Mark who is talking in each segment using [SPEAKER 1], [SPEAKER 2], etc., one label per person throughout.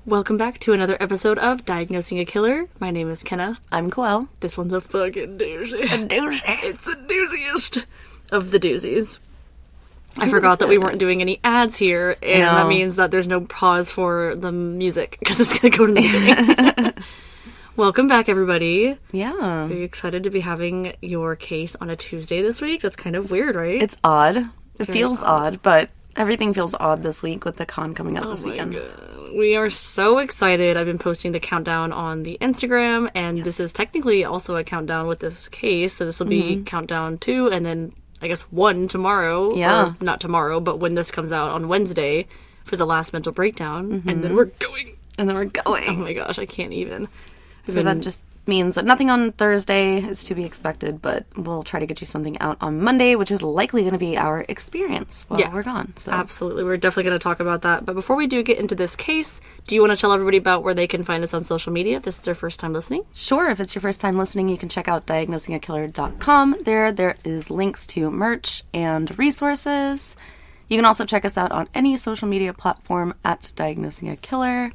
[SPEAKER 1] Welcome back to another episode of Diagnosing a Killer. My name is Kenna.
[SPEAKER 2] I'm Coel.
[SPEAKER 1] This one's a fucking doozy.
[SPEAKER 2] A doozy.
[SPEAKER 1] It's the dooziest of the doozies. I forgot that we weren't doing any ads here, and that means that there's no pause for the music, because it's going to go to the beginning. Welcome back, everybody.
[SPEAKER 2] Yeah.
[SPEAKER 1] Are you excited to be having your case on a Tuesday this week? That's kind of weird, right?
[SPEAKER 2] It's odd. It feels odd, but everything feels odd this week with the con coming up this weekend.
[SPEAKER 1] God. We are so excited. I've been posting the countdown on the Instagram, and this is technically also a countdown with this case, so this will be countdown 2, and then I guess 1 tomorrow.
[SPEAKER 2] Yeah.
[SPEAKER 1] Or not tomorrow, but when this comes out on Wednesday for the last mental breakdown, and then we're going.
[SPEAKER 2] And then we're going.
[SPEAKER 1] Oh my gosh, I can't even.
[SPEAKER 2] So that just means that nothing on Thursday is to be expected, but we'll try to get you something out on Monday, which is likely going to be our experience while we're gone. So.
[SPEAKER 1] Absolutely. We're definitely going to talk about that. But before we do get into this case, do you want to tell everybody about where they can find us on social media if this is their first time listening?
[SPEAKER 2] Sure. If it's your first time listening, you can check out diagnosingakiller.com. There is links to merch and resources. You can also check us out on any social media platform at Diagnosing a Killer.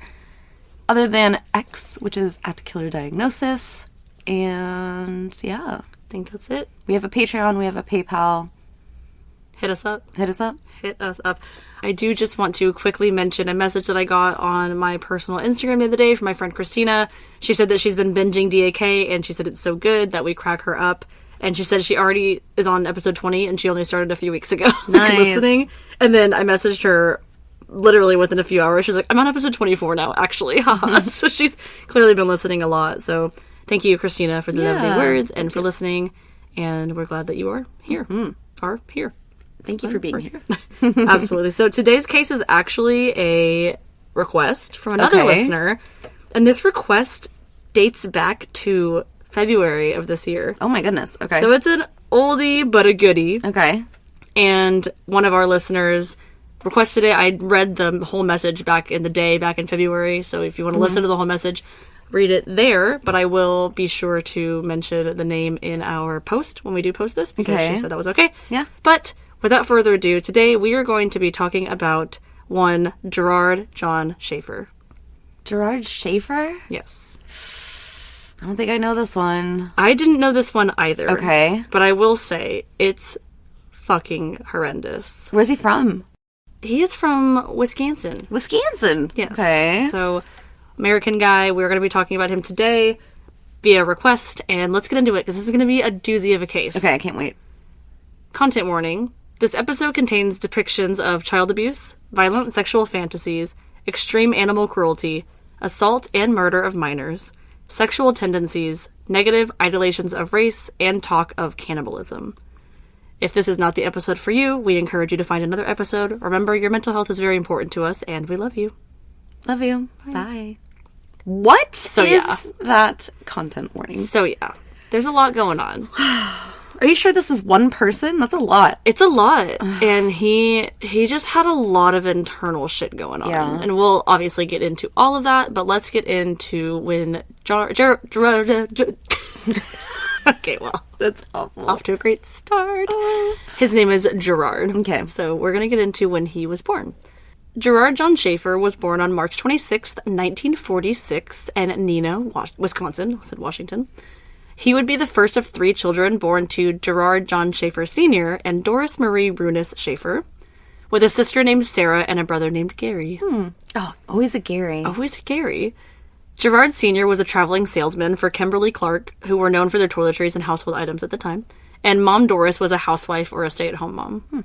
[SPEAKER 2] Other than X, which is at Killer Diagnosis. And yeah.
[SPEAKER 1] I think that's it.
[SPEAKER 2] We have a Patreon, we have a PayPal.
[SPEAKER 1] Hit us up.
[SPEAKER 2] Hit us up.
[SPEAKER 1] Hit us up. I do just want to quickly mention a message that I got on my personal Instagram the other day from my friend Christina. She said that she's been binging DAK, and she said it's so good that we crack her up. And she said she already is on episode 20, and she only started a few weeks ago listening. And then I messaged her literally within a few hours. She's like, I'm on episode 24 now, actually. So she's clearly been listening a lot. So thank you, Christina, for the lovely words and for listening. And we're glad that you are here. Are here.
[SPEAKER 2] Thank you for being here.
[SPEAKER 1] Absolutely. So today's case is actually a request from another listener. And this request dates back to February of this year.
[SPEAKER 2] Oh my goodness. Okay.
[SPEAKER 1] So it's an oldie but a goodie.
[SPEAKER 2] Okay.
[SPEAKER 1] And one of our listeners requested it. I read the whole message back in the day, back in February. So if you want to listen to the whole message, read it there. But I will be sure to mention the name in our post when we do post this, because she said that was okay.
[SPEAKER 2] Yeah.
[SPEAKER 1] But without further ado, today we are going to be talking about one Gerard John Schaefer.
[SPEAKER 2] Gerard Schaefer?
[SPEAKER 1] Yes.
[SPEAKER 2] I don't think I know this one.
[SPEAKER 1] I didn't know this one either.
[SPEAKER 2] Okay.
[SPEAKER 1] But I will say it's fucking horrendous.
[SPEAKER 2] Where's he from?
[SPEAKER 1] He is from Wisconsin.
[SPEAKER 2] Wisconsin?
[SPEAKER 1] Yes.
[SPEAKER 2] Okay.
[SPEAKER 1] So, American guy. We're going to be talking about him today via request, and let's get into it, because this is going to be a doozy of a case.
[SPEAKER 2] Okay, I can't wait.
[SPEAKER 1] Content warning. This episode contains depictions of child abuse, violent sexual fantasies, extreme animal cruelty, assault and murder of minors, sexual tendencies, negative idolations of race, and talk of cannibalism. If this is not the episode for you, we encourage you to find another episode. Remember, your mental health is very important to us, and we love you.
[SPEAKER 2] Love you. Bye. What is that content warning?
[SPEAKER 1] So, yeah. There's a lot going on.
[SPEAKER 2] Are you sure this is one person? That's a lot.
[SPEAKER 1] It's a lot. And he just had a lot of internal shit going on.
[SPEAKER 2] Yeah.
[SPEAKER 1] And we'll obviously get into all of that, but let's get into when Okay, well,
[SPEAKER 2] that's awful.
[SPEAKER 1] Off to a great start. His name is Gerard.
[SPEAKER 2] Okay.
[SPEAKER 1] So we're going to get into when he was born. Gerard John Schaefer was born on March 26th, 1946 in Neenah, Wisconsin. I said Washington. He would be the first of 3 children born to Gerard John Schaefer Sr. and Doris Marie Runis Schaefer, with a sister named Sarah and a brother named Gary.
[SPEAKER 2] Oh, always a Gary.
[SPEAKER 1] Always a Gary. Gerard Sr. was a traveling salesman for Kimberly-Clark, who were known for their toiletries and household items at the time, and Mom Doris was a housewife or a stay-at-home mom.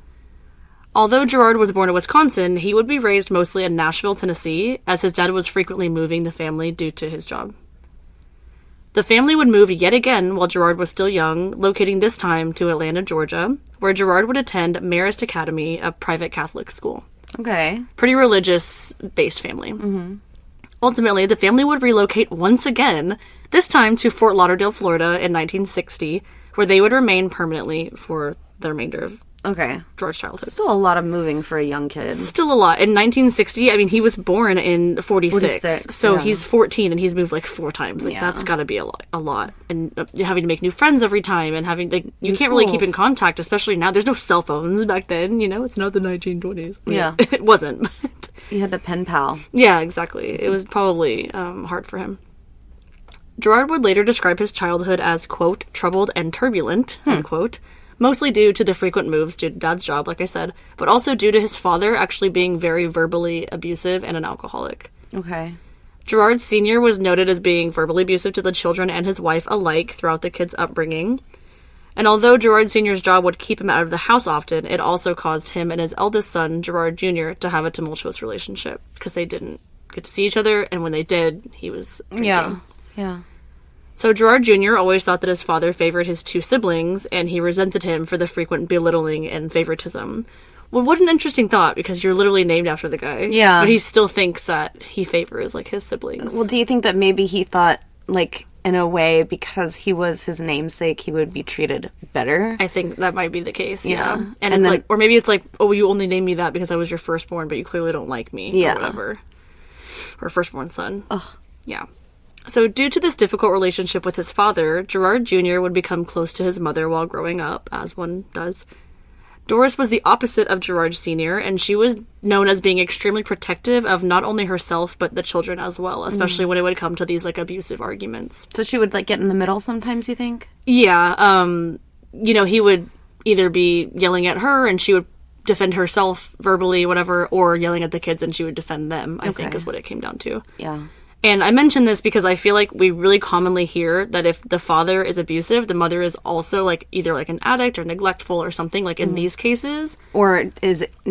[SPEAKER 1] Although Gerard was born in Wisconsin, he would be raised mostly in Nashville, Tennessee, as his dad was frequently moving the family due to his job. The family would move yet again while Gerard was still young, locating this time to Atlanta, Georgia, where Gerard would attend Marist Academy, a private Catholic school.
[SPEAKER 2] Okay.
[SPEAKER 1] Pretty religious-based family. Ultimately, the family would relocate once again, this time to Fort Lauderdale, Florida in 1960, where they would remain permanently for the remainder
[SPEAKER 2] Okay.
[SPEAKER 1] Gerard's childhood.
[SPEAKER 2] Still a lot of moving for a young kid.
[SPEAKER 1] Still a lot. In 1960, I mean, he was born in 46. So he's 14 and he's moved like 4 times. Like, that's gotta be a lot. And having to make new friends every time and having, like, you can't really keep in contact, especially now. There's no cell phones back then, you know? It's not the 1920s.
[SPEAKER 2] Yeah.
[SPEAKER 1] It wasn't, but...
[SPEAKER 2] He had a pen pal.
[SPEAKER 1] Yeah, exactly. It was probably hard for him. Gerard would later describe his childhood as, quote, troubled and turbulent, end quote, mostly due to the frequent moves due to Dad's job, like I said, but also due to his father actually being very verbally abusive and an alcoholic.
[SPEAKER 2] Okay.
[SPEAKER 1] Gerard Sr. was noted as being verbally abusive to the children and his wife alike throughout the kids' upbringing. And although Gerard Sr.'s job would keep him out of the house often, it also caused him and his eldest son, Gerard Jr., to have a tumultuous relationship because they didn't get to see each other, and when they did, he was drinking.
[SPEAKER 2] Yeah.
[SPEAKER 1] So Gerard Jr. always thought that his father favored his 2 siblings, and he resented him for the frequent belittling and favoritism. Well, what an interesting thought, because you're literally named after the guy.
[SPEAKER 2] Yeah.
[SPEAKER 1] But he still thinks that he favors, like, his siblings.
[SPEAKER 2] Well, do you think that maybe he thought, like, in a way, because he was his namesake, he would be treated better?
[SPEAKER 1] I think that might be the case, yeah. And it's
[SPEAKER 2] then,
[SPEAKER 1] like, or maybe it's like, oh, you only named me that because I was your firstborn, but you clearly don't like me, or whatever. Or firstborn son.
[SPEAKER 2] Ugh.
[SPEAKER 1] Yeah. So due to this difficult relationship with his father, Gerard Jr. would become close to his mother while growing up, as one does. Doris was the opposite of Gerard Sr., and she was known as being extremely protective of not only herself, but the children as well, especially when it would come to these, like, abusive arguments.
[SPEAKER 2] So she would, like, get in the middle sometimes, you think?
[SPEAKER 1] Yeah, you know, he would either be yelling at her, and she would defend herself verbally, whatever, or yelling at the kids, and she would defend them, I think is what it came down to.
[SPEAKER 2] Yeah.
[SPEAKER 1] And I mention this because I feel like we really commonly hear that if the father is abusive, the mother is also, like, either, like, an addict or neglectful or something, like, in these cases.
[SPEAKER 2] Or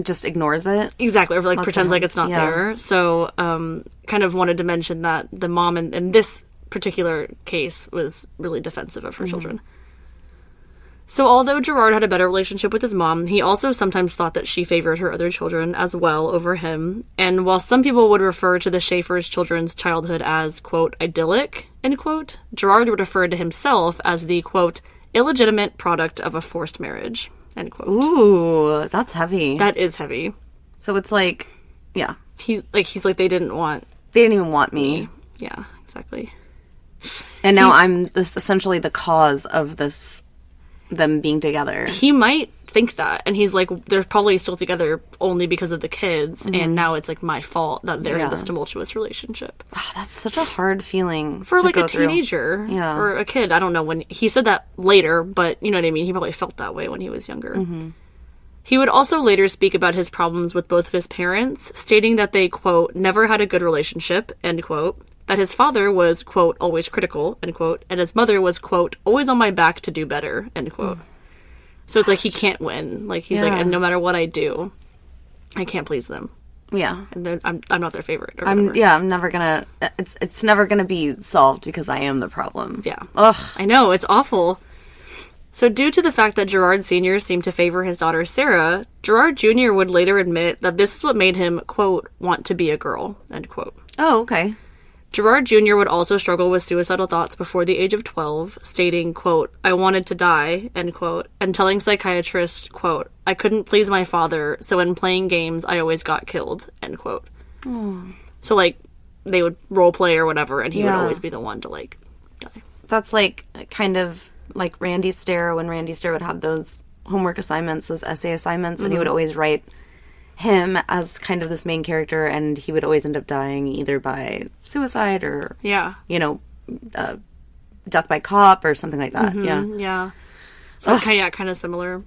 [SPEAKER 2] just ignores it.
[SPEAKER 1] Exactly, or, like, pretends like it's not there. So, kind of wanted to mention that the mom in this particular case was really defensive of her children. So although Gerard had a better relationship with his mom, he also sometimes thought that she favored her other children as well over him. And while some people would refer to the Schaefer's children's childhood as, quote, idyllic, end quote, Gerard would refer to himself as the, quote, illegitimate product of a forced marriage, end quote.
[SPEAKER 2] Ooh, that's heavy.
[SPEAKER 1] That is heavy.
[SPEAKER 2] So it's like, yeah.
[SPEAKER 1] He's like, they didn't
[SPEAKER 2] even want me.
[SPEAKER 1] Yeah, exactly.
[SPEAKER 2] And now I'm essentially the cause of them being together.
[SPEAKER 1] He might think that, and he's like, they're probably still together only because of the kids, and now it's like my fault that they're in this tumultuous relationship.
[SPEAKER 2] Oh, that's such a hard feeling
[SPEAKER 1] for,
[SPEAKER 2] to
[SPEAKER 1] like,
[SPEAKER 2] go
[SPEAKER 1] a teenager
[SPEAKER 2] Yeah.
[SPEAKER 1] or a kid. I don't know when he said that later, but you know what I mean, he probably felt that way when he was younger. He would also later speak about his problems with both of his parents, stating that they, quote, never had a good relationship, end quote, that his father was, quote, always critical, end quote, and his mother was, quote, always on my back to do better, end quote. So it's like he can't win. Like, he's like, and no matter what I do, I can't please them.
[SPEAKER 2] Yeah.
[SPEAKER 1] And I'm not their favorite. Or
[SPEAKER 2] I'm never gonna, it's never gonna be solved because I am the problem.
[SPEAKER 1] Yeah.
[SPEAKER 2] Ugh.
[SPEAKER 1] I know, it's awful. So due to the fact that Gerard Sr. seemed to favor his daughter Sarah, Gerard Jr. would later admit that this is what made him, quote, want to be a girl, end quote.
[SPEAKER 2] Oh, okay.
[SPEAKER 1] Gerard Jr. would also struggle with suicidal thoughts before the age of 12, stating, quote, I wanted to die, end quote, and telling psychiatrists, quote, I couldn't please my father, so in playing games, I always got killed, end quote. So, like, they would role play or whatever, and he would always be the one to, like, die.
[SPEAKER 2] That's, like, kind of like Randy Stair, when Randy Stair would have those homework assignments, those essay assignments, and he would always write him as kind of this main character, and he would always end up dying either by suicide or, you know, death by cop or something like that.
[SPEAKER 1] Yeah. So, okay, kind of similar.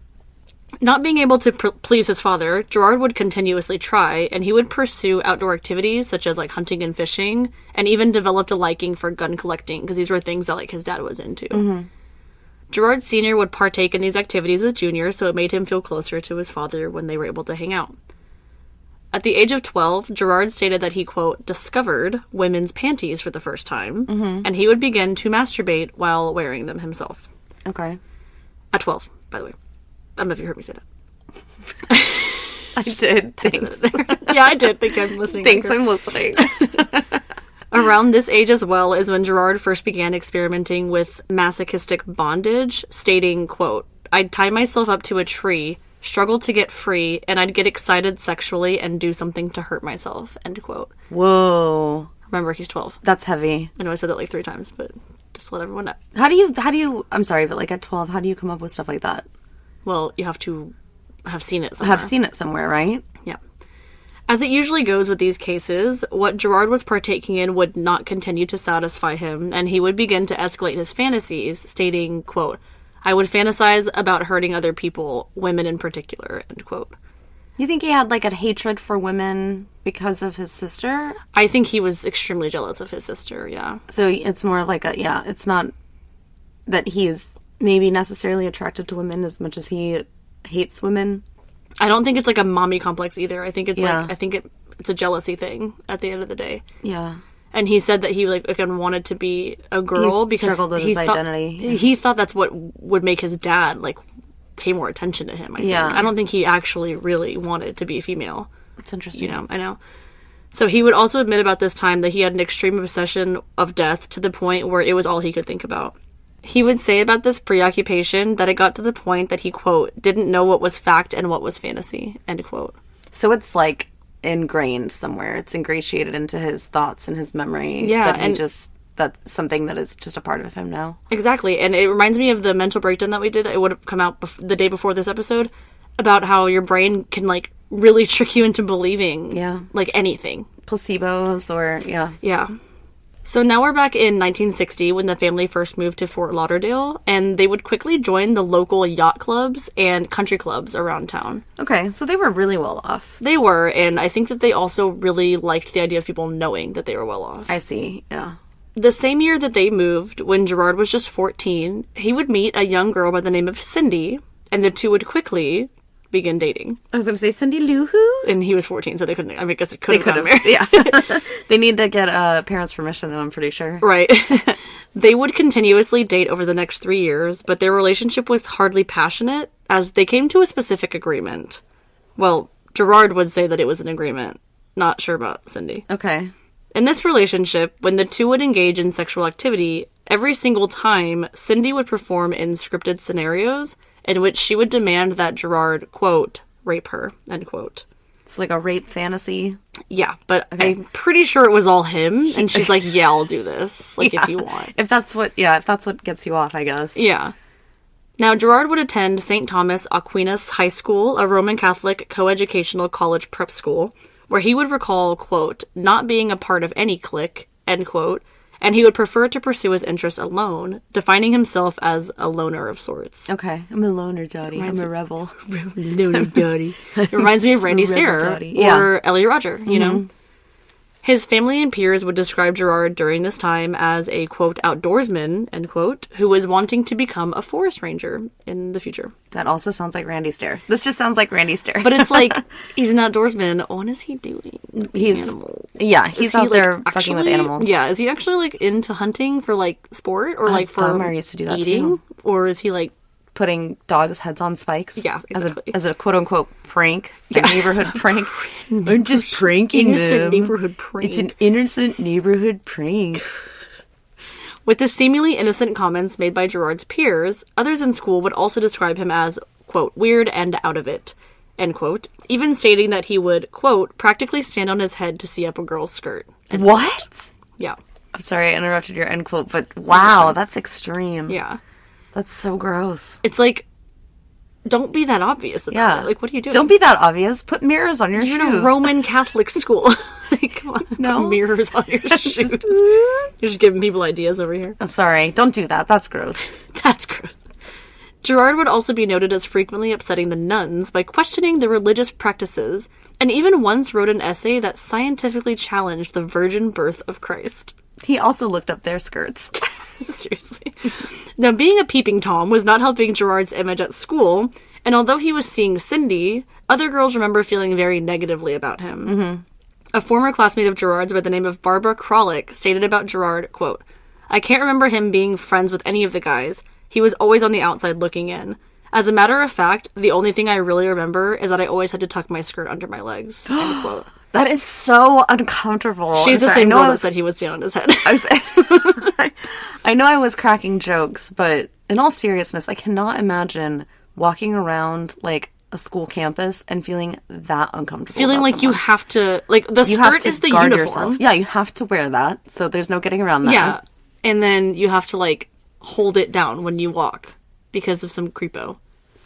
[SPEAKER 1] Not being able to please his father, Gerard would continuously try, and he would pursue outdoor activities such as, like, hunting and fishing, and even developed a liking for gun collecting, because these were things that, like, his dad was into. Gerard Sr. would partake in these activities with Junior, so it made him feel closer to his father when they were able to hang out. At the age of 12, Gerard stated that he, quote, discovered women's panties for the first time, and he would begin to masturbate while wearing them himself.
[SPEAKER 2] Okay.
[SPEAKER 1] At 12, by the way. I don't know if you heard me say that.
[SPEAKER 2] I did. Thanks.
[SPEAKER 1] Yeah, I did think I'm listening.
[SPEAKER 2] Thanks, I'm listening.
[SPEAKER 1] Around this age as well is when Gerard first began experimenting with masochistic bondage, stating, quote, I'd tie myself up to a tree, struggle to get free, and I'd get excited sexually and do something to hurt myself, end quote.
[SPEAKER 2] Whoa.
[SPEAKER 1] Remember, he's 12.
[SPEAKER 2] That's heavy.
[SPEAKER 1] I know I said that like 3 times, but just to let everyone know.
[SPEAKER 2] How do you, I'm sorry, but like at 12, how do you come up with stuff like that?
[SPEAKER 1] Well, you have to have seen it somewhere.
[SPEAKER 2] Have seen it somewhere, right?
[SPEAKER 1] Yeah. As it usually goes with these cases, what Gerard was partaking in would not continue to satisfy him, and he would begin to escalate his fantasies, stating, quote, I would fantasize about hurting other people, women in particular, end quote.
[SPEAKER 2] You think he had like a hatred for women because of his sister?
[SPEAKER 1] I think he was extremely jealous of his sister, yeah.
[SPEAKER 2] So it's more like it's not that he's maybe necessarily attracted to women as much as he hates women.
[SPEAKER 1] I don't think it's like a mommy complex either. I think it's
[SPEAKER 2] Yeah.
[SPEAKER 1] like, I think it's a jealousy thing at the end of the day.
[SPEAKER 2] Yeah.
[SPEAKER 1] And he said that he like again wanted to be a girl
[SPEAKER 2] He
[SPEAKER 1] because
[SPEAKER 2] struggled with his identity. Yeah.
[SPEAKER 1] He thought that's what would make his dad like pay more attention to him. I think.
[SPEAKER 2] Yeah.
[SPEAKER 1] I don't think he actually really wanted to be a female.
[SPEAKER 2] It's interesting.
[SPEAKER 1] You know, I know. So he would also admit about this time that he had an extreme obsession of death to the point where it was all he could think about. He would say about this preoccupation that it got to the point that he, quote, didn't know what was fact and what was fantasy, end quote.
[SPEAKER 2] So it's like ingrained somewhere. It's ingratiated into his thoughts and his memory.
[SPEAKER 1] Yeah,
[SPEAKER 2] that that's something that is just a part of him now.
[SPEAKER 1] Exactly, and it reminds me of the mental breakdown that we did. It would have come out the day before this episode about how your brain can, like, really trick you into believing, like, anything.
[SPEAKER 2] Placebos or,
[SPEAKER 1] Yeah. So now we're back in 1960 when the family first moved to Fort Lauderdale, and they would quickly join the local yacht clubs and country clubs around town.
[SPEAKER 2] Okay, so they were really well off.
[SPEAKER 1] They were, and I think that they also really liked the idea of people knowing that they were well off.
[SPEAKER 2] I see, yeah.
[SPEAKER 1] The same year that they moved, when Gerard was just 14, he would meet a young girl by the name of Cindy, and the two would quickly begin dating.
[SPEAKER 2] I was going to say Cindy Lou Who?
[SPEAKER 1] And he was 14, so they couldn't, I mean, I guess it could have married.
[SPEAKER 2] Yeah. They need to get parents' permission, though, I'm pretty sure.
[SPEAKER 1] Right. They would continuously date over the next 3 years, but their relationship was hardly passionate, as they came to a specific agreement. Well, Gerard would say that it was an agreement. Not sure about Cindy.
[SPEAKER 2] Okay.
[SPEAKER 1] In this relationship, when the two would engage in sexual activity, every single time, Cindy would perform in scripted scenarios in which she would demand that Gerard, quote, rape her, end quote.
[SPEAKER 2] It's like a rape fantasy.
[SPEAKER 1] Yeah, but I'm pretty sure it was all him, and she's like, yeah, I'll do this, like, if you want.
[SPEAKER 2] If that's what gets you off, I guess.
[SPEAKER 1] Yeah. Now, Gerard would attend St. Thomas Aquinas High School, a Roman Catholic coeducational college prep school, where he would recall, quote, not being a part of any clique, end quote, and he would prefer to pursue his interests alone, defining himself as a loner of sorts.
[SPEAKER 2] Okay. I'm a loner, daddy. I'm a rebel.
[SPEAKER 1] Loner daddy. It reminds me of Randy Starer or Ellie Roger, you know? His family and peers would describe Gerard during this time as a, quote, outdoorsman, end quote, who was wanting to become a forest ranger in the future.
[SPEAKER 2] That also sounds like Randy Starer. This just sounds like Randy Starer.
[SPEAKER 1] But it's like, he's an outdoorsman. What is he doing?
[SPEAKER 2] He's
[SPEAKER 1] animals.
[SPEAKER 2] Yeah, he's out there fucking with animals.
[SPEAKER 1] Yeah, is he actually, like, into hunting for, like, sport? Or, like, for
[SPEAKER 2] Dahmer used to do that,
[SPEAKER 1] eating?
[SPEAKER 2] too.
[SPEAKER 1] Or is he, like...
[SPEAKER 2] putting dogs' heads on spikes?
[SPEAKER 1] Yeah, exactly.
[SPEAKER 2] As a quote-unquote prank. A neighborhood prank. I'm just pranking
[SPEAKER 1] innocent
[SPEAKER 2] them.
[SPEAKER 1] neighborhood prank.
[SPEAKER 2] It's an innocent neighborhood prank.
[SPEAKER 1] With the seemingly innocent comments made by Gerard's peers, others in school would also describe him as, quote, weird and out of it, end quote, even stating that he would, quote, practically stand on his head to see up a girl's skirt.
[SPEAKER 2] What?
[SPEAKER 1] Yeah.
[SPEAKER 2] I'm sorry I interrupted your end quote, but wow, that's extreme.
[SPEAKER 1] Yeah.
[SPEAKER 2] That's so gross.
[SPEAKER 1] It's like, don't be that obvious about it. Like, what are you doing?
[SPEAKER 2] Don't be that obvious. Put mirrors on your shoes.
[SPEAKER 1] You're in a Roman Catholic school. Like, come on.
[SPEAKER 2] No.
[SPEAKER 1] Put mirrors on your shoes. You're just giving people ideas over here.
[SPEAKER 2] I'm sorry. Don't do that. That's gross.
[SPEAKER 1] That's gross. Gerard would also be noted as frequently upsetting the nuns by questioning the religious practices, and even once wrote an essay that scientifically challenged the virgin birth of Christ.
[SPEAKER 2] He also looked up their skirts.
[SPEAKER 1] Seriously. Now, being a peeping Tom was not helping Gerard's image at school, and although he was seeing Cindy, other girls remember feeling very negatively about him. Mm-hmm. A former classmate of Gerard's by the name of Barbara Krolick stated about Gerard, quote, I can't remember him being friends with any of the guys. He was always on the outside looking in. As a matter of fact, the only thing I really remember is that I always had to tuck my skirt under my legs, end quote.
[SPEAKER 2] That is so uncomfortable.
[SPEAKER 1] She's the same girl that said he would stand on his head.
[SPEAKER 2] I know I was cracking jokes, but in all seriousness, I cannot imagine walking around, like, a school campus and feeling that uncomfortable.
[SPEAKER 1] Feeling
[SPEAKER 2] about
[SPEAKER 1] like
[SPEAKER 2] someone.
[SPEAKER 1] you have to, like, the
[SPEAKER 2] You have
[SPEAKER 1] skirt
[SPEAKER 2] to
[SPEAKER 1] is the
[SPEAKER 2] guard
[SPEAKER 1] uniform.
[SPEAKER 2] yourself. Yeah, you have to wear that, so there's no getting around that.
[SPEAKER 1] Yeah. And then you have to, like, hold it down when you walk because of some creepo.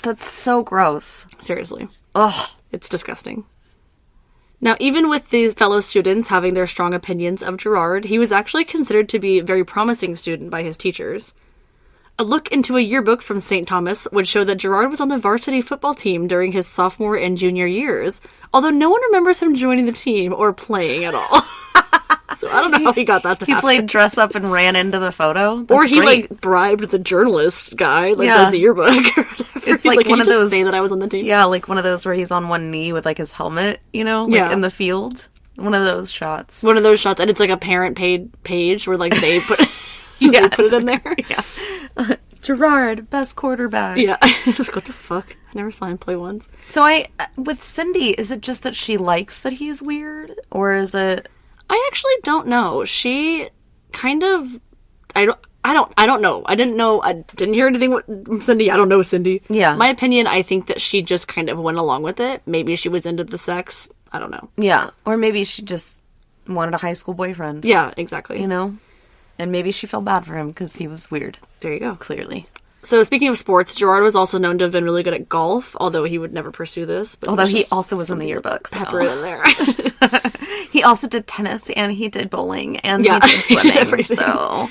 [SPEAKER 2] That's so gross.
[SPEAKER 1] Seriously.
[SPEAKER 2] Ugh.
[SPEAKER 1] It's disgusting. Now, even with the fellow students having their strong opinions of Gerard, he was actually considered to be a very promising student by his teachers. A look into a yearbook from St. Thomas would show that Gerard was on the varsity football team during his sophomore and junior years, although no one remembers him joining the team or playing at all. So I don't know how he got that to happen.
[SPEAKER 2] He played dress up and ran into the photo. That's
[SPEAKER 1] or he,
[SPEAKER 2] great.
[SPEAKER 1] like, bribed the journalist guy, like,
[SPEAKER 2] Yeah.
[SPEAKER 1] does the yearbook or whatever.
[SPEAKER 2] It's
[SPEAKER 1] He's
[SPEAKER 2] like
[SPEAKER 1] "Can
[SPEAKER 2] one
[SPEAKER 1] you
[SPEAKER 2] of
[SPEAKER 1] just
[SPEAKER 2] those-
[SPEAKER 1] say that I was on the team?"
[SPEAKER 2] Yeah, like one of those where he's on one knee with like his helmet, you know, like
[SPEAKER 1] Yeah.
[SPEAKER 2] in the field. One of those shots.
[SPEAKER 1] One of those shots, and it's like a parent paid page where, like, they put,
[SPEAKER 2] Yeah.
[SPEAKER 1] they put it in there.
[SPEAKER 2] Yeah. Gerard, best quarterback.
[SPEAKER 1] Yeah. Like, what the fuck? I never saw him play once.
[SPEAKER 2] So with Cindy, is it just that she likes that he's weird? Or is it...
[SPEAKER 1] I actually don't know. She kind of, I don't know. I didn't hear anything with Cindy. I don't know Cindy.
[SPEAKER 2] Yeah.
[SPEAKER 1] My opinion, I think that she just kind of went along with it. Maybe she was into the sex. I don't know.
[SPEAKER 2] Yeah. Or maybe she just wanted a high school boyfriend.
[SPEAKER 1] Yeah, exactly.
[SPEAKER 2] You know? And maybe she felt bad for him because he was weird.
[SPEAKER 1] There you go.
[SPEAKER 2] Clearly.
[SPEAKER 1] So speaking of sports, Gerard was also known to have been really good at golf, although he would never pursue this. But
[SPEAKER 2] Although
[SPEAKER 1] it was
[SPEAKER 2] he
[SPEAKER 1] just
[SPEAKER 2] also was in the
[SPEAKER 1] something
[SPEAKER 2] yearbooks.
[SPEAKER 1] to Pepper it in there.
[SPEAKER 2] He also did tennis and he did bowling and
[SPEAKER 1] Yeah,
[SPEAKER 2] he did
[SPEAKER 1] he did
[SPEAKER 2] swimming.
[SPEAKER 1] everything.
[SPEAKER 2] So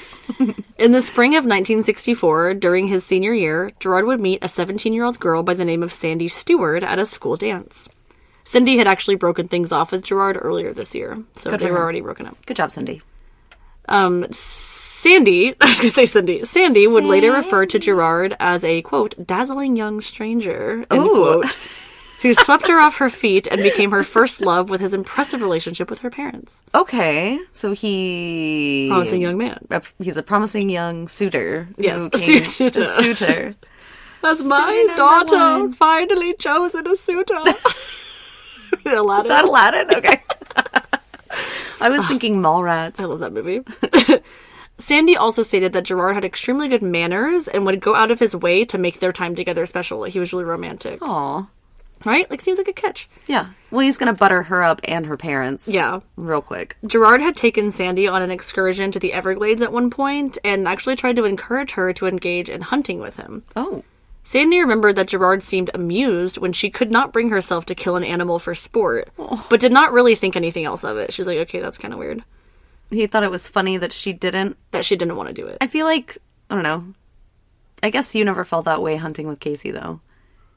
[SPEAKER 1] In the spring of 1964, during his senior year, Gerard would meet a 17-year-old girl by the name of Sandy Stewart at a school dance. Cindy had actually broken things off with Gerard earlier this year, so
[SPEAKER 2] Good
[SPEAKER 1] they
[SPEAKER 2] for
[SPEAKER 1] were
[SPEAKER 2] her.
[SPEAKER 1] already broken up.
[SPEAKER 2] good job, Cindy.
[SPEAKER 1] Sandy, I was going to say Cindy. Sandy would later refer to Gerard as a, quote, dazzling young stranger, end
[SPEAKER 2] Ooh.
[SPEAKER 1] quote, who swept her off her feet and became her first love with his impressive relationship with her parents.
[SPEAKER 2] Okay, so he...
[SPEAKER 1] Promising young man.
[SPEAKER 2] He's a promising young suitor.
[SPEAKER 1] Yes,
[SPEAKER 2] who
[SPEAKER 1] a
[SPEAKER 2] came-
[SPEAKER 1] suitor.
[SPEAKER 2] A suitor.
[SPEAKER 1] As
[SPEAKER 2] Suitor
[SPEAKER 1] my
[SPEAKER 2] number
[SPEAKER 1] daughter
[SPEAKER 2] one.
[SPEAKER 1] finally chosen a suitor. Aladdin.
[SPEAKER 2] Is that Aladdin? Okay. I was thinking Mallrats.
[SPEAKER 1] I love that movie. Sandy also stated that Gerard had extremely good manners and would go out of his way to make their time together special. Like, he was really romantic.
[SPEAKER 2] Aw.
[SPEAKER 1] Right? Like, seems like a catch.
[SPEAKER 2] Yeah. Well, he's going to butter her up and her parents.
[SPEAKER 1] Yeah.
[SPEAKER 2] Real quick.
[SPEAKER 1] Gerard had taken Sandy on an excursion to the Everglades at one point and actually tried to encourage her to engage in hunting with him.
[SPEAKER 2] Oh.
[SPEAKER 1] Sandy remembered that Gerard seemed amused when she could not bring herself to kill an animal for sport, but did not really think anything else of it. She's like, okay, that's kind of weird.
[SPEAKER 2] He thought it was funny that she didn't.
[SPEAKER 1] That she didn't want to do it.
[SPEAKER 2] I feel like, I don't know. I guess you never felt that way hunting with Casey, though.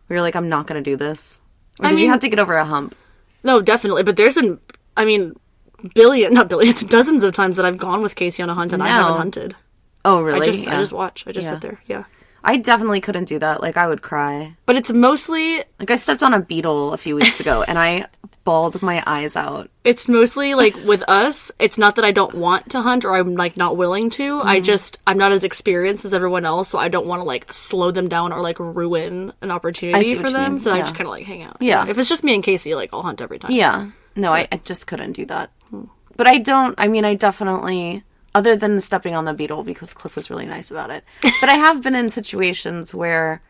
[SPEAKER 2] Where you're like, I'm not going to do this. Or did you have to get over a hump?
[SPEAKER 1] No, definitely. But there's been, I mean, dozens of times that I've gone with Casey on a hunt and I haven't hunted.
[SPEAKER 2] Oh, really?
[SPEAKER 1] I just watch. I just
[SPEAKER 2] Yeah.
[SPEAKER 1] sit there. Yeah.
[SPEAKER 2] I definitely couldn't do that. Like, I would cry.
[SPEAKER 1] But it's mostly
[SPEAKER 2] Like, I stepped on a beetle a few weeks ago, and I bawled my eyes out.
[SPEAKER 1] like with us, it's not that I don't want to hunt or I'm like not willing to. I'm not as experienced as everyone else, so I don't want to like slow them down or like ruin an opportunity
[SPEAKER 2] what
[SPEAKER 1] for
[SPEAKER 2] you
[SPEAKER 1] them.
[SPEAKER 2] mean.
[SPEAKER 1] So I
[SPEAKER 2] Yeah.
[SPEAKER 1] just kind of like hang out.
[SPEAKER 2] Yeah.
[SPEAKER 1] If it's just me and Casey, like I'll hunt every time.
[SPEAKER 2] Yeah. No, I just couldn't do that. But I definitely, other than stepping on the beetle, because Cliff was really nice about it. But I have been in situations where,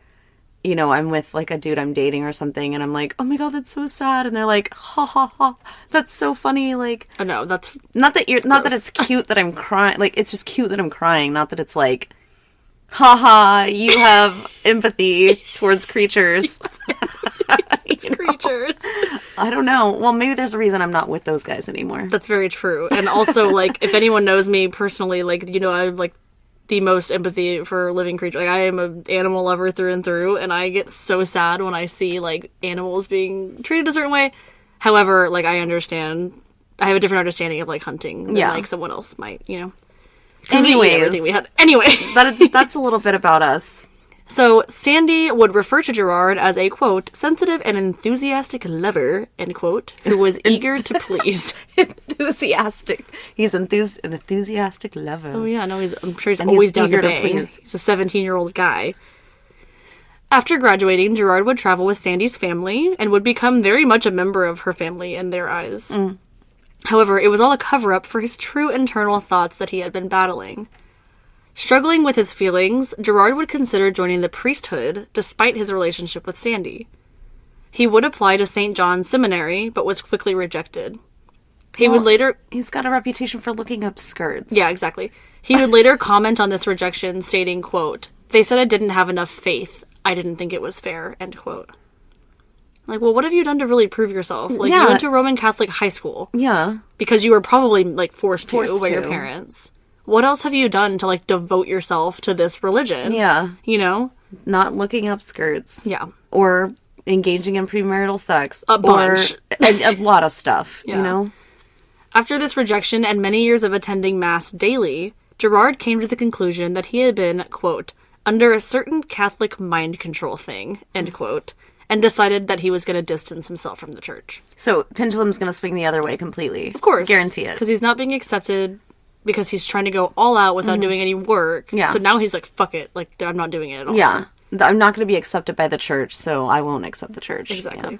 [SPEAKER 2] you know, I'm with like a dude I'm dating or something, and I'm like, oh my god, that's so sad. And they're like, ha ha ha, that's so funny. Like,
[SPEAKER 1] Oh no, that's
[SPEAKER 2] not that it's cute that I'm crying. Like, it's just cute that I'm crying. Not that it's like, ha ha, you have empathy towards creatures.
[SPEAKER 1] it's creatures.
[SPEAKER 2] I don't know. Well, maybe there's a reason I'm not with those guys anymore.
[SPEAKER 1] That's very true. And also, like, if anyone knows me personally, like, you know, I have, like, the most empathy for living creatures. Like, I am an animal lover through and through, and I get so sad when I see, like, animals being treated a certain way. However, like, I understand. I have a different understanding of, like, hunting than,
[SPEAKER 2] Yeah.
[SPEAKER 1] like, someone else might, you know. 'Cause we eat
[SPEAKER 2] Anyways.
[SPEAKER 1] everything we had. Anyway.
[SPEAKER 2] That's a little bit about us.
[SPEAKER 1] So, Sandy would refer to Gerard as a, quote, sensitive and enthusiastic lover, end quote, who was eager to please.
[SPEAKER 2] Enthusiastic. He's an enthusiastic lover.
[SPEAKER 1] Oh yeah, no, I'm sure he's
[SPEAKER 2] And
[SPEAKER 1] always
[SPEAKER 2] he's
[SPEAKER 1] down to
[SPEAKER 2] eager to
[SPEAKER 1] bang.
[SPEAKER 2] please.
[SPEAKER 1] He's a 17-year-old guy. After graduating, Gerard would travel with Sandy's family and would become very much a member of her family in their eyes. However, it was all a cover-up for his true internal thoughts that he had been battling. Struggling with his feelings, Gerard would consider joining the priesthood despite his relationship with Sandy. He would apply to St. John's Seminary, but was quickly rejected. He would later...
[SPEAKER 2] He's got a reputation for looking up skirts.
[SPEAKER 1] Yeah, exactly. He would later comment on this rejection, stating, quote, "They said I didn't have enough faith. I didn't think it was fair," end quote. Like, well, what have you done to really prove yourself? Like, you went to Roman Catholic high school.
[SPEAKER 2] Yeah.
[SPEAKER 1] Because you were probably, like, forced to by your parents. What else have you done to, like, devote yourself to this religion?
[SPEAKER 2] Yeah.
[SPEAKER 1] You know?
[SPEAKER 2] Not looking up skirts.
[SPEAKER 1] Yeah.
[SPEAKER 2] Or engaging in premarital sex.
[SPEAKER 1] A bunch.
[SPEAKER 2] Or a lot of stuff, you know?
[SPEAKER 1] After this rejection and many years of attending Mass daily, Gerard came to the conclusion that he had been, quote, "under a certain Catholic mind control thing," end quote, and decided that he was going to distance himself from the church.
[SPEAKER 2] So, pendulum's going to swing the other way completely.
[SPEAKER 1] Of course.
[SPEAKER 2] Guarantee it.
[SPEAKER 1] Because he's not being accepted because he's trying to go all out without doing any work.
[SPEAKER 2] Yeah.
[SPEAKER 1] So now he's like, fuck it. Like, I'm not doing it at all.
[SPEAKER 2] Yeah. I'm not going to be accepted by the church, so I won't accept the church.
[SPEAKER 1] Exactly.
[SPEAKER 2] Yeah.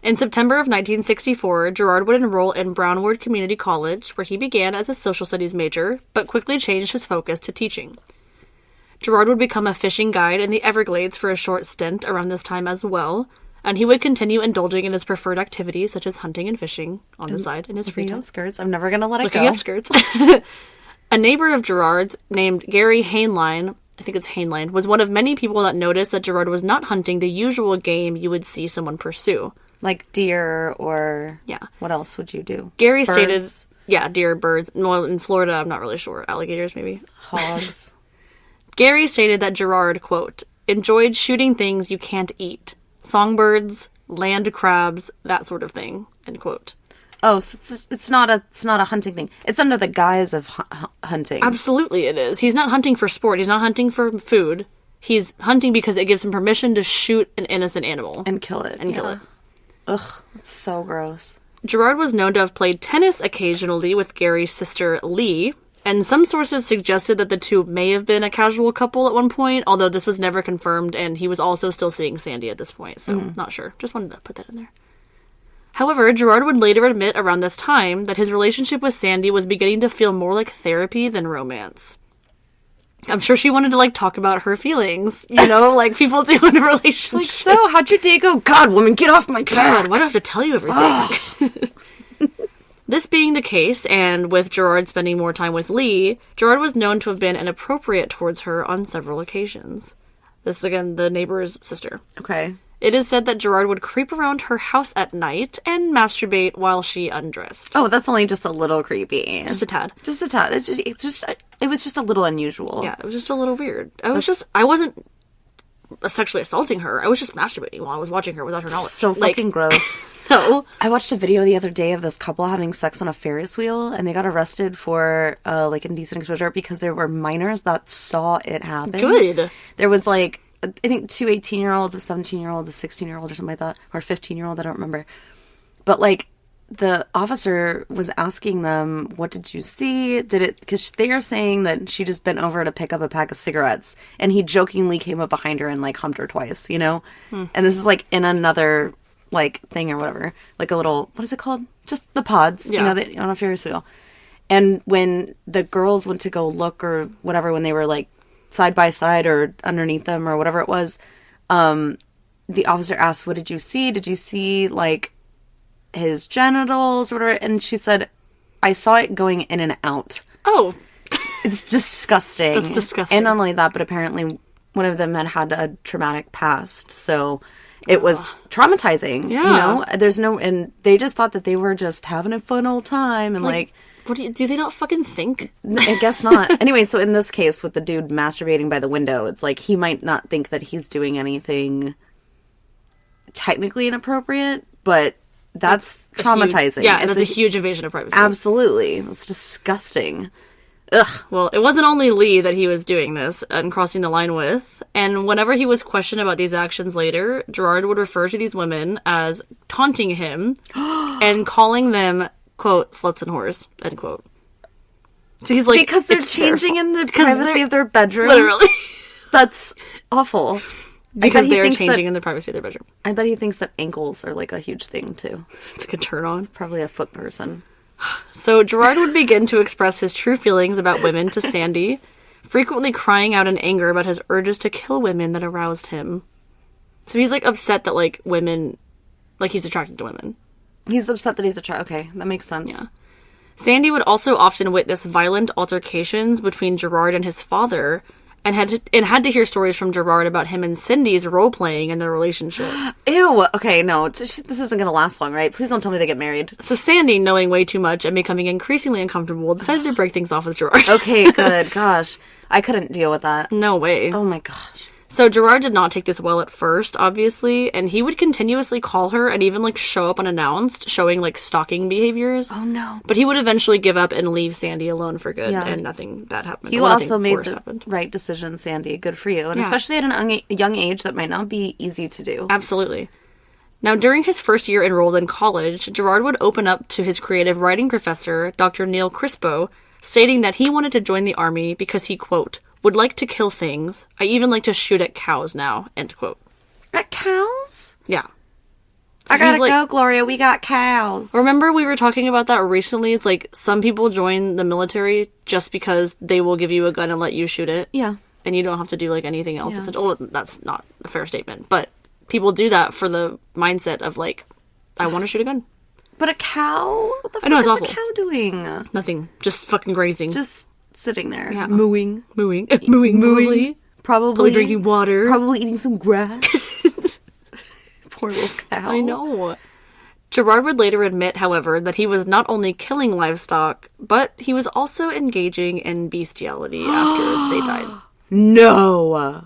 [SPEAKER 1] In September of 1964, Gerard would enroll in Brownwood Community College, where he began as a social studies major, but quickly changed his focus to teaching. Gerard would become a fishing guide in the Everglades for a short stint around this time as well, and he would continue indulging in his preferred activities, such as hunting and fishing, on the side in his free time.
[SPEAKER 2] Skirts. I'm never going to let it go.
[SPEAKER 1] Looking up skirts. A neighbor of Gerard's, named Gary Hainline, I think it's Hainline, was one of many people that noticed that Gerard was not hunting the usual game you would see someone pursue.
[SPEAKER 2] Like deer or...
[SPEAKER 1] Yeah.
[SPEAKER 2] What else would you do?
[SPEAKER 1] Gary
[SPEAKER 2] Birds?
[SPEAKER 1] stated... Yeah, deer, birds. Well, in Florida, I'm not really sure. Alligators, maybe.
[SPEAKER 2] Hogs.
[SPEAKER 1] Gary stated that Gerard, quote, "enjoyed shooting things you can't eat. Songbirds, land crabs, that sort of thing," end quote.
[SPEAKER 2] Oh, so it's not a hunting thing. It's under the guise of hunting.
[SPEAKER 1] Absolutely it is. He's not hunting for sport. He's not hunting for food. He's hunting because it gives him permission to shoot an innocent animal.
[SPEAKER 2] And kill it.
[SPEAKER 1] And kill it.
[SPEAKER 2] Ugh, that's so gross.
[SPEAKER 1] Gerard was known to have played tennis occasionally with Gary's sister, Lee, and some sources suggested that the two may have been a casual couple at one point, although this was never confirmed, and he was also still seeing Sandy at this point, so not sure. Just wanted to put that in there. However, Gerard would later admit around this time that his relationship with Sandy was beginning to feel more like therapy than romance. I'm sure she wanted to, like, talk about her feelings, you know, like people do in a relationship.
[SPEAKER 2] Like, so, how'd your day go? God, woman, get off my back.
[SPEAKER 1] God, why do I have to tell you everything? This being the case, and with Gerard spending more time with Lee, Gerard was known to have been inappropriate towards her on several occasions. This is, again, the neighbor's sister.
[SPEAKER 2] Okay.
[SPEAKER 1] It is said that Gerard would creep around her house at night and masturbate while she undressed.
[SPEAKER 2] Oh, that's only just a little creepy.
[SPEAKER 1] Just a tad.
[SPEAKER 2] Just a tad. It was just a little unusual.
[SPEAKER 1] Yeah, it was just a little weird. I wasn't sexually assaulting her. I was just masturbating while I was watching her without her knowledge.
[SPEAKER 2] So fucking gross.
[SPEAKER 1] No.
[SPEAKER 2] I watched a video the other day of this couple having sex on a Ferris wheel, and they got arrested for, like, indecent exposure because there were minors that saw it happen.
[SPEAKER 1] Good.
[SPEAKER 2] There was, like, I think 2 18-year-olds, a 17-year-old, a 16-year-old, or something like that, or a 15-year-old, I don't remember. But, like, the officer was asking them, what did you see? Because they are saying that she just bent over to pick up a pack of cigarettes, and he jokingly came up behind her and, like, humped her twice, you know? And this is, like, in another, like, thing or whatever. Like a little, what is it called? Just the pods, you know, on a Ferris wheel. And when the girls went to go look or whatever, when they were, like, side by side or underneath them or whatever it was, the officer asked, what did you see? Did you see, like, his genitals or whatever? And she said, I saw it going in and out.
[SPEAKER 1] Oh.
[SPEAKER 2] It's disgusting.
[SPEAKER 1] That's disgusting.
[SPEAKER 2] And not only that, but apparently one of them had a traumatic past. So it was traumatizing,
[SPEAKER 1] yeah.
[SPEAKER 2] You know? And they just thought that they were just having a fun old time and, like
[SPEAKER 1] what do they not fucking think?
[SPEAKER 2] I guess not. Anyway, so in this case with the dude masturbating by the window, it's like he might not think that he's doing anything technically inappropriate, but that's traumatizing.
[SPEAKER 1] That's a huge invasion of privacy.
[SPEAKER 2] Absolutely. It's disgusting. Ugh.
[SPEAKER 1] Well, it wasn't only Lee that he was doing this and crossing the line with, and whenever he was questioned about these actions later, Gerard would refer to these women as taunting him and calling them, quote, sluts and whores, end quote. So he's like,
[SPEAKER 2] because they're changing in the privacy of their bedroom.
[SPEAKER 1] Literally.
[SPEAKER 2] That's awful.
[SPEAKER 1] Because they're changing in the privacy of their bedroom.
[SPEAKER 2] I bet he thinks that ankles are, like, a huge thing, too.
[SPEAKER 1] It's like a turn on.
[SPEAKER 2] He's probably a foot person.
[SPEAKER 1] So Gerard would begin to express his true feelings about women to Sandy, frequently crying out in anger about his urges to kill women that aroused him. So he's, like, upset that, like, women Like, he's attracted to women.
[SPEAKER 2] He's upset that he's okay, that makes sense.
[SPEAKER 1] Yeah. Sandy would also often witness violent altercations between Gerard and his father, and had to hear stories from Gerard about him and Cindy's role-playing in their relationship.
[SPEAKER 2] Ew! Okay, no, this isn't gonna last long, right? Please don't tell me they get married.
[SPEAKER 1] So Sandy, knowing way too much and becoming increasingly uncomfortable, decided to break things off with Gerard.
[SPEAKER 2] Okay, good. Gosh. I couldn't deal with that.
[SPEAKER 1] No way.
[SPEAKER 2] Oh my gosh.
[SPEAKER 1] So Gerard did not take this well at first, obviously, and he would continuously call her and even, like, show up unannounced, showing, like, stalking behaviors.
[SPEAKER 2] Oh no.
[SPEAKER 1] But he would eventually give up and leave Sandy alone for good,
[SPEAKER 2] Yeah.
[SPEAKER 1] and nothing bad happened.
[SPEAKER 2] You
[SPEAKER 1] Well,
[SPEAKER 2] also
[SPEAKER 1] nothing
[SPEAKER 2] made
[SPEAKER 1] worse
[SPEAKER 2] the
[SPEAKER 1] happened.
[SPEAKER 2] right decision, Sandy. Good for you. And
[SPEAKER 1] Yeah.
[SPEAKER 2] especially at a young age, that might not be easy to do.
[SPEAKER 1] Absolutely. Now, during his first year enrolled in college, Gerard would open up to his creative writing professor, Dr. Neil Crispo, stating that he wanted to join the army because he, quote, would like to kill things. I even like to shoot at cows now, end quote.
[SPEAKER 2] At cows?
[SPEAKER 1] Yeah. So
[SPEAKER 2] I gotta
[SPEAKER 1] he's like,
[SPEAKER 2] go, Gloria. We got cows.
[SPEAKER 1] remember we were talking about that recently? It's like some people join the military just because they will give you a gun and let you shoot it.
[SPEAKER 2] Yeah.
[SPEAKER 1] And you don't have to do, like, anything else.
[SPEAKER 2] Yeah.
[SPEAKER 1] Oh, that's not a fair statement. But people do that for the mindset of, like, I want to shoot a gun.
[SPEAKER 2] But a cow? What the
[SPEAKER 1] I know,
[SPEAKER 2] fuck
[SPEAKER 1] it's
[SPEAKER 2] is
[SPEAKER 1] awful.
[SPEAKER 2] the cow doing?
[SPEAKER 1] Nothing. Just fucking grazing.
[SPEAKER 2] Just sitting there.
[SPEAKER 1] Yeah.
[SPEAKER 2] Mooing.
[SPEAKER 1] mooing. Mooing. Probably drinking water.
[SPEAKER 2] Probably eating some grass. Poor little cow.
[SPEAKER 1] I know. Gerard would later admit, however, that he was not only killing livestock, but he was also engaging in bestiality after they died.
[SPEAKER 2] No.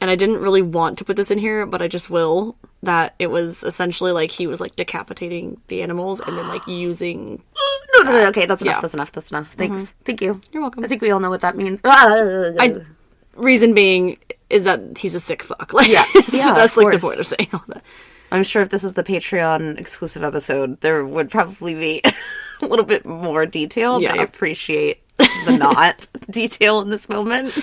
[SPEAKER 1] And I didn't really want to put this in here, but I just will. That it was essentially like he was, like, decapitating the animals and then, like, using...
[SPEAKER 2] No. Okay, that's enough.
[SPEAKER 1] Yeah.
[SPEAKER 2] That's enough. Thanks. Thank you.
[SPEAKER 1] You're welcome.
[SPEAKER 2] I think we all know what that means.
[SPEAKER 1] Reason being is that he's a sick fuck. Like,
[SPEAKER 2] Yeah.
[SPEAKER 1] so
[SPEAKER 2] Yeah,
[SPEAKER 1] that's,
[SPEAKER 2] of
[SPEAKER 1] like, the
[SPEAKER 2] course.
[SPEAKER 1] point of saying all that.
[SPEAKER 2] I'm sure if this is the Patreon exclusive episode, there would probably be a little bit more detail.
[SPEAKER 1] Yeah.
[SPEAKER 2] I appreciate the not detail in this moment.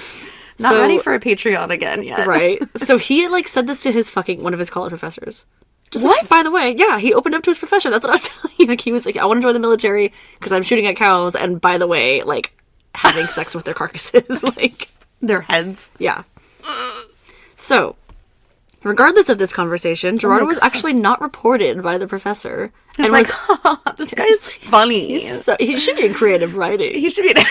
[SPEAKER 2] Not
[SPEAKER 1] So-
[SPEAKER 2] ready for a Patreon again yet.
[SPEAKER 1] Right? So he, like, said this to his one of his college professors. Just like,
[SPEAKER 2] What?
[SPEAKER 1] by the way, yeah, he opened up to his professor. That's what I was telling you. Like, he was like, I want to join the military because I'm shooting at cows. And by the way, like, having sex with their carcasses. Like,
[SPEAKER 2] Their heads.
[SPEAKER 1] yeah. So, regardless of this conversation, Gerard was actually not reported by the professor. And
[SPEAKER 2] Like,
[SPEAKER 1] was,
[SPEAKER 2] this guy's funny.
[SPEAKER 1] so, he should be in creative writing.
[SPEAKER 2] He should be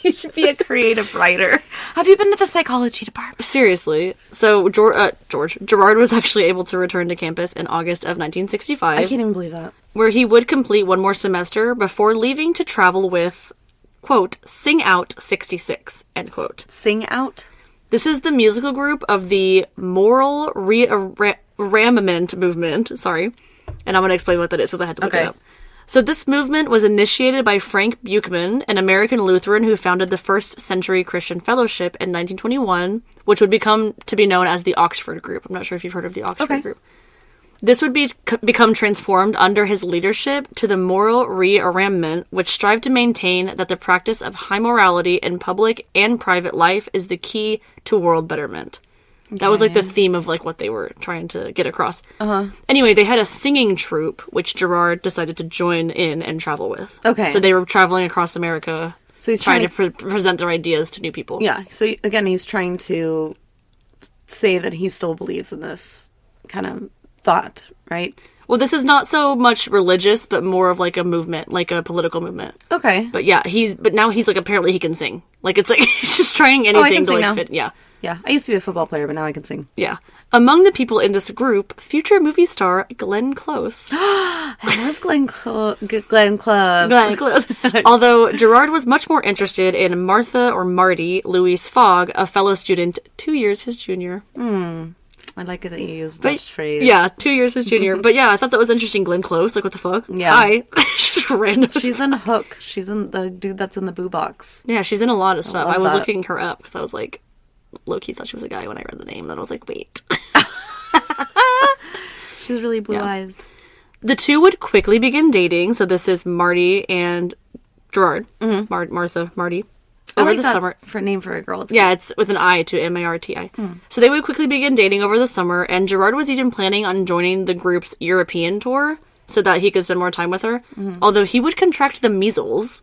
[SPEAKER 2] he should be a creative writer. Have you been to the psychology department?
[SPEAKER 1] Seriously. So, Gerard was actually able to return to campus in August of 1965.
[SPEAKER 2] I can't even believe that.
[SPEAKER 1] Where he would complete one more semester before leaving to travel with, quote, Sing Out 66, end quote.
[SPEAKER 2] Sing out?
[SPEAKER 1] This is the musical group of the moral rearmament movement, sorry. And I'm going to explain what that is because I had to look it up. So this movement was initiated by Frank Buchman, an American Lutheran who founded the First Century Christian Fellowship in 1921, which would become to be known as the Oxford Group. I'm not sure if you've heard of the Oxford Group. This would become transformed under his leadership to the moral rearmament, which strived to maintain that the practice of high morality in public and private life is the key to world betterment. That was, like, the theme of, like, what they were trying to get across. Anyway, they had a singing troupe, which Gerard decided to join in and travel with.
[SPEAKER 2] Okay.
[SPEAKER 1] So they were traveling across America,
[SPEAKER 2] So he's
[SPEAKER 1] trying to present their ideas to new people.
[SPEAKER 2] Yeah. So again, he's trying to say that he still believes in this kind of thought, right?
[SPEAKER 1] Well, this is not so much religious, but more of, like, a movement, like a political movement.
[SPEAKER 2] Okay.
[SPEAKER 1] But yeah, but now he's, like, apparently he can sing. Like, it's like, he's just trying anything
[SPEAKER 2] can
[SPEAKER 1] to,
[SPEAKER 2] sing
[SPEAKER 1] like,
[SPEAKER 2] now.
[SPEAKER 1] fit. Yeah.
[SPEAKER 2] Yeah. I used to be a football player, but now I can sing.
[SPEAKER 1] Yeah. Among the people in this group, future movie star Glenn Close.
[SPEAKER 2] I love Glenn Club.
[SPEAKER 1] Glenn Close. Although Gerard was much more interested in Martha or Marty Louise Fogg, a fellow student 2 years his junior.
[SPEAKER 2] I like it that you use that phrase.
[SPEAKER 1] Yeah, 2 years his junior. But yeah, I thought that was interesting. Glenn Close, like, what the fuck?
[SPEAKER 2] Yeah.
[SPEAKER 1] Hi. Just random.
[SPEAKER 2] She's in Hook. She's in the dude that's in the boo box.
[SPEAKER 1] Yeah, she's in a lot of stuff.
[SPEAKER 2] love
[SPEAKER 1] I was
[SPEAKER 2] that.
[SPEAKER 1] looking her up because I was like, low-key thought she was a guy when I read the name. Then I was like, wait.
[SPEAKER 2] She's really blue eyes.
[SPEAKER 1] The two would quickly begin dating. So this is Marty and Gerard. Martha, Marty.
[SPEAKER 2] I
[SPEAKER 1] Over
[SPEAKER 2] like
[SPEAKER 1] the
[SPEAKER 2] that
[SPEAKER 1] summer.
[SPEAKER 2] for a name for a girl. It's
[SPEAKER 1] Yeah, it's with an I to Marti. So they would quickly begin dating over the summer, and Gerard was even planning on joining the group's European tour so that he could spend more time with her. Although he would contract the measles,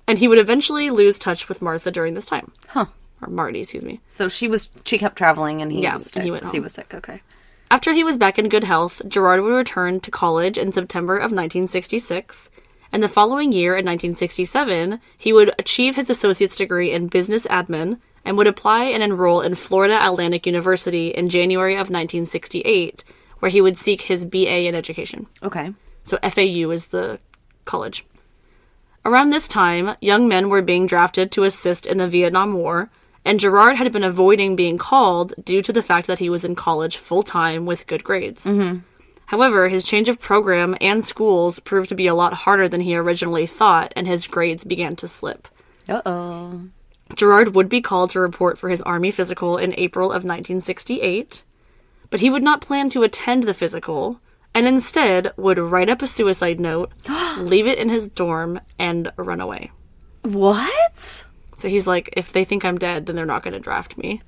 [SPEAKER 1] and he would eventually lose touch with Martha during this time.
[SPEAKER 2] Huh.
[SPEAKER 1] Or Marty, excuse me.
[SPEAKER 2] So she kept traveling and he
[SPEAKER 1] Yeah,
[SPEAKER 2] was sick.
[SPEAKER 1] and he went home.
[SPEAKER 2] He was sick, okay.
[SPEAKER 1] After he was back in good health, Gerard would return to college in September of 1966, and the following year, in 1967, he would achieve his associate's degree in business admin and would apply and enroll in Florida Atlantic University in January of 1968, where he would seek his BA in education.
[SPEAKER 2] Okay.
[SPEAKER 1] So FAU is the college. Around this time, young men were being drafted to assist in the Vietnam War, and Gerard had been avoiding being called due to the fact that he was in college full-time with good grades. Mm-hmm. However, his change of program and schools proved to be a lot harder than he originally thought, and his grades began to slip.
[SPEAKER 2] Uh-oh.
[SPEAKER 1] Gerard would be called to report for his Army physical in April of 1968, but he would not plan to attend the physical, and instead would write up a suicide note, leave it in his dorm, and run away.
[SPEAKER 2] What?
[SPEAKER 1] So he's like, if they think I'm dead, then they're not going to draft me.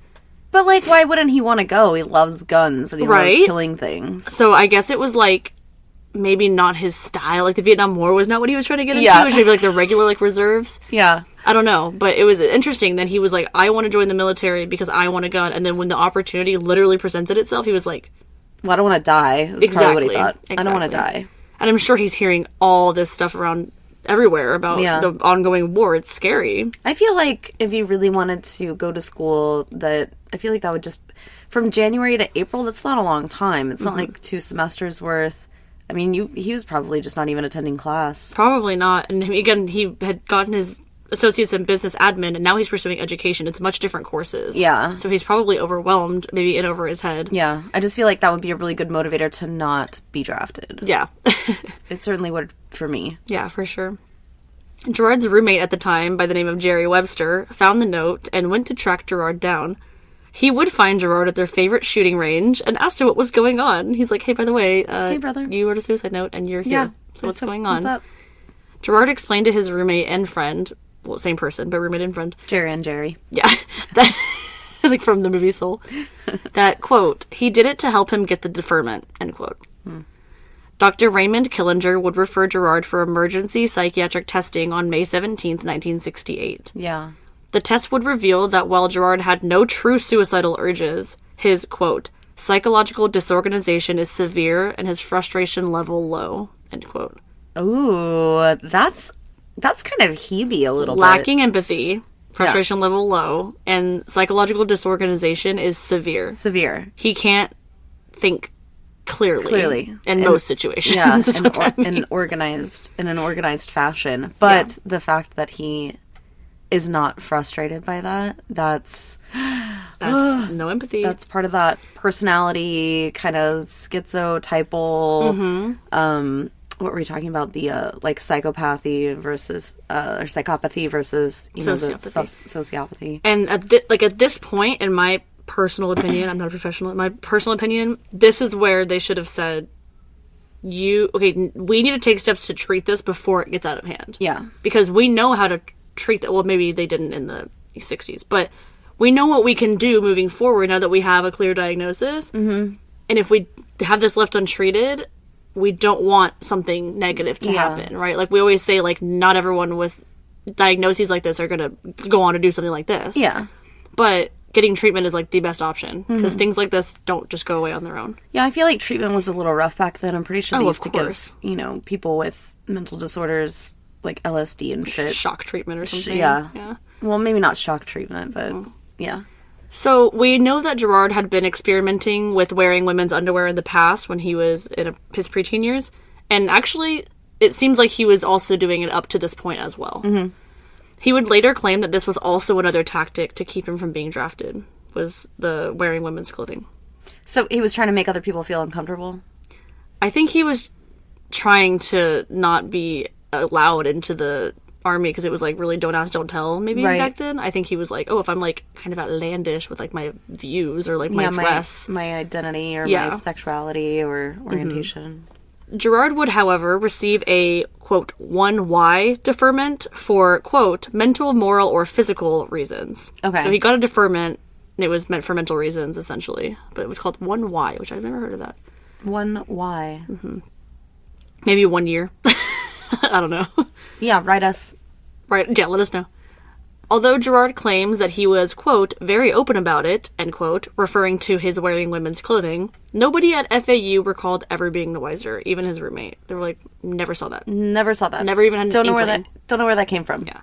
[SPEAKER 2] But, like, why wouldn't he want to go? He loves guns and he loves killing things.
[SPEAKER 1] So I guess it was, like, maybe not his style. Like, the Vietnam War was not what he was trying to get into. It was maybe, like, the regular, like, reserves.
[SPEAKER 2] Yeah.
[SPEAKER 1] I don't know. But it was interesting that he was like, I want to join the military because I want a gun. And then when the opportunity literally presented itself, he was like...
[SPEAKER 2] Well, I don't want to die. That's probably what he thought. I don't want to die.
[SPEAKER 1] And I'm sure he's hearing all this stuff around everywhere about the ongoing war. It's scary.
[SPEAKER 2] I feel like if you really wanted to go to school, I feel like that would just... From January to April, that's not a long time. It's not like 2 semesters worth. I mean, he was probably just not even attending class.
[SPEAKER 1] Probably not. And again, he had gotten his associates in business admin, and now he's pursuing education. It's much different courses.
[SPEAKER 2] Yeah.
[SPEAKER 1] So he's probably overwhelmed, maybe in over his head.
[SPEAKER 2] Yeah. I just feel like that would be a really good motivator to not be drafted.
[SPEAKER 1] Yeah.
[SPEAKER 2] It certainly would for me.
[SPEAKER 1] Yeah, for sure. Gerard's roommate at the time, by the name of Jerry Webster, found the note and went to track Gerard down. He would find Gerard at their favorite shooting range and asked him what was going on. He's like, hey, by the way,
[SPEAKER 2] hey, brother,
[SPEAKER 1] you wrote a suicide note and you're here.
[SPEAKER 2] Yeah.
[SPEAKER 1] So what's going on?
[SPEAKER 2] What's up?
[SPEAKER 1] Gerard explained to his roommate and friend, well, same person, but roommate and friend.
[SPEAKER 2] Jerry and Jerry.
[SPEAKER 1] Yeah. Like from the movie Soul. That, quote, he did it to help him get the deferment, end quote. Dr. Raymond Killinger would refer Gerard for emergency psychiatric testing on May 17th, 1968.
[SPEAKER 2] Yeah.
[SPEAKER 1] The test would reveal that while Gerard had no true suicidal urges, his, quote, psychological disorganization is severe and his frustration level low, end quote.
[SPEAKER 2] Ooh, that's kind of Hebe a little bit.
[SPEAKER 1] Lacking empathy, frustration level low, and psychological disorganization is severe.
[SPEAKER 2] Severe.
[SPEAKER 1] He can't think clearly in most situations.
[SPEAKER 2] Yeah,
[SPEAKER 1] in
[SPEAKER 2] an organized fashion. But the fact that he is not frustrated by that's
[SPEAKER 1] no empathy.
[SPEAKER 2] That's part of that personality kind of schizotypal. What were we talking about? The like psychopathy versus or psychopathy versus sociopathy.
[SPEAKER 1] And at this point, in my personal opinion, I'm not a professional. In my personal opinion, this is where they should have said, we need to take steps to treat this before it gets out of hand. Yeah, because we know how to treat that. Well, maybe they didn't in the 60s, but we know what we can do moving forward now that we have a clear diagnosis. And if we have this left untreated, we don't want something negative to happen, right? Like we always say, like not everyone with diagnoses like this are going to go on to do something like this. Yeah. But getting treatment is like the best option because things like this don't just go away on their own.
[SPEAKER 2] Yeah, I feel like treatment was a little rough back then. I'm pretty sure they used to give, people with mental disorders like LSD and shit.
[SPEAKER 1] Shock treatment or something.
[SPEAKER 2] Yeah. Well, maybe not shock treatment, but yeah.
[SPEAKER 1] So we know that Gerard had been experimenting with wearing women's underwear in the past when he was in his preteen years. And actually, it seems like he was also doing it up to this point as well. He would later claim that this was also another tactic to keep him from being drafted, was the wearing women's clothing.
[SPEAKER 2] So he was trying to make other people feel uncomfortable?
[SPEAKER 1] I think he was trying to not be allowed into the army because it was like really don't ask, don't tell maybe back then. I think he was like, if I'm like kind of outlandish with like my views or like my dress.
[SPEAKER 2] My identity or my sexuality or orientation.
[SPEAKER 1] Gerard would, however, receive a, quote, 1Y deferment for, quote, mental, moral, or physical reasons. Okay. So he got a deferment, and it was meant for mental reasons, essentially. But it was called 1Y, which I've never heard of that.
[SPEAKER 2] 1Y.
[SPEAKER 1] Maybe 1 year. I don't know.
[SPEAKER 2] Yeah, write us.
[SPEAKER 1] Yeah, let us know. Although Gerard claims that he was, quote, very open about it, end quote, referring to his wearing women's clothing, nobody at FAU recalled ever being the wiser, even his roommate. They were like, never saw that.
[SPEAKER 2] Never saw that.
[SPEAKER 1] Never even had an
[SPEAKER 2] Don't know
[SPEAKER 1] inkling.
[SPEAKER 2] where that came from.
[SPEAKER 1] Yeah.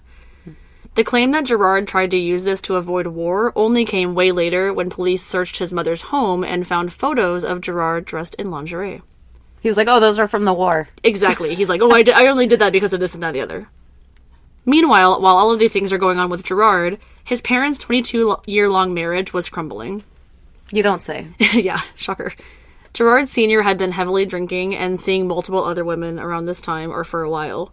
[SPEAKER 1] The claim that Gerard tried to use this to avoid war only came way later when police searched his mother's home and found photos of Gerard dressed in lingerie.
[SPEAKER 2] He was like, oh, those are from the war.
[SPEAKER 1] Exactly. He's like, oh, I only did that because of this and that and the other. Meanwhile, while all of these things are going on with Gerard, his parents' 22-year-long marriage was crumbling.
[SPEAKER 2] You don't say.
[SPEAKER 1] Yeah, shocker. Gerard Sr. had been heavily drinking and seeing multiple other women around this time or for a while.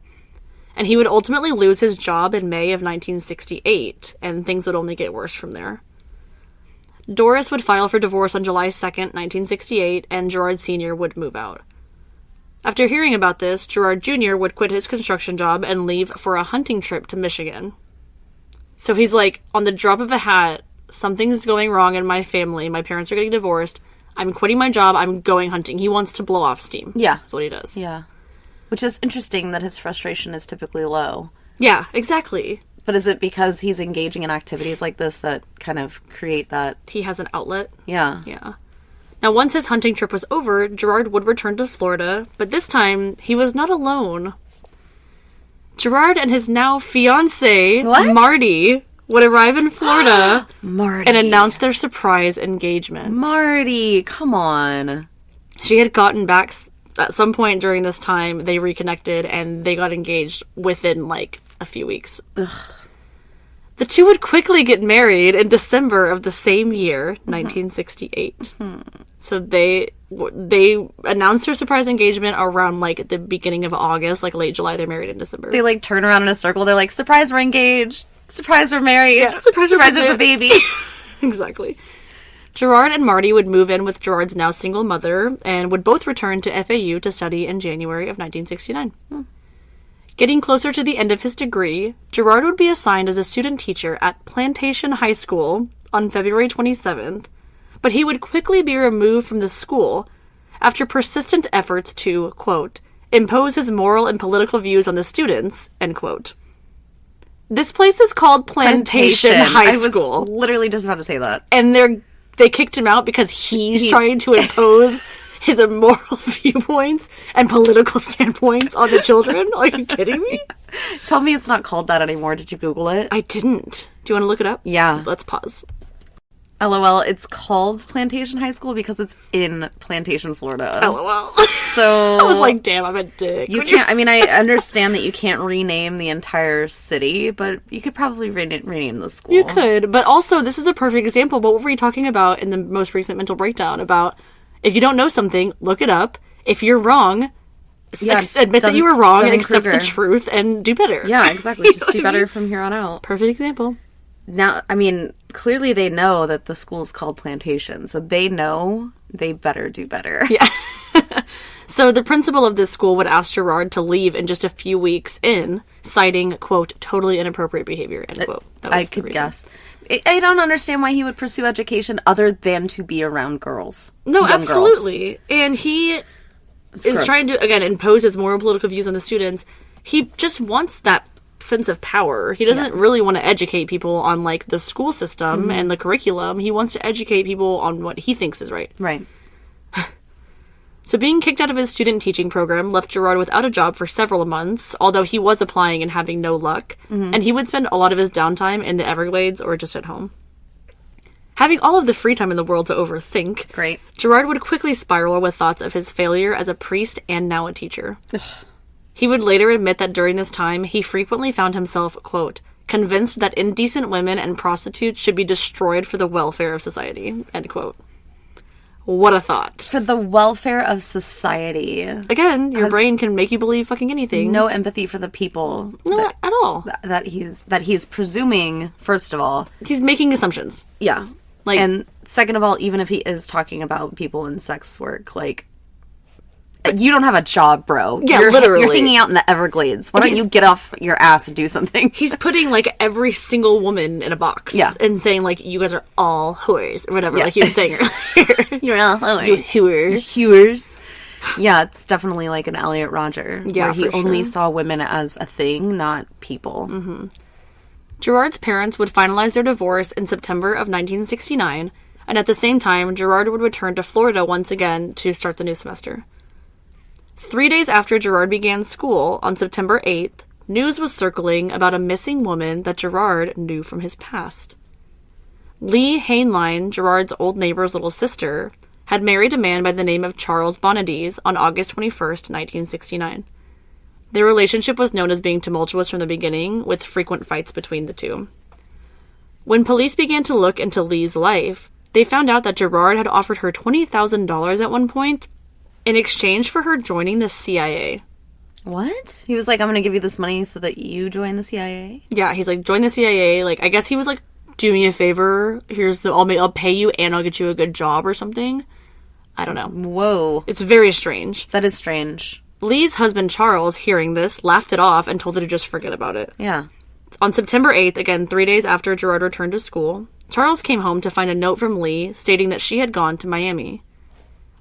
[SPEAKER 1] And he would ultimately lose his job in May of 1968, and things would only get worse from there. Doris would file for divorce on July 2nd, 1968, and Gerard Sr. would move out. After hearing about this, Gerard Jr. would quit his construction job and leave for a hunting trip to Michigan. So he's like, on the drop of a hat, something's going wrong in my family. My parents are getting divorced. I'm quitting my job. I'm going hunting. He wants to blow off steam.
[SPEAKER 2] Yeah.
[SPEAKER 1] That's what he does.
[SPEAKER 2] Yeah. Which is interesting that his frustration is typically low.
[SPEAKER 1] Yeah, exactly.
[SPEAKER 2] But is it because he's engaging in activities like this that kind of create that?
[SPEAKER 1] He has an outlet.
[SPEAKER 2] Yeah.
[SPEAKER 1] Yeah. Now, once his hunting trip was over, Gerard would return to Florida, but this time, he was not alone. Gerard and his now fiancée, Marty, would arrive in Florida
[SPEAKER 2] Marty.
[SPEAKER 1] and announce their surprise engagement.
[SPEAKER 2] Marty, come on.
[SPEAKER 1] She had gotten back at some point during this time. They reconnected, and they got engaged within, like, a few weeks.
[SPEAKER 2] Ugh.
[SPEAKER 1] The two would quickly get married in December of the same year, 1968. So they announced their surprise engagement around, like, the beginning of August, like, late July. They're married in December.
[SPEAKER 2] They, like, turn around in a circle. They're like, surprise, we're engaged. Surprise, we're married.
[SPEAKER 1] Yeah,
[SPEAKER 2] surprise there's a baby.
[SPEAKER 1] Exactly. Gerard and Marty would move in with Gerard's now single mother and would both return to FAU to study in January of 1969. Getting closer to the end of his degree, Gerard would be assigned as a student teacher at Plantation High School on February 27th, but he would quickly be removed from the school after persistent efforts to, quote, impose his moral and political views on the students, end quote. This place is called Plantation High School.
[SPEAKER 2] I was literally just about to say that.
[SPEAKER 1] And they kicked him out because he's trying to impose his immoral viewpoints and political standpoints on the children. Are you kidding me?
[SPEAKER 2] Tell me it's not called that anymore. Did you Google it?
[SPEAKER 1] I didn't. Do you want to look it up?
[SPEAKER 2] Yeah.
[SPEAKER 1] Let's pause.
[SPEAKER 2] LOL, it's called Plantation High School because it's in Plantation, Florida.
[SPEAKER 1] LOL.
[SPEAKER 2] So
[SPEAKER 1] I was like, damn, I'm a dick.
[SPEAKER 2] You can't, I mean, I understand that you can't rename the entire city, but you could probably rename the school.
[SPEAKER 1] You could, but also this is a perfect example. What were we talking about in the most recent mental breakdown about if you don't know something, look it up. If you're wrong, admit that you were wrong and accept the truth and do better.
[SPEAKER 2] Yeah, exactly. Just do better from here on out.
[SPEAKER 1] Perfect example.
[SPEAKER 2] Now, I mean, clearly they know that the school's called Plantation, so they know they better do better.
[SPEAKER 1] Yeah. So the principal of this school would ask Gerard to leave in just a few weeks in, citing, quote, totally inappropriate behavior, end quote.
[SPEAKER 2] I could guess. I don't understand why he would pursue education other than to be around girls.
[SPEAKER 1] No, absolutely. Girls. And he is trying to, again, impose his moral and political views on the students. He just wants that sense of power. He doesn't really want to educate people on, like, the school system and the curriculum. He wants to educate people on what he thinks is right.
[SPEAKER 2] Right.
[SPEAKER 1] So being kicked out of his student teaching program left Gerard without a job for several months, although he was applying and having no luck, and he would spend a lot of his downtime in the Everglades or just at home. Having all of the free time in the world to overthink,
[SPEAKER 2] Great.
[SPEAKER 1] Gerard would quickly spiral with thoughts of his failure as a priest and now a teacher. He would later admit that during this time, he frequently found himself, quote, convinced that indecent women and prostitutes should be destroyed for the welfare of society, end quote. What a thought.
[SPEAKER 2] For the welfare of society.
[SPEAKER 1] Again, your brain can make you believe fucking anything.
[SPEAKER 2] No empathy for the people.
[SPEAKER 1] No, at all.
[SPEAKER 2] That he's presuming, first of all.
[SPEAKER 1] He's making assumptions.
[SPEAKER 2] Yeah.
[SPEAKER 1] Like,
[SPEAKER 2] and second of all, even if he is talking about people in sex work, like, you don't have a job, bro.
[SPEAKER 1] Yeah,
[SPEAKER 2] you're
[SPEAKER 1] literally.
[SPEAKER 2] You're hanging out in the Everglades. Why don't you get off your ass and do something?
[SPEAKER 1] He's putting, like, every single woman in a box.
[SPEAKER 2] Yeah.
[SPEAKER 1] And saying, like, you guys are all whores. Or whatever, like he was saying earlier.
[SPEAKER 2] You're all whores.
[SPEAKER 1] You whore.
[SPEAKER 2] Whores. Yeah, it's definitely like an Elliot Rodger.
[SPEAKER 1] Yeah,
[SPEAKER 2] where he
[SPEAKER 1] for
[SPEAKER 2] only
[SPEAKER 1] sure.
[SPEAKER 2] saw women as a thing, not people.
[SPEAKER 1] Mm-hmm. Gerard's parents would finalize their divorce in September of 1969, and at the same time, Gerard would return to Florida once again to start the new semester. 3 days after Gerard began school, on September 8th, news was circling about a missing woman that Gerard knew from his past. Lee Hainline, Gerard's old neighbor's little sister, had married a man by the name of Charles Bonadies on August 21st, 1969. Their relationship was known as being tumultuous from the beginning, with frequent fights between the two. When police began to look into Lee's life, they found out that Gerard had offered her $20,000 at one point in exchange for her joining the CIA.
[SPEAKER 2] What? He was like, I'm going to give you this money so that you join the CIA?
[SPEAKER 1] Yeah, he's like, join the CIA. Like, I guess he was like, do me a favor. I'll pay you and I'll get you a good job or something. I don't know.
[SPEAKER 2] Whoa.
[SPEAKER 1] It's very strange.
[SPEAKER 2] That is strange.
[SPEAKER 1] Lee's husband, Charles, hearing this, laughed it off and told her to just forget about it.
[SPEAKER 2] Yeah.
[SPEAKER 1] On September 8th, again 3 days after Gerard returned to school, Charles came home to find a note from Lee stating that she had gone to Miami.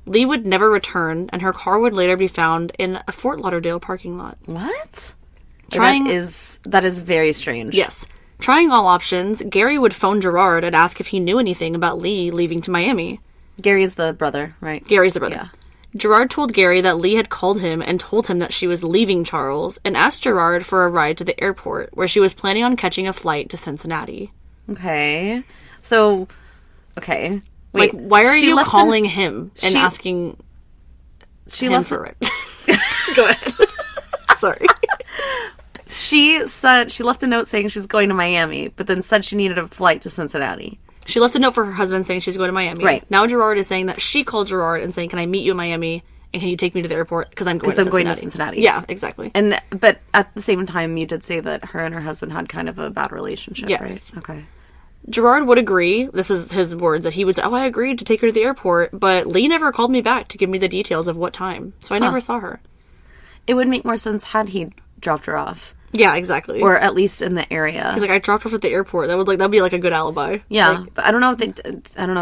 [SPEAKER 1] Lee would never return, and her car would later be found in a Fort Lauderdale parking lot.
[SPEAKER 2] What? That is very strange.
[SPEAKER 1] Yes. Trying all options, Gary would phone Gerard and ask if he knew anything about Lee leaving to Miami.
[SPEAKER 2] Gary's the brother, right?
[SPEAKER 1] Gary's the brother.
[SPEAKER 2] Yeah.
[SPEAKER 1] Gerard told Gary that Lee had called him and told him that she was leaving Charles and asked Gerard for a ride to the airport, where she was planning on catching a flight to Cincinnati.
[SPEAKER 2] Okay. So, okay. Wait,
[SPEAKER 1] like, why are you calling him and asking him for it? Go ahead. Sorry.
[SPEAKER 2] She said she left a note saying she was going to Miami, but then said she needed a flight to Cincinnati.
[SPEAKER 1] She left a note for her husband saying she was going to Miami.
[SPEAKER 2] Right.
[SPEAKER 1] Now Gerard is saying that she called Gerard and saying, can I meet you in Miami? And can you take me to the airport? Because I'm going to Cincinnati. Yeah, exactly.
[SPEAKER 2] But at the same time, you did say that her and her husband had kind of a bad relationship,
[SPEAKER 1] yes.
[SPEAKER 2] Right? Okay.
[SPEAKER 1] Gerard would agree, this is his words, that he would say, I agreed to take her to the airport, but Lee never called me back to give me the details of what time, so I never saw her.
[SPEAKER 2] It would make more sense had he dropped her off.
[SPEAKER 1] Yeah, exactly.
[SPEAKER 2] Or at least in the area.
[SPEAKER 1] He's like, I dropped her off at the airport. That'd be like a good alibi.
[SPEAKER 2] Yeah,
[SPEAKER 1] like,
[SPEAKER 2] but I don't know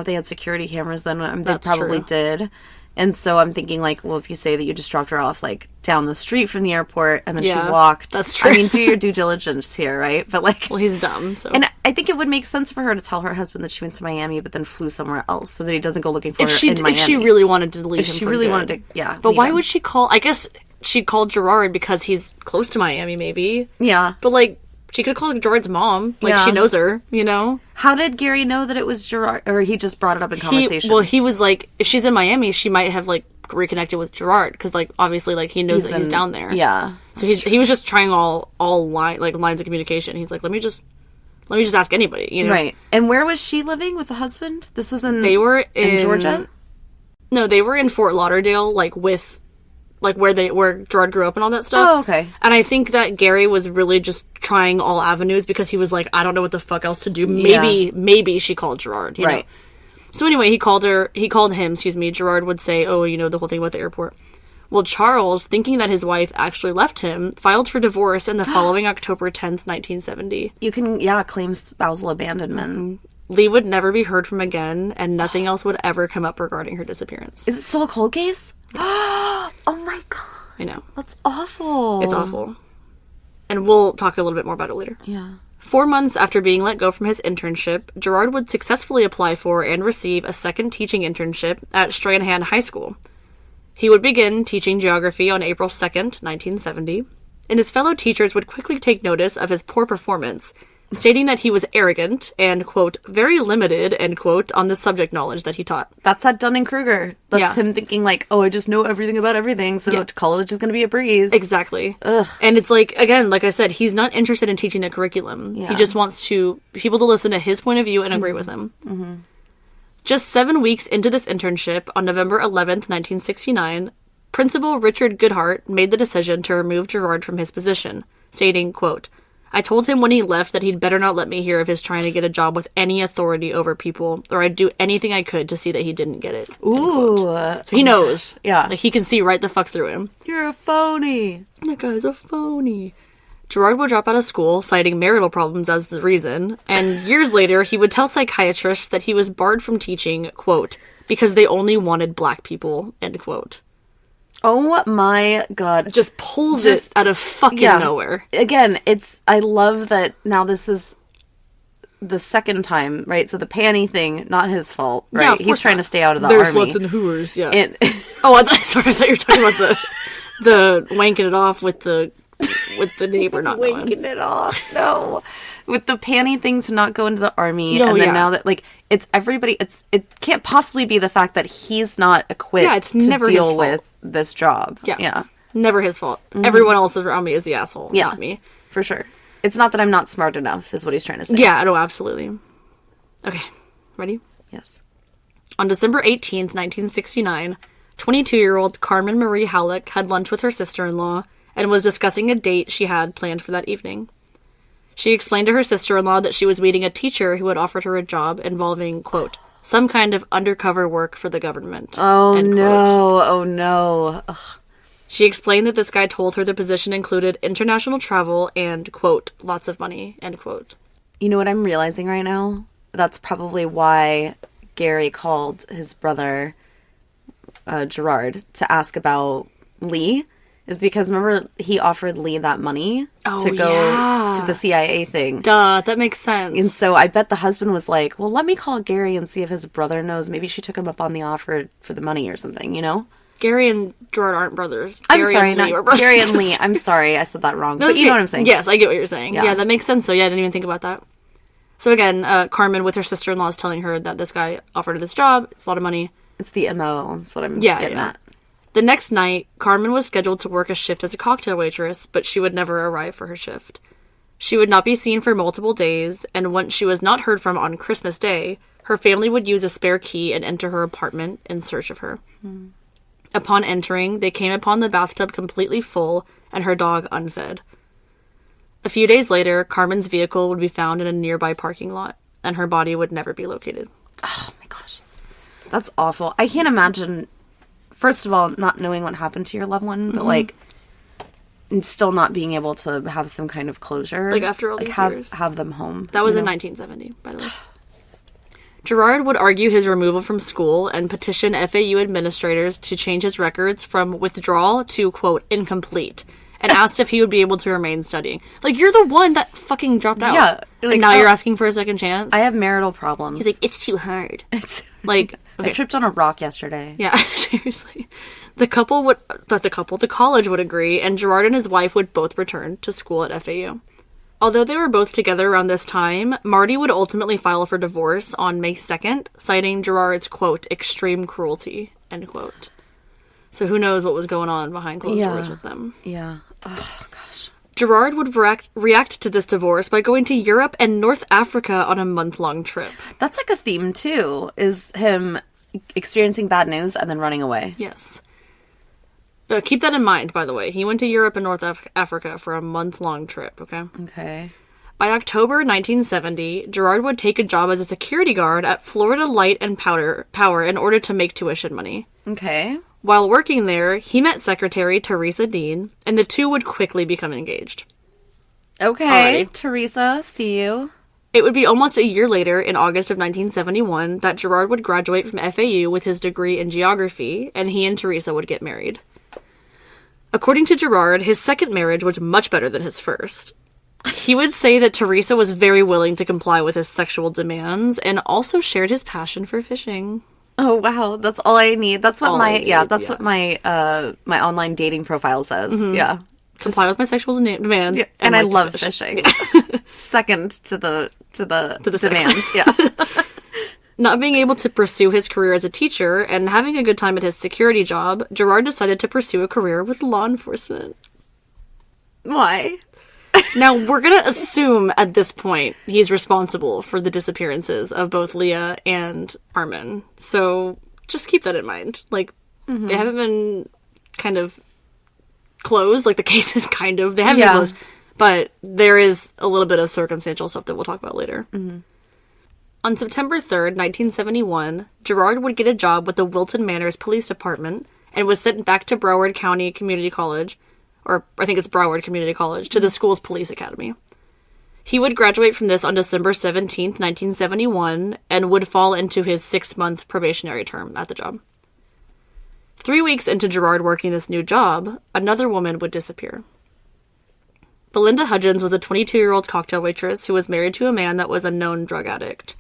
[SPEAKER 2] if they had security cameras then. They probably
[SPEAKER 1] true.
[SPEAKER 2] did. And so I'm thinking, like, well, if you say that you just dropped her off, like, down the street from the airport, and then she walked.
[SPEAKER 1] That's true.
[SPEAKER 2] I mean, do your due diligence here, right? But, like...
[SPEAKER 1] Well, he's dumb, so...
[SPEAKER 2] And I think it would make sense for her to tell her husband that she went to Miami, but then flew somewhere else, so that he doesn't go looking for her in Miami.
[SPEAKER 1] If she really wanted to leave him for good.
[SPEAKER 2] Wanted to, yeah.
[SPEAKER 1] But why would she call... I guess she'd call Gerard because he's close to Miami, maybe.
[SPEAKER 2] Yeah.
[SPEAKER 1] But, like... She could call Gerard's mom. Like, she knows her, you know?
[SPEAKER 2] How did Gary know that it was Gerard? Or he just brought it up in conversation?
[SPEAKER 1] He was like, if she's in Miami, she might have, like, reconnected with Gerard. Because, like, obviously, like, he knows that he's down there.
[SPEAKER 2] Yeah.
[SPEAKER 1] So he was just trying all lines of communication. He's like, let me just ask anybody, you know?
[SPEAKER 2] Right. And where was she living with the husband? This was in...
[SPEAKER 1] They were in
[SPEAKER 2] Georgia?
[SPEAKER 1] No, they were in Fort Lauderdale, like, with... Like, where Gerard grew up and all that stuff.
[SPEAKER 2] Oh, okay.
[SPEAKER 1] And I think that Gary was really just trying all avenues because he was like, I don't know what the fuck else to do. Maybe she called Gerard, you know? So anyway, he called him, Gerard would say, oh, you know, the whole thing about the airport. Well, Charles, thinking that his wife actually left him, filed for divorce in the following October 10th, 1970.
[SPEAKER 2] You can, claim spousal abandonment.
[SPEAKER 1] Mm-hmm. Lee would never be heard from again, and nothing else would ever come up regarding her disappearance.
[SPEAKER 2] Is it still a cold case?
[SPEAKER 1] Yeah.
[SPEAKER 2] Oh my god.
[SPEAKER 1] I know.
[SPEAKER 2] That's awful.
[SPEAKER 1] It's awful. And we'll talk a little bit more about it later.
[SPEAKER 2] Yeah.
[SPEAKER 1] 4 months after being let go from his internship, Gerard would successfully apply for and receive a second teaching internship at Stranahan High School. He would begin teaching geography on April 2nd, 1970, and his fellow teachers would quickly take notice of his poor performance, stating that he was arrogant and, quote, very limited, end quote, on the subject knowledge that he taught.
[SPEAKER 2] That's that Dunning-Kruger. That's him thinking, like, oh, I just know everything about everything, so college is going to be a breeze.
[SPEAKER 1] Exactly.
[SPEAKER 2] Ugh.
[SPEAKER 1] And it's like, again, like I said, he's not interested in teaching the curriculum.
[SPEAKER 2] Yeah.
[SPEAKER 1] He just wants people to listen to his point of view and agree with him.
[SPEAKER 2] Mm-hmm.
[SPEAKER 1] Just 7 weeks into this internship, on November 11th, 1969, Principal Richard Goodhart made the decision to remove Gerard from his position, stating, quote, I told him when he left that he'd better not let me hear of his trying to get a job with any authority over people, or I'd do anything I could to see that he didn't get it.
[SPEAKER 2] Ooh.
[SPEAKER 1] So he knows.
[SPEAKER 2] Yeah.
[SPEAKER 1] Like, he can see right the fuck through him.
[SPEAKER 2] You're a phony.
[SPEAKER 1] That guy's a phony. Gerard would drop out of school, citing marital problems as the reason, and years later, he would tell psychiatrists that he was barred from teaching, quote, because they only wanted black people, end quote.
[SPEAKER 2] Oh my god.
[SPEAKER 1] Just pulls it out of fucking nowhere.
[SPEAKER 2] Again, I love that now this is the second time, right? So the panty thing, not his fault, right?
[SPEAKER 1] Yeah, of
[SPEAKER 2] He's
[SPEAKER 1] course
[SPEAKER 2] trying
[SPEAKER 1] not.
[SPEAKER 2] to stay out of the
[SPEAKER 1] There's
[SPEAKER 2] army.
[SPEAKER 1] sluts and hooers, yeah.
[SPEAKER 2] And
[SPEAKER 1] Oh, I thought you were talking about the wanking it off with the neighbor not knowing.
[SPEAKER 2] wanking it off, no. With the panty thing to not go into the army,
[SPEAKER 1] No,
[SPEAKER 2] and then
[SPEAKER 1] yeah.
[SPEAKER 2] now that, like, it's everybody, it can't possibly be the fact that he's not equipped
[SPEAKER 1] Yeah, it's never
[SPEAKER 2] to
[SPEAKER 1] his
[SPEAKER 2] deal
[SPEAKER 1] fault.
[SPEAKER 2] with this job.
[SPEAKER 1] Yeah.
[SPEAKER 2] Yeah.
[SPEAKER 1] Never his fault. Everyone else around me is the asshole.
[SPEAKER 2] Yeah.
[SPEAKER 1] Not me.
[SPEAKER 2] For sure. It's not that I'm not smart enough, is what he's trying to say.
[SPEAKER 1] Yeah, no, absolutely. Okay, ready?
[SPEAKER 2] Yes.
[SPEAKER 1] On December 18th, 1969, 22-year-old Carmen Marie Halleck had lunch with her sister-in-law and was discussing a date she had planned for that evening. She explained to her sister-in-law that she was meeting a teacher who had offered her a job involving, quote, some kind of undercover work for the government.
[SPEAKER 2] Oh,
[SPEAKER 1] end
[SPEAKER 2] no.
[SPEAKER 1] quote.
[SPEAKER 2] Oh, no. Ugh.
[SPEAKER 1] She explained that this guy told her the position included international travel and, quote, lots of money, end quote.
[SPEAKER 2] You know what I'm realizing right now? That's probably why Gary called his brother, Gerard, to ask about Lee. Is because, remember, he offered Lee that money to go to the CIA thing.
[SPEAKER 1] Duh, that makes sense.
[SPEAKER 2] And so I bet the husband was like, well, let me call Gary and see if his brother knows. Maybe she took him up on the offer for the money or something, you know?
[SPEAKER 1] Gary and Gerard aren't brothers.
[SPEAKER 2] I'm
[SPEAKER 1] Gary
[SPEAKER 2] sorry,
[SPEAKER 1] and Lee
[SPEAKER 2] not
[SPEAKER 1] are brothers.
[SPEAKER 2] Gary and Lee. I'm sorry, I said that wrong.
[SPEAKER 1] No,
[SPEAKER 2] But you
[SPEAKER 1] okay.
[SPEAKER 2] know what I'm saying.
[SPEAKER 1] Yes, I get what you're saying.
[SPEAKER 2] Yeah.
[SPEAKER 1] Yeah, that makes sense. So yeah, I didn't even think about that. So again, Carmen with her sister-in-law is telling her that this guy offered her this job. It's a lot of money.
[SPEAKER 2] It's the MO. That's what I'm
[SPEAKER 1] Yeah,
[SPEAKER 2] getting
[SPEAKER 1] yeah.
[SPEAKER 2] at.
[SPEAKER 1] The next night, Carmen was scheduled to work a shift as a cocktail waitress, but she would never arrive for her shift. She would not be seen for multiple days, and once she was not heard from on Christmas Day, her family would use a spare key and enter her apartment in search of her. Upon entering, they came upon the bathtub completely full and her dog unfed. A few days later, Carmen's vehicle would be found in a nearby parking lot, and her body would never be located.
[SPEAKER 2] Oh my gosh. That's awful. I can't imagine, first of all, not knowing what happened to your loved one, but like, and still not being able to have some kind of closure.
[SPEAKER 1] Like, after all these years.
[SPEAKER 2] Have them home.
[SPEAKER 1] That was
[SPEAKER 2] you
[SPEAKER 1] in
[SPEAKER 2] know?
[SPEAKER 1] 1970, by the way. Gerard would argue his removal from school and petition FAU administrators to change his records from withdrawal to, quote, incomplete, and asked if he would be able to remain studying. Like, you're the one that fucking dropped out.
[SPEAKER 2] Yeah.
[SPEAKER 1] Like, now you're asking for a second chance?
[SPEAKER 2] I have marital problems.
[SPEAKER 1] He's like, it's too hard.
[SPEAKER 2] It's
[SPEAKER 1] Like,
[SPEAKER 2] I
[SPEAKER 1] okay.
[SPEAKER 2] tripped on a rock yesterday.
[SPEAKER 1] Yeah, seriously. The college would agree, and Gerard and his wife would both return to school at FAU. Although they were both together around this time, Marty would ultimately file for divorce on May 2nd, citing Gerard's, quote, extreme cruelty, end quote. So who knows what was going on behind closed doors with them.
[SPEAKER 2] Yeah. Oh, gosh.
[SPEAKER 1] Gerard would react to this divorce by going to Europe and North Africa on a month-long trip.
[SPEAKER 2] That's like a theme, too, is him experiencing bad news and then running away.
[SPEAKER 1] Yes. Keep that in mind, by the way. He went to Europe and North Africa for a month-long trip, okay?
[SPEAKER 2] Okay.
[SPEAKER 1] By October 1970, Gerard would take a job as a security guard at Florida Light and Power in order to make tuition money.
[SPEAKER 2] Okay.
[SPEAKER 1] While working there, he met secretary Teresa Dean, and the two would quickly become engaged.
[SPEAKER 2] Okay.
[SPEAKER 1] Alright.
[SPEAKER 2] Teresa, see you.
[SPEAKER 1] It would be almost a year later, in August of 1971, that Gerard would graduate from FAU with his degree in geography, and he and Teresa would get married. According to Gerard, his second marriage was much better than his first. He would say that Teresa was very willing to comply with his sexual demands and also shared his passion for fishing.
[SPEAKER 2] Oh, wow. That's all I need. That's what
[SPEAKER 1] All
[SPEAKER 2] my,
[SPEAKER 1] I need,
[SPEAKER 2] that's
[SPEAKER 1] yeah.
[SPEAKER 2] what my online dating profile says. Yeah.
[SPEAKER 1] Comply with my sexual demands.
[SPEAKER 2] Yeah, and I
[SPEAKER 1] like to
[SPEAKER 2] love
[SPEAKER 1] fish.
[SPEAKER 2] fishing. Second to the
[SPEAKER 1] sex.
[SPEAKER 2] demands. Yeah.
[SPEAKER 1] Not being able to pursue his career as a teacher and having a good time at his security job, Gerard decided to pursue a career with law enforcement.
[SPEAKER 2] Why?
[SPEAKER 1] Now, we're going to assume at this point he's responsible for the disappearances of both Leah and Armin. So just keep that in mind. Like, they haven't been kind of closed. Like, the case is kind of, they haven't been closed. But there is a little bit of circumstantial stuff that we'll talk about later. On September 3rd, 1971, Gerard would get a job with the Wilton Manors Police Department and was sent back to Broward County Community College, or I think it's Broward Community College, to the school's police academy. He would graduate from this on December 17th, 1971, and would fall into his 6-month probationary term at the job. 3 weeks into Gerard working this new job, another woman would disappear. Belinda Hudgens was a 22-year-old cocktail waitress who was married to a man that was a known drug addict.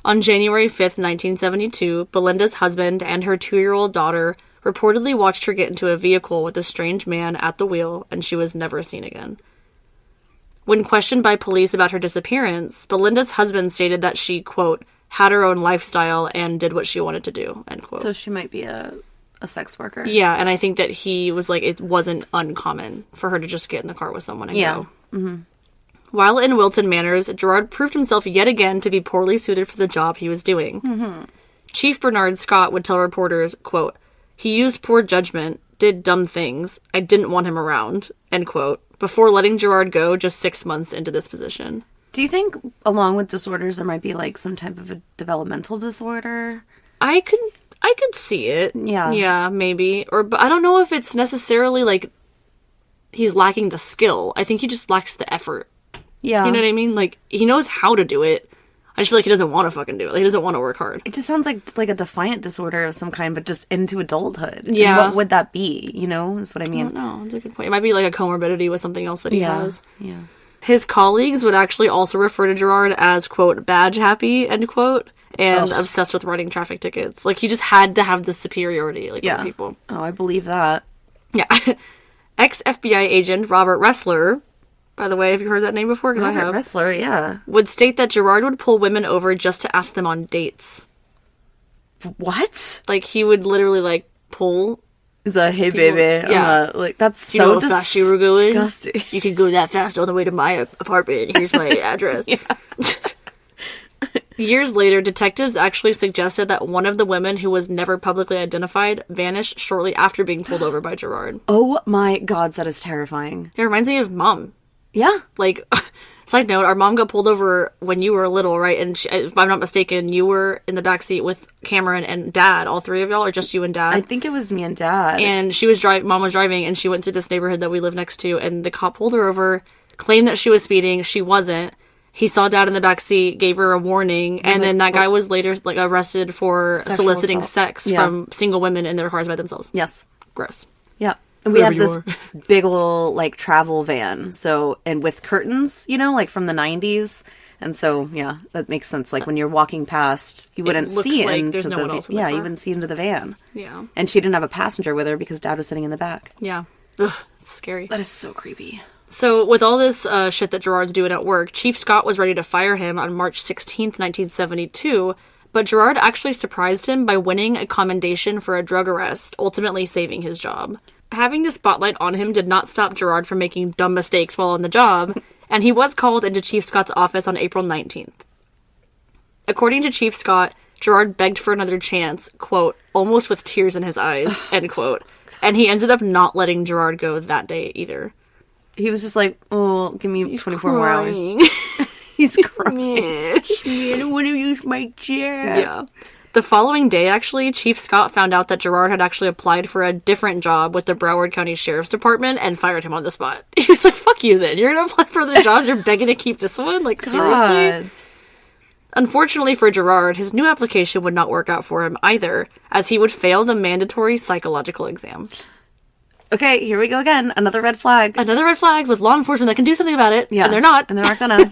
[SPEAKER 1] On January 5th, 1972, Belinda's husband and her 2-year-old daughter reportedly watched her get into a vehicle with a strange man at the wheel, and she was never seen again. When questioned by police about her disappearance, Belinda's husband stated that she, quote, had her own lifestyle and did what she wanted to do, end quote.
[SPEAKER 2] So she might be a sex worker.
[SPEAKER 1] Yeah, and I think that he was like, it wasn't uncommon for her to just get in the car with someone and go. Mm-hmm. While in Wilton Manors, Gerard proved himself yet again to be poorly suited for the job he was doing. Mm-hmm. Chief Bernard Scott would tell reporters, quote, he used poor judgment, did dumb things, I didn't want him around, end quote, before letting Gerard go just 6 months into this position.
[SPEAKER 2] Do you think, along with disorders, there might be, like, some type of a developmental disorder?
[SPEAKER 1] I could see it.
[SPEAKER 2] Yeah.
[SPEAKER 1] Yeah, maybe. But I don't know if it's necessarily, like, he's lacking the skill. I think he just lacks the effort.
[SPEAKER 2] Yeah.
[SPEAKER 1] You know what I mean? Like, he knows how to do it. I just feel like he doesn't want to fucking do it. Like, he doesn't want to work hard.
[SPEAKER 2] It just sounds like a defiant disorder of some kind, but just into adulthood.
[SPEAKER 1] Yeah.
[SPEAKER 2] And what would that be? You know, is what I mean.
[SPEAKER 1] I don't know. That's a good point. It might be like a comorbidity with something else that he has.
[SPEAKER 2] Yeah.
[SPEAKER 1] His colleagues would actually also refer to Gerard as, quote, badge happy, end quote, and obsessed with writing traffic tickets. Like, he just had to have the superiority, like, over people.
[SPEAKER 2] Oh, I believe that.
[SPEAKER 1] Yeah. Ex-FBI agent Robert Ressler, by the way, have you heard that name before? Because I have.
[SPEAKER 2] Ressler, yeah.
[SPEAKER 1] Would state that Gerard would pull women over just to ask them on dates.
[SPEAKER 2] What?
[SPEAKER 1] Like, he would literally, like, pull...
[SPEAKER 2] He's like, hey,
[SPEAKER 1] people,
[SPEAKER 2] baby.
[SPEAKER 1] yeah.
[SPEAKER 2] Like, that's
[SPEAKER 1] Do you know how fast you were going?
[SPEAKER 2] Disgusting.
[SPEAKER 1] You could go that fast all the way to my apartment. Here's my address. Years later, detectives actually suggested that one of the women who was never publicly identified vanished shortly after being pulled over by Gerard.
[SPEAKER 2] Oh my god, that is terrifying.
[SPEAKER 1] It reminds me of Mom.
[SPEAKER 2] Yeah.
[SPEAKER 1] Like, side note, our mom got pulled over when you were little, right? And she, if I'm not mistaken, you were in the backseat with Cameron and Dad, all three of y'all, or just you and Dad?
[SPEAKER 2] I think it was me and Dad.
[SPEAKER 1] And she was Mom was driving, and she went through this neighborhood that we live next to, and the cop pulled her over, claimed that she was speeding. She wasn't. He saw Dad in the backseat, gave her a warning, and then that guy was later like arrested for
[SPEAKER 2] Sexual
[SPEAKER 1] soliciting
[SPEAKER 2] assault.
[SPEAKER 1] sex from single women in their cars by themselves.
[SPEAKER 2] Yes.
[SPEAKER 1] Gross.
[SPEAKER 2] Yeah. And we had
[SPEAKER 1] Wherever
[SPEAKER 2] this big ol' like travel van, so, and with curtains, you know, like from the 90s. And so, yeah, that makes sense. Like when you're walking past, you wouldn't see
[SPEAKER 1] like
[SPEAKER 2] into
[SPEAKER 1] there's no one else in the
[SPEAKER 2] you
[SPEAKER 1] car.
[SPEAKER 2] wouldn't see into the van.
[SPEAKER 1] Yeah.
[SPEAKER 2] And she didn't have a passenger with her because Dad was sitting in the back.
[SPEAKER 1] Yeah. Ugh, it's scary.
[SPEAKER 2] That is so creepy.
[SPEAKER 1] So, with all this shit that Gerard's doing at work, Chief Scott was ready to fire him on March 16th, 1972, but Gerard actually surprised him by winning a commendation for a drug arrest, ultimately saving his job. Having the spotlight on him did not stop Gerard from making dumb mistakes while on the job, and he was called into Chief Scott's office on April 19th. According to Chief Scott, Gerard begged for another chance, quote, almost with tears in his eyes, end quote, and he ended up not letting Gerard go that day either.
[SPEAKER 2] He was just like, oh, give me 24 more hours. He's crying. I don't want to use my chair.
[SPEAKER 1] Yeah. The following day, actually, Chief Scott found out that Gerard had actually applied for a different job with the Broward County Sheriff's Department and fired him on the spot. He was like, fuck you then. You're going to apply for other jobs? You're begging to keep this one? Like, seriously? Unfortunately for Gerard, his new application would not work out for him either, as he would fail the mandatory psychological exam.
[SPEAKER 2] Okay, here we go again. Another red flag.
[SPEAKER 1] Another red flag with law enforcement that can do something about it,
[SPEAKER 2] Yeah.
[SPEAKER 1] and they're not.
[SPEAKER 2] And they're not gonna.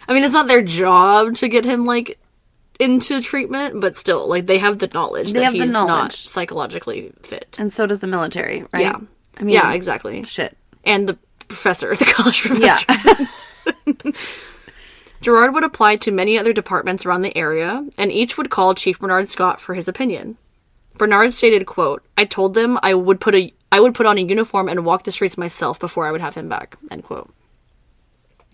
[SPEAKER 1] I mean, it's not their job to get him, like, into treatment, but still, like, they have the knowledge that he's not psychologically fit.
[SPEAKER 2] And so does the military, right?
[SPEAKER 1] Yeah.
[SPEAKER 2] I mean,
[SPEAKER 1] yeah, exactly.
[SPEAKER 2] Shit.
[SPEAKER 1] And the professor, the college professor.
[SPEAKER 2] Yeah.
[SPEAKER 1] Gerard would apply to many other departments around the area, and each would call Chief Bernard Scott for his opinion. Bernard stated, quote, I told them I would put on a uniform and walk the streets myself before I would have him back, end quote.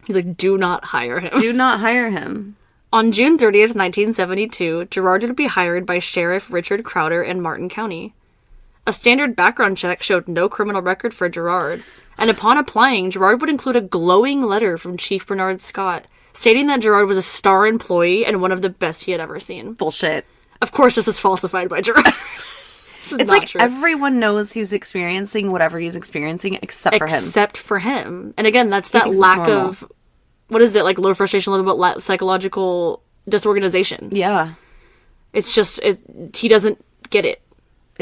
[SPEAKER 1] He's like, do not hire him.
[SPEAKER 2] Do not hire him.
[SPEAKER 1] On June 30th, 1972, Gerard would be hired by Sheriff Richard Crowder in Martin County. A standard background check showed no criminal record for Gerard, and upon applying, Gerard would include a glowing letter from Chief Bernard Scott, stating that Gerard was a star employee and one of the best he had ever seen.
[SPEAKER 2] Bullshit.
[SPEAKER 1] Of course, this was falsified by Gerard.
[SPEAKER 2] It's like true. Everyone knows he's experiencing whatever he's experiencing except for him.
[SPEAKER 1] Except for him. And again, that's that lack of, what is it, like low frustration, a little bit psychological disorganization.
[SPEAKER 2] Yeah.
[SPEAKER 1] It's just, he doesn't get it.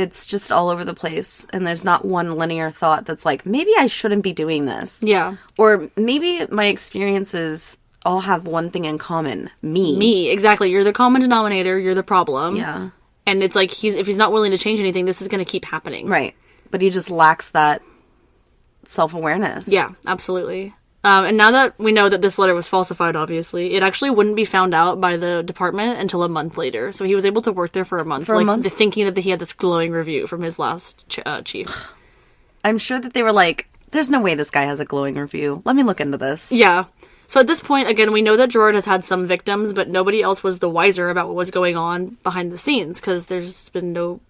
[SPEAKER 2] It's just all over the place, and there's not one linear thought that's like, maybe I shouldn't be doing this.
[SPEAKER 1] Yeah.
[SPEAKER 2] Or maybe my experiences all have one thing in common. Me,
[SPEAKER 1] exactly. You're the common denominator, you're the problem.
[SPEAKER 2] Yeah.
[SPEAKER 1] And it's like, if he's not willing to change anything, this is going to keep happening.
[SPEAKER 2] Right. But he just lacks that self-awareness.
[SPEAKER 1] Yeah, absolutely. And now that we know that this letter was falsified, obviously, it actually wouldn't be found out by the department until a month later. So he was able to work there for a month. Thinking that he had this glowing review from his last chief.
[SPEAKER 2] I'm sure that they were like, there's no way this guy has a glowing review. Let me look into this.
[SPEAKER 1] Yeah. So at this point, again, we know that Gerard has had some victims, but nobody else was the wiser about what was going on behind the scenes, because there's been no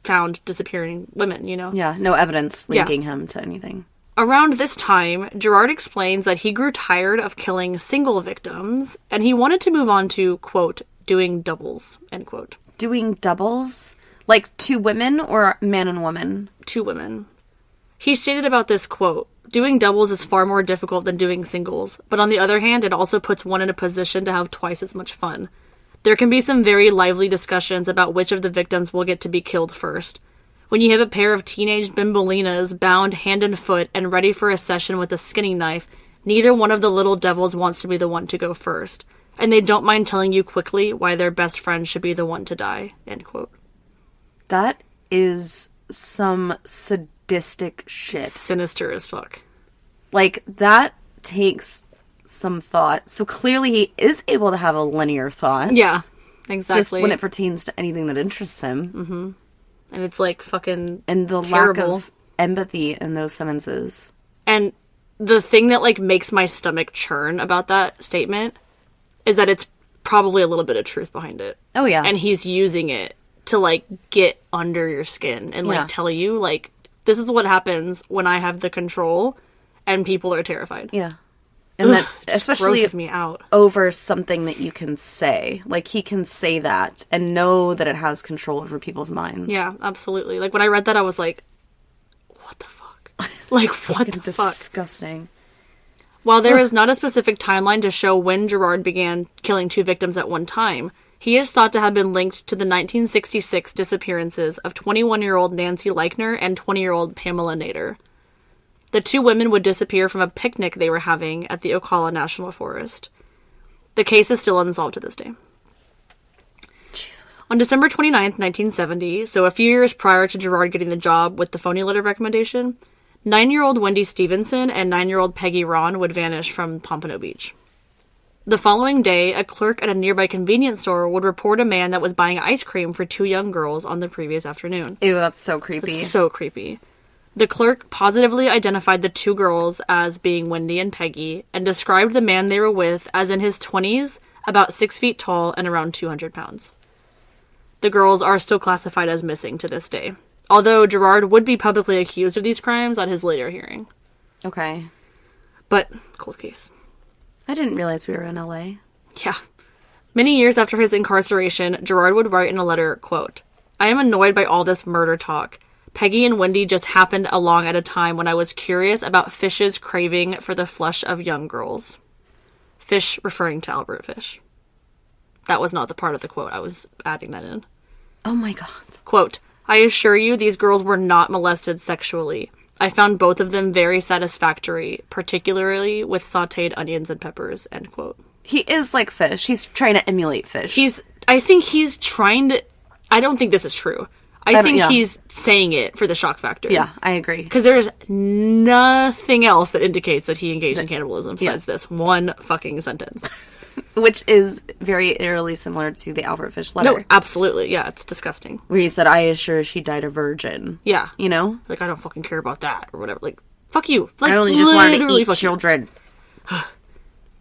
[SPEAKER 1] found disappearing women, you know?
[SPEAKER 2] Yeah, no evidence linking him to anything.
[SPEAKER 1] Around this time, Gerard explains that he grew tired of killing single victims, and he wanted to move on to, quote, doing doubles, end quote.
[SPEAKER 2] Doing doubles? Like 2 women or man and woman?
[SPEAKER 1] 2 women. He stated about this, quote, doing doubles is far more difficult than doing singles, but on the other hand, it also puts one in a position to have twice as much fun. There can be some very lively discussions about which of the victims will get to be killed first. When you have a pair of teenage bimbolinas bound hand and foot and ready for a session with a skinning knife, neither one of the little devils wants to be the one to go first. And they don't mind telling you quickly why their best friend should be the one to die, end quote.
[SPEAKER 2] That is some sadistic shit.
[SPEAKER 1] Sinister as fuck.
[SPEAKER 2] Like, that takes some thought. So clearly he is able to have a linear thought.
[SPEAKER 1] Yeah, exactly.
[SPEAKER 2] Just when it pertains to anything that interests him.
[SPEAKER 1] Mm-hmm. And it's, like, fucking
[SPEAKER 2] and the
[SPEAKER 1] terrible.
[SPEAKER 2] lack of empathy in those sentences.
[SPEAKER 1] And the thing that, like, makes my stomach churn about that statement is that it's probably a little bit of truth behind it.
[SPEAKER 2] Oh, yeah.
[SPEAKER 1] And he's using it to, like, get under your skin and, like, tell you, like, this is what happens when I have the control and people are terrified.
[SPEAKER 2] Yeah. And that especially
[SPEAKER 1] grosses me out.
[SPEAKER 2] Over something that you can say. Like, he can say that and know that it has control over people's minds.
[SPEAKER 1] Yeah, absolutely. Like, when I read that, I was like, what the fuck? Like, what the fuck?
[SPEAKER 2] Disgusting.
[SPEAKER 1] While there is not a specific timeline to show when Gerard began killing 2 victims at one time, he is thought to have been linked to the 1966 disappearances of 21-year-old Nancy Leichner and 20-year-old Pamela Nader. The 2 women would disappear from a picnic they were having at the Ocala National Forest. The case is still unsolved to this day.
[SPEAKER 2] Jesus.
[SPEAKER 1] On December 29th, 1970, so a few years prior to Gerard getting the job with the phony letter recommendation, 9-year-old Wendy Stevenson and 9-year-old Peggy Ron would vanish from Pompano Beach. The following day, a clerk at a nearby convenience store would report a man that was buying ice cream for 2 young girls on the previous afternoon.
[SPEAKER 2] Ew, that's so creepy.
[SPEAKER 1] It's so creepy. The clerk positively identified the 2 girls as being Wendy and Peggy and described the man they were with as in his 20s, about 6 feet tall and around 200 pounds. The girls are still classified as missing to this day, although Gerard would be publicly accused of these crimes at his later hearing.
[SPEAKER 2] Okay.
[SPEAKER 1] But, cold case.
[SPEAKER 2] I didn't realize we were in LA.
[SPEAKER 1] Yeah. Many years after his incarceration, Gerard would write in a letter, quote, I am annoyed by all this murder talk. Peggy and Wendy just happened along at a time when I was curious about fish's craving for the flesh of young girls. Fish referring to Albert Fish. That was not the part of the quote. I was adding that in.
[SPEAKER 2] Oh my god.
[SPEAKER 1] Quote, I assure you these girls were not molested sexually. I found both of them very satisfactory, particularly with sauteed onions and peppers, end quote.
[SPEAKER 2] He is like Fish. He's trying to emulate Fish.
[SPEAKER 1] I think he's trying to, I don't think this is true. I think he's saying it for the shock factor.
[SPEAKER 2] Yeah, I agree.
[SPEAKER 1] Because there's nothing else that indicates that he engaged in cannibalism besides this one fucking sentence.
[SPEAKER 2] Which is very eerily similar to the Albert Fish letter.
[SPEAKER 1] No, absolutely. Yeah, it's disgusting.
[SPEAKER 2] Where he said, I assure she died a virgin.
[SPEAKER 1] Yeah.
[SPEAKER 2] You know?
[SPEAKER 1] Like, I don't fucking care about that or whatever. Like, fuck you. Like,
[SPEAKER 2] I only just wanted to eat children.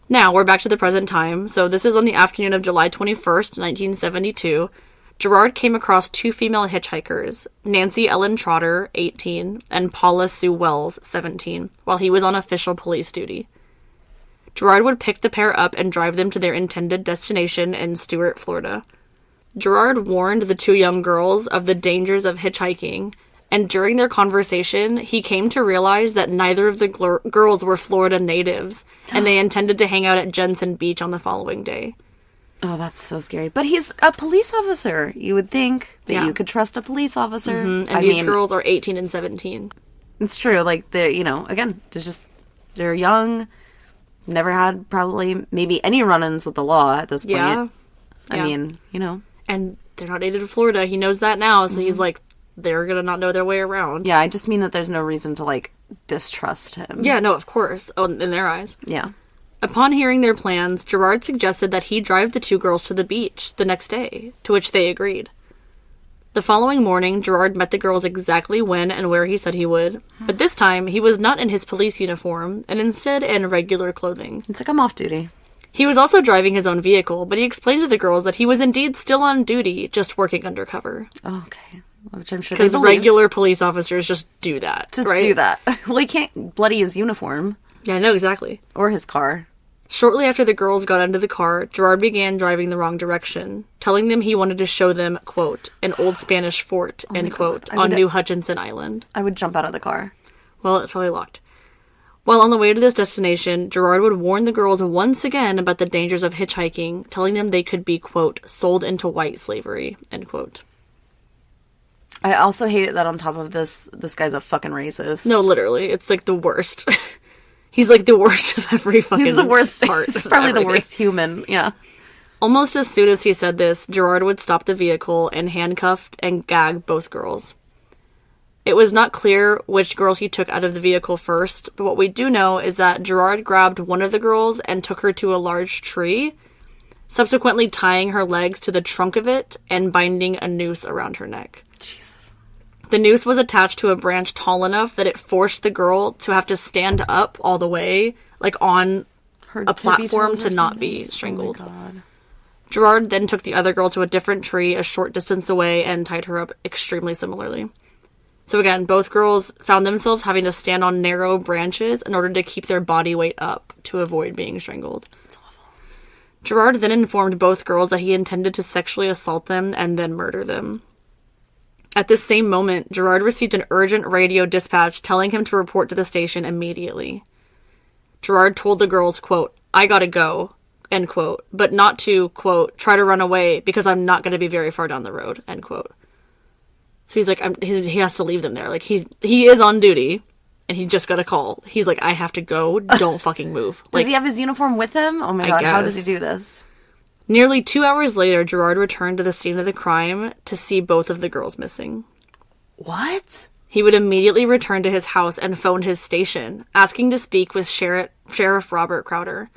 [SPEAKER 1] Now, we're back to the present time. So this is on the afternoon of July 21st, 1972. Gerard came across 2 female hitchhikers, Nancy Ellen Trotter, 18, and Paula Sue Wells, 17, while he was on official police duty. Gerard would pick the pair up and drive them to their intended destination in Stuart, Florida. Gerard warned the 2 young girls of the dangers of hitchhiking, and during their conversation, he came to realize that neither of the girls were Florida natives, and they intended to hang out at Jensen Beach on the following day.
[SPEAKER 2] Oh, that's so scary. But he's a police officer. You would think that you could trust a police officer.
[SPEAKER 1] Mm-hmm. And these girls are 18 and 17.
[SPEAKER 2] It's true. Like, they're, again, they're young, never had probably maybe any run-ins with the law at this point.
[SPEAKER 1] Yeah.
[SPEAKER 2] I mean,
[SPEAKER 1] And they're not native to Florida. He knows that now. So he's like, they're going to not know their way around.
[SPEAKER 2] Yeah, I just mean that there's no reason to, like, distrust him.
[SPEAKER 1] Yeah, no, of course. Oh, in their eyes.
[SPEAKER 2] Yeah.
[SPEAKER 1] Upon hearing their plans, Gerard suggested that he drive the two girls to the beach the next day, to which they agreed. The following morning, Gerard met the girls exactly when and where he said he would, but this time he was not in his police uniform, and instead in regular clothing.
[SPEAKER 2] It's like I'm off duty.
[SPEAKER 1] He was also driving his own vehicle, but he explained to the girls that he was indeed still on duty, just working undercover.
[SPEAKER 2] Oh, okay. Which I'm sure they
[SPEAKER 1] Because regular police officers just do that,
[SPEAKER 2] Just
[SPEAKER 1] right?
[SPEAKER 2] do that. Well, he can't bloody his uniform.
[SPEAKER 1] Yeah, no, exactly.
[SPEAKER 2] Or his car.
[SPEAKER 1] Shortly after the girls got into the car, Gerard began driving the wrong direction, telling them he wanted to show them, quote, an old Spanish fort, end quote, on New Hutchinson Island.
[SPEAKER 2] I would jump out of the car.
[SPEAKER 1] Well, it's probably locked. While on the way to this destination, Gerard would warn the girls once again about the dangers of hitchhiking, telling them they could be, quote, sold into white slavery, end quote.
[SPEAKER 2] I also hate that on top of this guy's a fucking racist.
[SPEAKER 1] No, literally. It's like the worst. He's like the worst of every fucking
[SPEAKER 2] He's the worst
[SPEAKER 1] part.
[SPEAKER 2] He's probably the worst human, yeah.
[SPEAKER 1] Almost as soon as he said this, Gerard would stop the vehicle and handcuff and gag both girls. It was not clear which girl he took out of the vehicle first, but what we do know is that Gerard grabbed one of the girls and took her to a large tree, subsequently tying her legs to the trunk of it and binding a noose around her neck.
[SPEAKER 2] Jesus.
[SPEAKER 1] The noose was attached to a branch tall enough that it forced the girl to have to stand up all the way, like on a platform to not be strangled.
[SPEAKER 2] Oh my God.
[SPEAKER 1] Gerard then took the other girl to a different tree a short distance away and tied her up extremely similarly. So again, both girls found themselves having to stand on narrow branches in order to keep their body weight up to avoid being strangled.
[SPEAKER 2] That's awful.
[SPEAKER 1] Gerard then informed both girls that he intended to sexually assault them and then murder them. At this same moment, Gerard received an urgent radio dispatch telling him to report to the station immediately. Gerard told the girls, quote, I gotta go, end quote, but not to, quote, try to run away because I'm not gonna be very far down the road, end quote. So he's like, he has to leave them there. Like, he is on duty, and he just got a call. He's like, I have to go, don't fucking move.
[SPEAKER 2] Does he have his uniform with him? Oh my God, how does he do this?
[SPEAKER 1] Nearly 2 hours later, Gerard returned to the scene of the crime to see both of the girls missing.
[SPEAKER 2] What?
[SPEAKER 1] He would immediately return to his house and phoned his station, asking to speak with Sheriff Robert Crowder.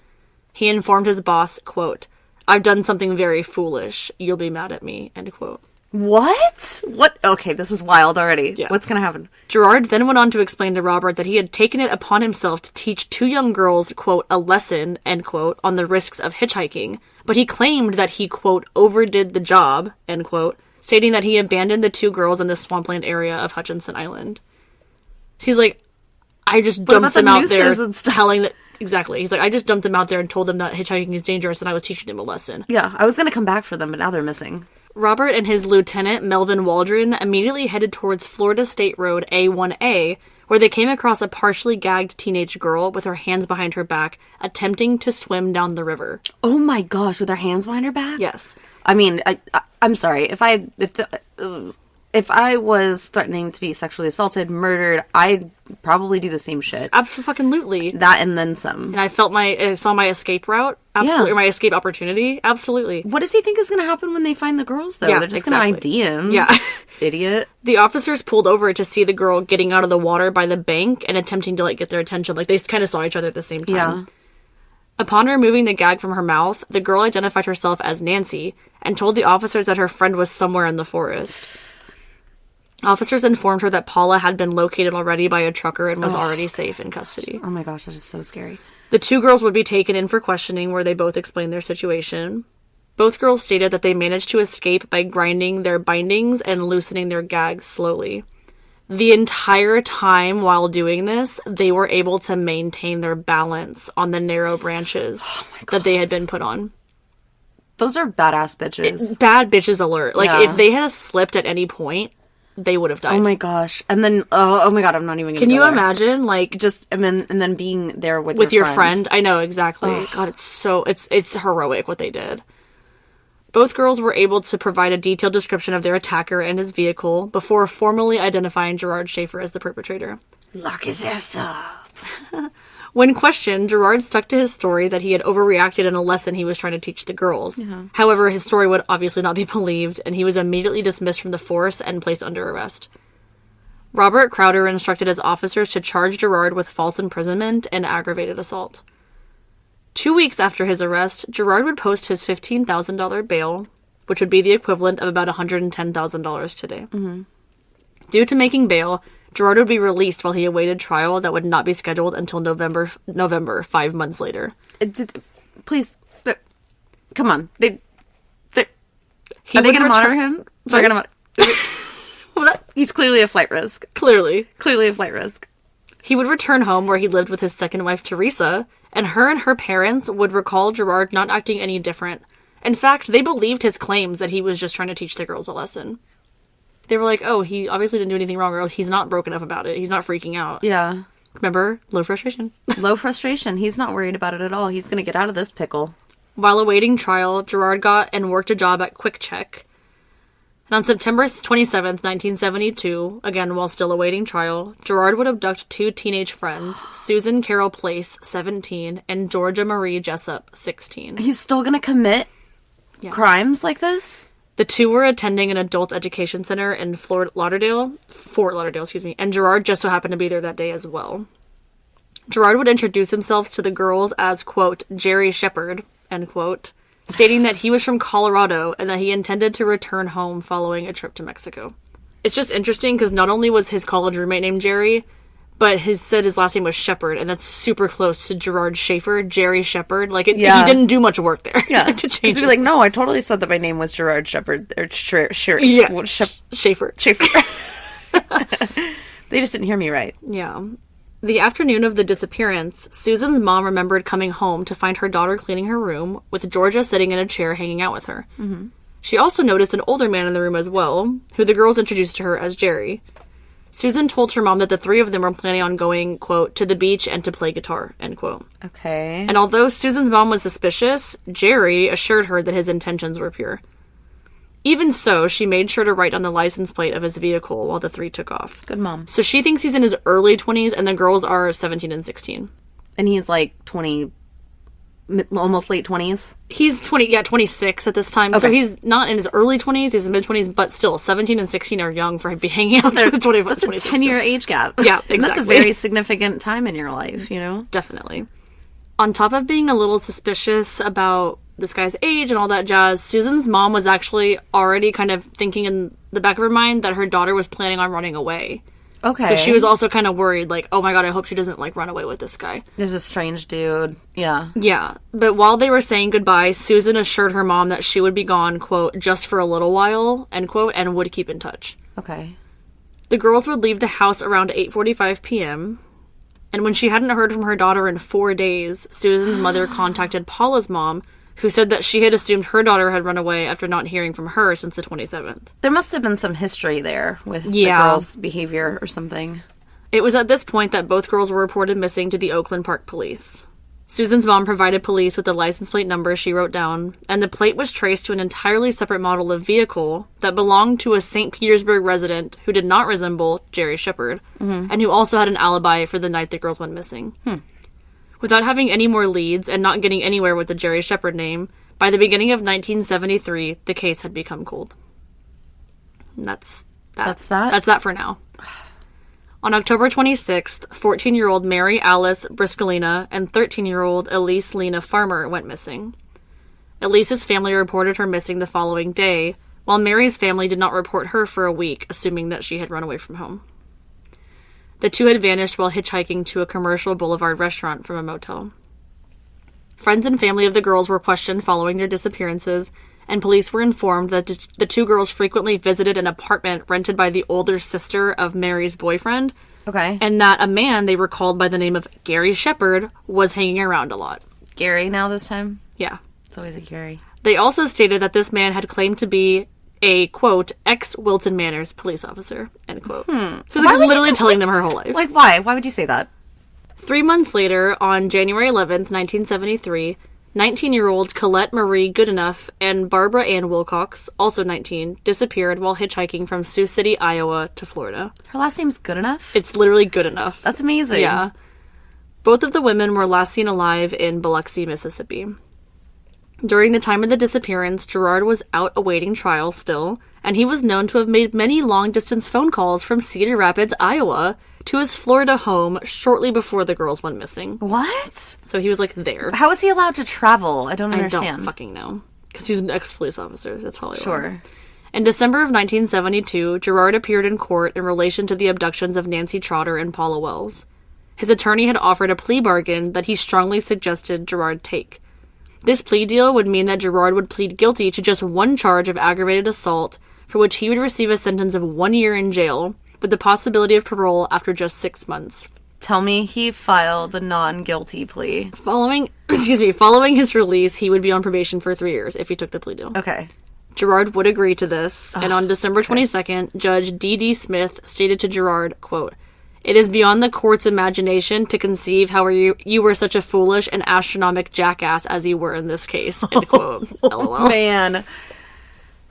[SPEAKER 1] He informed his boss, quote, I've done something very foolish. You'll be mad at me, end quote.
[SPEAKER 2] What? What? Okay, this is wild already.
[SPEAKER 1] Yeah.
[SPEAKER 2] What's gonna happen?
[SPEAKER 1] Gerard then went on to explain to Robert that he had taken it upon himself to teach two young girls, quote, a lesson, end quote, on the risks of hitchhiking, but he claimed that he, quote, overdid the job, end quote, stating that he abandoned the two girls in the swampland area of Hutchinson Island. He's like, I just dumped them out there telling that... Exactly. He's like, I just dumped them out there and told them that hitchhiking is dangerous and I was teaching them a lesson.
[SPEAKER 2] Yeah, I was gonna come back for them, but now they're missing.
[SPEAKER 1] Robert and his lieutenant, Melvin Waldron, immediately headed towards Florida State Road A1A, where they came across a partially gagged teenage girl with her hands behind her back, attempting to swim down the river.
[SPEAKER 2] Oh my gosh, with her hands behind her back?
[SPEAKER 1] Yes.
[SPEAKER 2] I mean, I'm sorry. If I was threatening to be sexually assaulted, murdered, I'd probably do the same shit.
[SPEAKER 1] Absolutely.
[SPEAKER 2] That and then some.
[SPEAKER 1] And I saw my escape route. Absolutely. Yeah. Or my escape opportunity. Absolutely.
[SPEAKER 2] What does he think is going to happen when they find the girls, though?
[SPEAKER 1] Yeah,
[SPEAKER 2] they're just going to ID him.
[SPEAKER 1] Yeah.
[SPEAKER 2] Idiot.
[SPEAKER 1] The officers pulled over to see the girl getting out of the water by the bank and attempting to, like, get their attention. Like, they kind of saw each other at the same time. Yeah. Upon removing the gag from her mouth, the girl identified herself as Nancy and told the officers that her friend was somewhere in the forest. Officers informed her that Paula had been located already by a trucker and was already safe in custody.
[SPEAKER 2] Oh my gosh, that is so scary.
[SPEAKER 1] The two girls would be taken in for questioning, where they both explained their situation. Both girls stated that they managed to escape by grinding their bindings and loosening their gags slowly. The entire time while doing this, they were able to maintain their balance on the narrow branches that they had been put on.
[SPEAKER 2] Those are badass bitches.
[SPEAKER 1] Bad bitches alert. Like, if they had slipped at any point, they would have died.
[SPEAKER 2] Oh my gosh. And then, oh my God, I'm not even gonna
[SPEAKER 1] Can you
[SPEAKER 2] there.
[SPEAKER 1] imagine, like...
[SPEAKER 2] Just, and then being there with
[SPEAKER 1] your friend. I know, exactly. God, it's heroic what they did. Both girls were able to provide a detailed description of their attacker and his vehicle before formally identifying Gerard Schaefer as the perpetrator.
[SPEAKER 2] Lock his ass up.
[SPEAKER 1] When questioned, Gerard stuck to his story that he had overreacted in a lesson he was trying to teach the girls. However, his story would obviously not be believed, and he was immediately dismissed from the force and placed under arrest. Robert Crowder instructed his officers to charge Gerard with false imprisonment and aggravated assault. 2 weeks after his arrest, Gerard would post his $15,000 bail, which would be the equivalent of about $110,000 today.
[SPEAKER 2] Mm-hmm.
[SPEAKER 1] Due to making bail, Gerard would be released while he awaited trial that would not be scheduled until November 5 months later.
[SPEAKER 2] Please, come on. Are they going to monitor him? They're going to He's clearly a flight risk.
[SPEAKER 1] Clearly
[SPEAKER 2] a flight risk.
[SPEAKER 1] He would return home where he lived with his second wife, Teresa, and her parents would recall Gerard not acting any different. In fact, they believed his claims that he was just trying to teach the girls a lesson. They were like, oh, he obviously didn't do anything wrong, or else he's not broken up about it. He's not freaking out.
[SPEAKER 2] Yeah.
[SPEAKER 1] Remember? Low frustration.
[SPEAKER 2] Low frustration. He's not worried about it at all. He's going to get out of this pickle.
[SPEAKER 1] While awaiting trial, Gerard got and worked a job at Quick Check. And on September 27th, 1972, again while still awaiting trial, Gerard would abduct 2 teenage friends, Susan Carol Place, 17, and Georgia Marie Jessup, 16.
[SPEAKER 2] He's still going to commit crimes like this?
[SPEAKER 1] The 2 were attending an adult education center in Fort Lauderdale, and Gerard just so happened to be there that day as well. Gerard would introduce himself to the girls as, quote, Jerry Shepherd, end quote, stating that he was from Colorado and that he intended to return home following a trip to Mexico. It's just interesting because not only was his college roommate named Jerry, but his last name was Shepherd, and that's super close to Gerard Schaefer, Jerry Shepherd. He didn't do much work there.
[SPEAKER 2] Yeah.
[SPEAKER 1] To change
[SPEAKER 2] He's no, I totally said that my name was Gerard Shepherd. Or Schaefer.
[SPEAKER 1] Schaefer.
[SPEAKER 2] They just didn't hear me right.
[SPEAKER 1] Yeah. The afternoon of the disappearance, Susan's mom remembered coming home to find her daughter cleaning her room, with Georgia sitting in a chair hanging out with her. Mm-hmm. She also noticed an older man in the room as well, who the girls introduced to her as Jerry. Susan told her mom that the 3 of them were planning on going, quote, to the beach and to play guitar, end quote.
[SPEAKER 2] Okay.
[SPEAKER 1] And although Susan's mom was suspicious, Jerry assured her that his intentions were pure. Even so, she made sure to write on the license plate of his vehicle while the 3 took off.
[SPEAKER 2] Good mom.
[SPEAKER 1] So she thinks he's in his early 20s, and the girls are 17 and 16.
[SPEAKER 2] And he's 20, almost late 20s?
[SPEAKER 1] He's 26 at this time. Okay. So he's not in his early 20s, he's in mid-20s, but still, 17 and 16 are young for him to be hanging out with 25.
[SPEAKER 2] That's a 10-year age gap.
[SPEAKER 1] Yeah, exactly.
[SPEAKER 2] That's a very significant time in your life, you know?
[SPEAKER 1] Definitely. On top of being a little suspicious about this guy's age and all that jazz, Susan's mom was actually already kind of thinking in the back of her mind that her daughter was planning on running away.
[SPEAKER 2] Okay.
[SPEAKER 1] So she was also kind of worried, oh my god, I hope she doesn't, run away with this guy.
[SPEAKER 2] There's a strange dude. Yeah.
[SPEAKER 1] Yeah. But while they were saying goodbye, Susan assured her mom that she would be gone, quote, just for a little while, end quote, and would keep in touch.
[SPEAKER 2] Okay.
[SPEAKER 1] The girls would leave the house around 8:45 p.m., and when she hadn't heard from her daughter in 4 days, Susan's mother contacted Paula's mom, who said that she had assumed her daughter had run away after not hearing from her since the 27th.
[SPEAKER 2] There must have been some history there with the girl's behavior or something.
[SPEAKER 1] It was at this point that both girls were reported missing to the Oakland Park Police. Susan's mom provided police with the license plate number she wrote down, and the plate was traced to an entirely separate model of vehicle that belonged to a St. Petersburg resident who did not resemble Jerry Shepherd, and who also had an alibi for the night the girls went missing. Without having any more leads and not getting anywhere with the Jerry Shepherd name, by the beginning of 1973, the case had become cold. And that's that. That's that for now. On October 26th, 14-year-old Mary Alice Briscolina and 13-year-old Elise Lena Farmer went missing. Elise's family reported her missing the following day, while Mary's family did not report her for a week, assuming that she had run away from home. The 2 had vanished while hitchhiking to a commercial boulevard restaurant from a motel. Friends and family of the girls were questioned following their disappearances, and police were informed that the 2 girls frequently visited an apartment rented by the older sister of Mary's boyfriend.
[SPEAKER 2] Okay.
[SPEAKER 1] And that a man they recalled by the name of Gary Shepherd was hanging around a lot.
[SPEAKER 2] Gary now this time?
[SPEAKER 1] Yeah.
[SPEAKER 2] It's always a Gary.
[SPEAKER 1] They also stated that this man had claimed to be a, quote, ex-Wilton Manors police officer, end quote. So it's literally telling them her whole life.
[SPEAKER 2] Why? Why would you say that?
[SPEAKER 1] 3 months later, on January 11th, 1973, 19-year-old Colette Marie Goodenough and Barbara Ann Wilcox, also 19, disappeared while hitchhiking from Sioux City, Iowa to Florida.
[SPEAKER 2] Her last name's Goodenough?
[SPEAKER 1] It's literally Goodenough.
[SPEAKER 2] That's amazing.
[SPEAKER 1] Yeah. Both of the women were last seen alive in Biloxi, Mississippi. During the time of the disappearance, Gerard was out awaiting trial still, and he was known to have made many long-distance phone calls from Cedar Rapids, Iowa, to his Florida home shortly before the girls went missing.
[SPEAKER 2] What?
[SPEAKER 1] So he was, like, there.
[SPEAKER 2] How was he allowed to travel? I don't understand.
[SPEAKER 1] I don't fucking know. Because he was an ex-police officer. That's probably why.
[SPEAKER 2] Sure.
[SPEAKER 1] In December of 1972, Gerard appeared in court in relation to the abductions of Nancy Trotter and Paula Wells. His attorney had offered a plea bargain that he strongly suggested Gerard take. This plea deal would mean that Gerard would plead guilty to just one charge of aggravated assault, for which he would receive a sentence of 1 year in jail, with the possibility of parole after just 6 months.
[SPEAKER 2] Tell me he filed a non-guilty plea.
[SPEAKER 1] Following his release, he would be on probation for 3 years if he took the plea deal.
[SPEAKER 2] Okay.
[SPEAKER 1] Gerard would agree to this, and on December 22nd, Judge D.D. Smith stated to Gerard, quote, "It is beyond the court's imagination to conceive how you were such a foolish and astronomical jackass as you were in this case." End quote. LOL.
[SPEAKER 2] Man.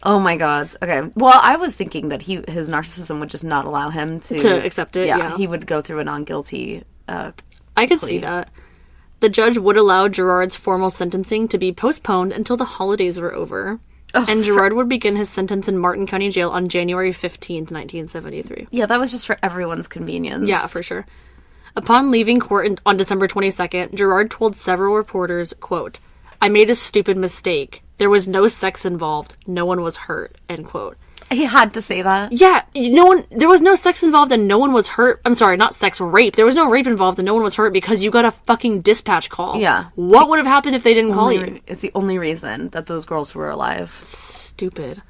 [SPEAKER 2] Oh my God. Okay. Well, I was thinking that his narcissism would just not allow him to
[SPEAKER 1] accept it. Yeah.
[SPEAKER 2] He would go through a non-guilty
[SPEAKER 1] I could see that. The judge would allow Gerard's formal sentencing to be postponed until the holidays were over. And Gerard would begin his sentence in Martin County Jail on January 15th, 1973.
[SPEAKER 2] Yeah, that was just for everyone's convenience.
[SPEAKER 1] Yeah, for sure. Upon leaving court on December 22nd, Gerard told several reporters, quote, "I made a stupid mistake. There was no sex involved. No one was hurt." End quote.
[SPEAKER 2] He had to say that?
[SPEAKER 1] Yeah, there was no sex involved and no one was hurt. I'm sorry, not sex, rape. There was no rape involved and no one was hurt because you got a fucking dispatch call.
[SPEAKER 2] Yeah.
[SPEAKER 1] What would have happened if they didn't call you?
[SPEAKER 2] It's the only reason that those girls were alive.
[SPEAKER 1] Stupid.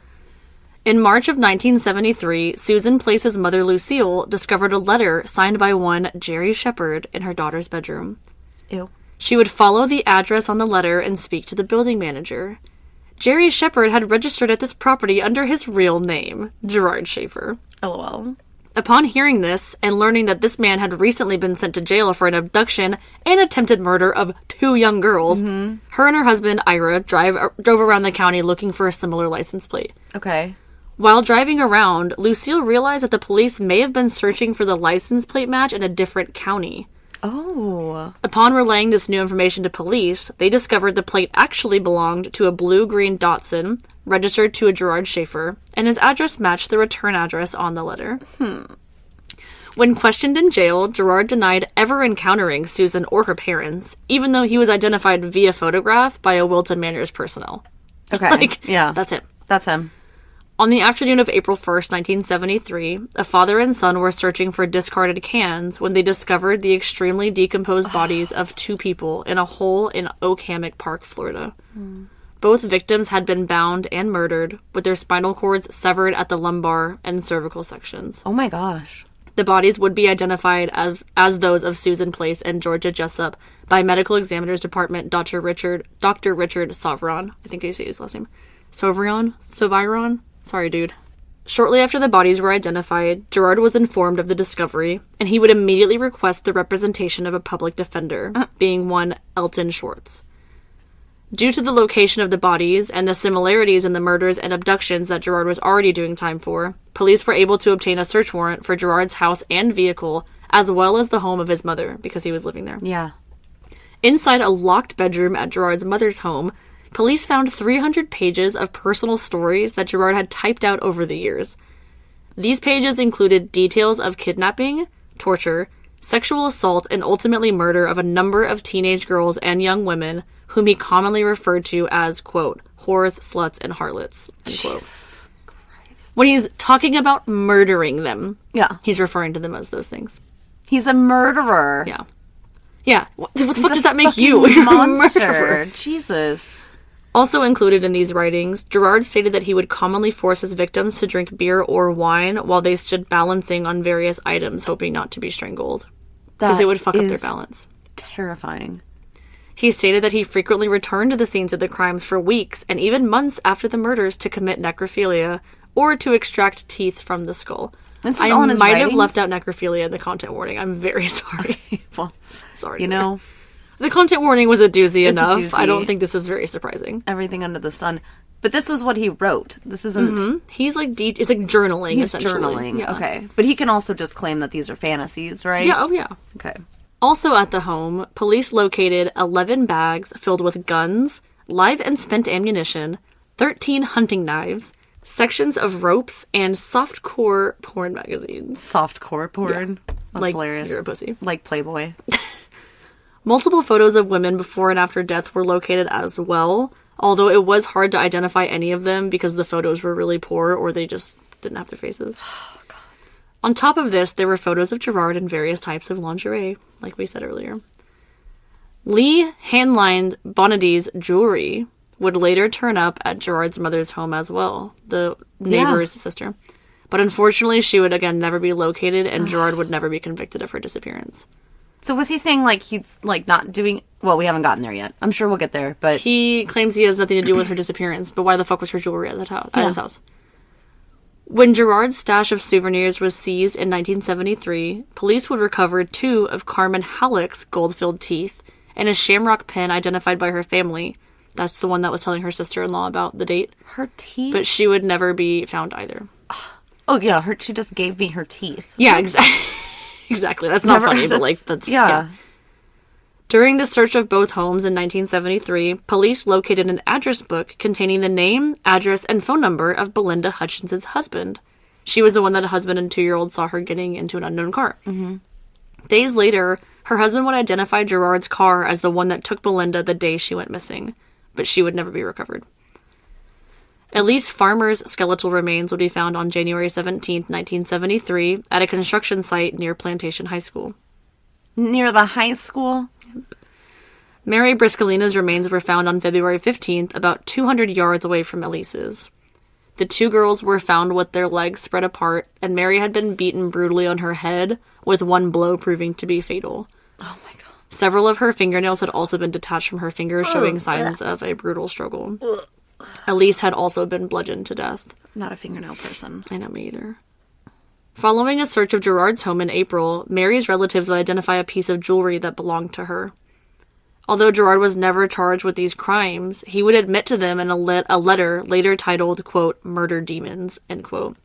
[SPEAKER 1] In March of 1973, Susan Place's mother, Lucille, discovered a letter signed by one Jerry Shepard in her daughter's bedroom.
[SPEAKER 2] Ew.
[SPEAKER 1] She would follow the address on the letter and speak to the building manager. Jerry Shepard had registered at this property under his real name, Gerard Schaefer.
[SPEAKER 2] LOL.
[SPEAKER 1] Upon hearing this, and learning that this man had recently been sent to jail for an abduction and attempted murder of 2 young girls, her and her husband, Ira, drove around the county looking for a similar license plate.
[SPEAKER 2] Okay.
[SPEAKER 1] While driving around, Lucille realized that the police may have been searching for the license plate match in a different county.
[SPEAKER 2] Oh.
[SPEAKER 1] Upon relaying this new information to police, they discovered the plate actually belonged to a blue-green Datsun, registered to a Gerard Schaefer, and his address matched the return address on the letter. When questioned in jail, Gerard denied ever encountering Susan or her parents, even though he was identified via photograph by a Wilton Manors personnel.
[SPEAKER 2] Okay. Yeah.
[SPEAKER 1] That's it.
[SPEAKER 2] That's him.
[SPEAKER 1] On the afternoon of April 1st, 1973, a father and son were searching for discarded cans when they discovered the extremely decomposed bodies of 2 people in a hole in Oak Hammock Park, Florida. Both victims had been bound and murdered, with their spinal cords severed at the lumbar and cervical sections.
[SPEAKER 2] Oh my gosh.
[SPEAKER 1] The bodies would be identified as those of Susan Place and Georgia Jessup by Medical Examiner's Department Dr. Richard Sovron. I think I say his last name. Soviron? Sorry, dude. Shortly after the bodies were identified, Gerard was informed of the discovery, and he would immediately request the representation of a public defender, being one Elton Schwartz. Due to the location of the bodies and the similarities in the murders and abductions that Gerard was already doing time for, police were able to obtain a search warrant for Gerard's house and vehicle, as well as the home of his mother, because he was living there.
[SPEAKER 2] Yeah.
[SPEAKER 1] Inside a locked bedroom at Gerard's mother's home, police found 300 pages of personal stories that Gerard had typed out over the years. These pages included details of kidnapping, torture, sexual assault, and ultimately murder of a number of teenage girls and young women whom he commonly referred to as, quote, whores, sluts, and harlots, end quote. When he's talking about murdering them, he's referring to them as those things.
[SPEAKER 2] He's a murderer.
[SPEAKER 1] Yeah. Yeah. What the fuck does that make you?
[SPEAKER 2] You're a monster. Jesus.
[SPEAKER 1] Also included in these writings, Gerard stated that he would commonly force his victims to drink beer or wine while they stood balancing on various items, hoping not to be strangled. Because it would fuck up their balance.
[SPEAKER 2] Terrifying.
[SPEAKER 1] He stated that he frequently returned to the scenes of the crimes for weeks and even months after the murders to commit necrophilia or to extract teeth from the skull.
[SPEAKER 2] I
[SPEAKER 1] might have left out necrophilia in the content warning. I'm very sorry.
[SPEAKER 2] Well,
[SPEAKER 1] sorry.
[SPEAKER 2] You know,
[SPEAKER 1] The content warning was a doozy
[SPEAKER 2] It's a
[SPEAKER 1] enough.
[SPEAKER 2] doozy.
[SPEAKER 1] I don't think this is very surprising.
[SPEAKER 2] Everything under the sun. But this was what he wrote. This isn't...
[SPEAKER 1] He's like, it's like journaling,
[SPEAKER 2] He's
[SPEAKER 1] essentially.
[SPEAKER 2] journaling.
[SPEAKER 1] Yeah.
[SPEAKER 2] Okay. But he can also just claim that these are fantasies, right?
[SPEAKER 1] Yeah, oh yeah.
[SPEAKER 2] Okay.
[SPEAKER 1] Also at the home, police located 11 bags filled with guns, live and spent ammunition, 13 hunting knives, sections of ropes, and softcore porn magazines.
[SPEAKER 2] Softcore porn. That's
[SPEAKER 1] Like,
[SPEAKER 2] hilarious.
[SPEAKER 1] you're a pussy.
[SPEAKER 2] Like Playboy.
[SPEAKER 1] Multiple photos of women before and after death were located as well, although it was hard to identify any of them because the photos were really poor or they just didn't have their faces.
[SPEAKER 2] Oh, God.
[SPEAKER 1] On top of this, there were photos of Gerard in various types of lingerie, like we said earlier. Lee hand-lined Bonadi's jewelry would later turn up at Gerard's mother's home as well, the neighbor's sister. But unfortunately, she would again never be located, and Gerard would never be convicted of her disappearance.
[SPEAKER 2] So was he saying, like, he's, like, not doing... Well, we haven't gotten there yet. I'm sure we'll get there, but...
[SPEAKER 1] He claims he has nothing to do with her disappearance, but why the fuck was her jewelry at his house? When Gerard's stash of souvenirs was seized in 1973, police would recover 2 of Carmen Halleck's gold-filled teeth and a shamrock pin identified by her family. That's the one that was telling her sister-in-law about the date.
[SPEAKER 2] Her teeth?
[SPEAKER 1] But she would never be found either.
[SPEAKER 2] Oh, yeah, she just gave me her teeth.
[SPEAKER 1] Yeah, exactly. Exactly. That's not funny, but like, that's...
[SPEAKER 2] Yeah.
[SPEAKER 1] During the search of both homes in 1973, police located an address book containing the name, address, and phone number of Belinda Hutchinson's husband. She was the one that a husband and 2-year-old saw her getting into an unknown car. Mm-hmm. Days later, her husband would identify Gerard's car as the one that took Belinda the day she went missing, but she would never be recovered. Elise Farmer's skeletal remains would be found on January 17, 1973, at a construction site near Plantation High School.
[SPEAKER 2] Near the high school?
[SPEAKER 1] Mary Briscolina's remains were found on February 15th, about 200 yards away from Elise's. The 2 girls were found with their legs spread apart, and Mary had been beaten brutally on her head, with one blow proving to be fatal.
[SPEAKER 2] Oh my God.
[SPEAKER 1] Several of her fingernails had also been detached from her fingers, showing signs of a brutal struggle. Elise had also been bludgeoned to death.
[SPEAKER 2] Not a fingernail person.
[SPEAKER 1] I know, me either. Following a search of Gerard's home in April, Mary's relatives would identify a piece of jewelry that belonged to her. Although Gerard was never charged with these crimes, he would admit to them in a letter later titled, quote, "Murder Demons," end quote.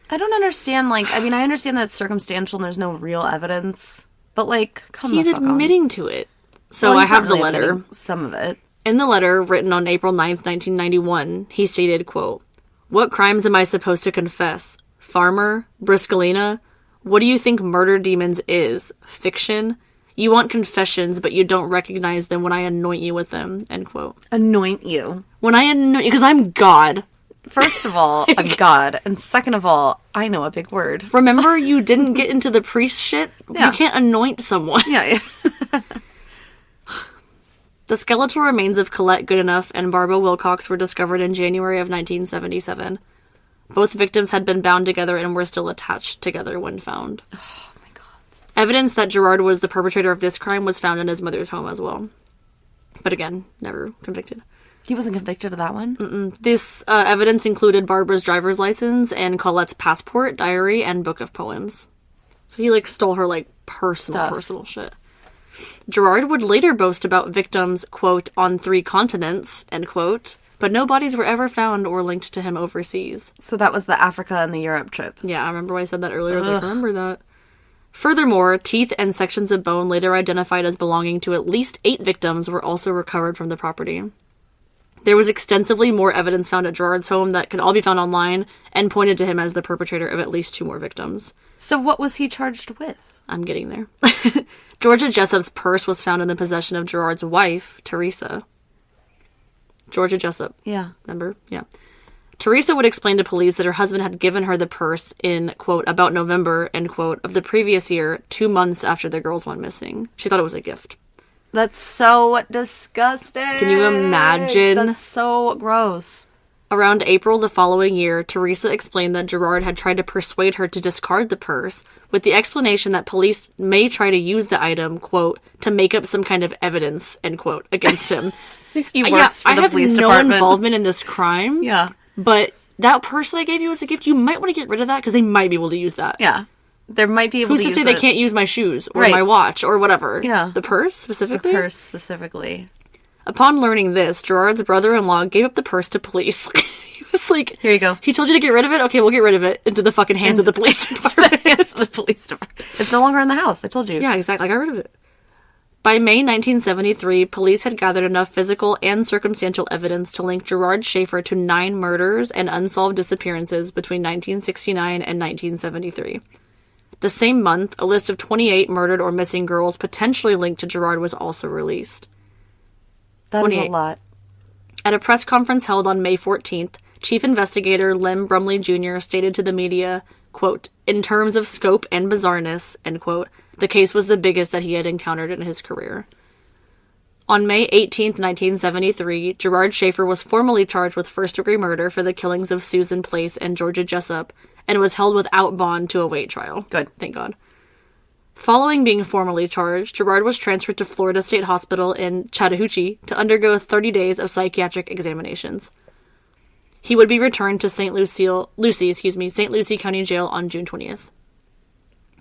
[SPEAKER 2] I don't understand, like, I mean, I understand that it's circumstantial and there's no real evidence, but, like, come
[SPEAKER 1] He's
[SPEAKER 2] the fuck
[SPEAKER 1] admitting to it. So
[SPEAKER 2] Well,
[SPEAKER 1] I
[SPEAKER 2] he's not
[SPEAKER 1] have the
[SPEAKER 2] really
[SPEAKER 1] letter.
[SPEAKER 2] admitting some of it.
[SPEAKER 1] In the letter, written on April 9th, 1991, he stated, quote, "What crimes am I supposed to confess? Farmer? Briscolina? What do you think Murder Demons is? Fiction? You want confessions, but you don't recognize them when I anoint you with them," end quote.
[SPEAKER 2] Anoint you.
[SPEAKER 1] When I anoint you, because I'm God.
[SPEAKER 2] First of all, I'm God. And second of all, I know a big word.
[SPEAKER 1] Remember, you didn't get into the priest shit?
[SPEAKER 2] Yeah.
[SPEAKER 1] You can't anoint someone.
[SPEAKER 2] Yeah.
[SPEAKER 1] The skeletal remains of Colette Goodenough and Barbara Wilcox were discovered in January of 1977. Both victims had been bound together and were still attached together when found.
[SPEAKER 2] Oh my God.
[SPEAKER 1] Evidence that Gerard was the perpetrator of this crime was found in his mother's home as well. But again, never convicted.
[SPEAKER 2] He wasn't convicted of that one?
[SPEAKER 1] This evidence included Barbara's driver's license and Colette's passport, diary, and book of poems. So he, like, stole her, like, personal shit. Gerard would later boast about victims, quote, "on 3 continents," end quote, but no bodies were ever found or linked to him overseas.
[SPEAKER 2] So that was the Africa and the Europe trip.
[SPEAKER 1] Yeah, I remember when I said that earlier. I was like, remember that. Furthermore, teeth and sections of bone later identified as belonging to at least 8 victims were also recovered from the property. There was extensively more evidence found at Gerard's home that could all be found online and pointed to him as the perpetrator of at least 2 more victims.
[SPEAKER 2] So what was he charged with?
[SPEAKER 1] I'm getting there. Georgia Jessup's purse was found in the possession of Gerard's wife, Teresa. Georgia Jessup.
[SPEAKER 2] Yeah.
[SPEAKER 1] Remember? Yeah. Teresa would explain to police that her husband had given her the purse in, quote, about November, end quote, of the previous year, 2 months after the girls went missing. She thought it was a gift.
[SPEAKER 2] That's so disgusting.
[SPEAKER 1] Can you imagine?
[SPEAKER 2] That's so gross.
[SPEAKER 1] Around April the following year, Teresa explained that Gerard had tried to persuade her to discard the purse, with the explanation that police may try to use the item, quote, to make up some kind of evidence, end quote, against him.
[SPEAKER 2] He works for the police department.
[SPEAKER 1] I have no involvement in this crime.
[SPEAKER 2] Yeah.
[SPEAKER 1] But that purse that I gave you as a gift, you might want to get rid of that because they might be able to use that.
[SPEAKER 2] Yeah. There might be able
[SPEAKER 1] Who's to say they can't use my shoes or my watch or whatever?
[SPEAKER 2] Yeah.
[SPEAKER 1] The purse, specifically?
[SPEAKER 2] The purse, specifically.
[SPEAKER 1] Upon learning this, Gerard's brother-in-law gave up the purse to police. He was like,
[SPEAKER 2] here you go.
[SPEAKER 1] He told you to get rid of it? Okay, we'll get rid of it. Into the fucking hands of the police department.
[SPEAKER 2] It's no longer in the house. I told you.
[SPEAKER 1] Yeah, exactly. I got rid of it. By May 1973, police had gathered enough physical and circumstantial evidence to link Gerard Schaefer to 9 murders and unsolved disappearances between 1969 and 1973. The same month, a list of 28 murdered or missing girls potentially linked to Gerard was also released.
[SPEAKER 2] That is a lot.
[SPEAKER 1] At a press conference held on May 14th, Chief Investigator Lem Brumley Jr. stated to the media, quote, "In terms of scope and bizarreness," end quote, the case was the biggest that he had encountered in his career. On May 18th, 1973, Gerard Schaefer was formally charged with first-degree murder for the killings of Susan Place and Georgia Jessup, and was held without bond to await trial.
[SPEAKER 2] Good.
[SPEAKER 1] Thank God. Following being formally charged, Gerard was transferred to Florida State Hospital in Chattahoochee to undergo 30 days of psychiatric examinations. He would be returned to St. Lucie County Jail on June 20th.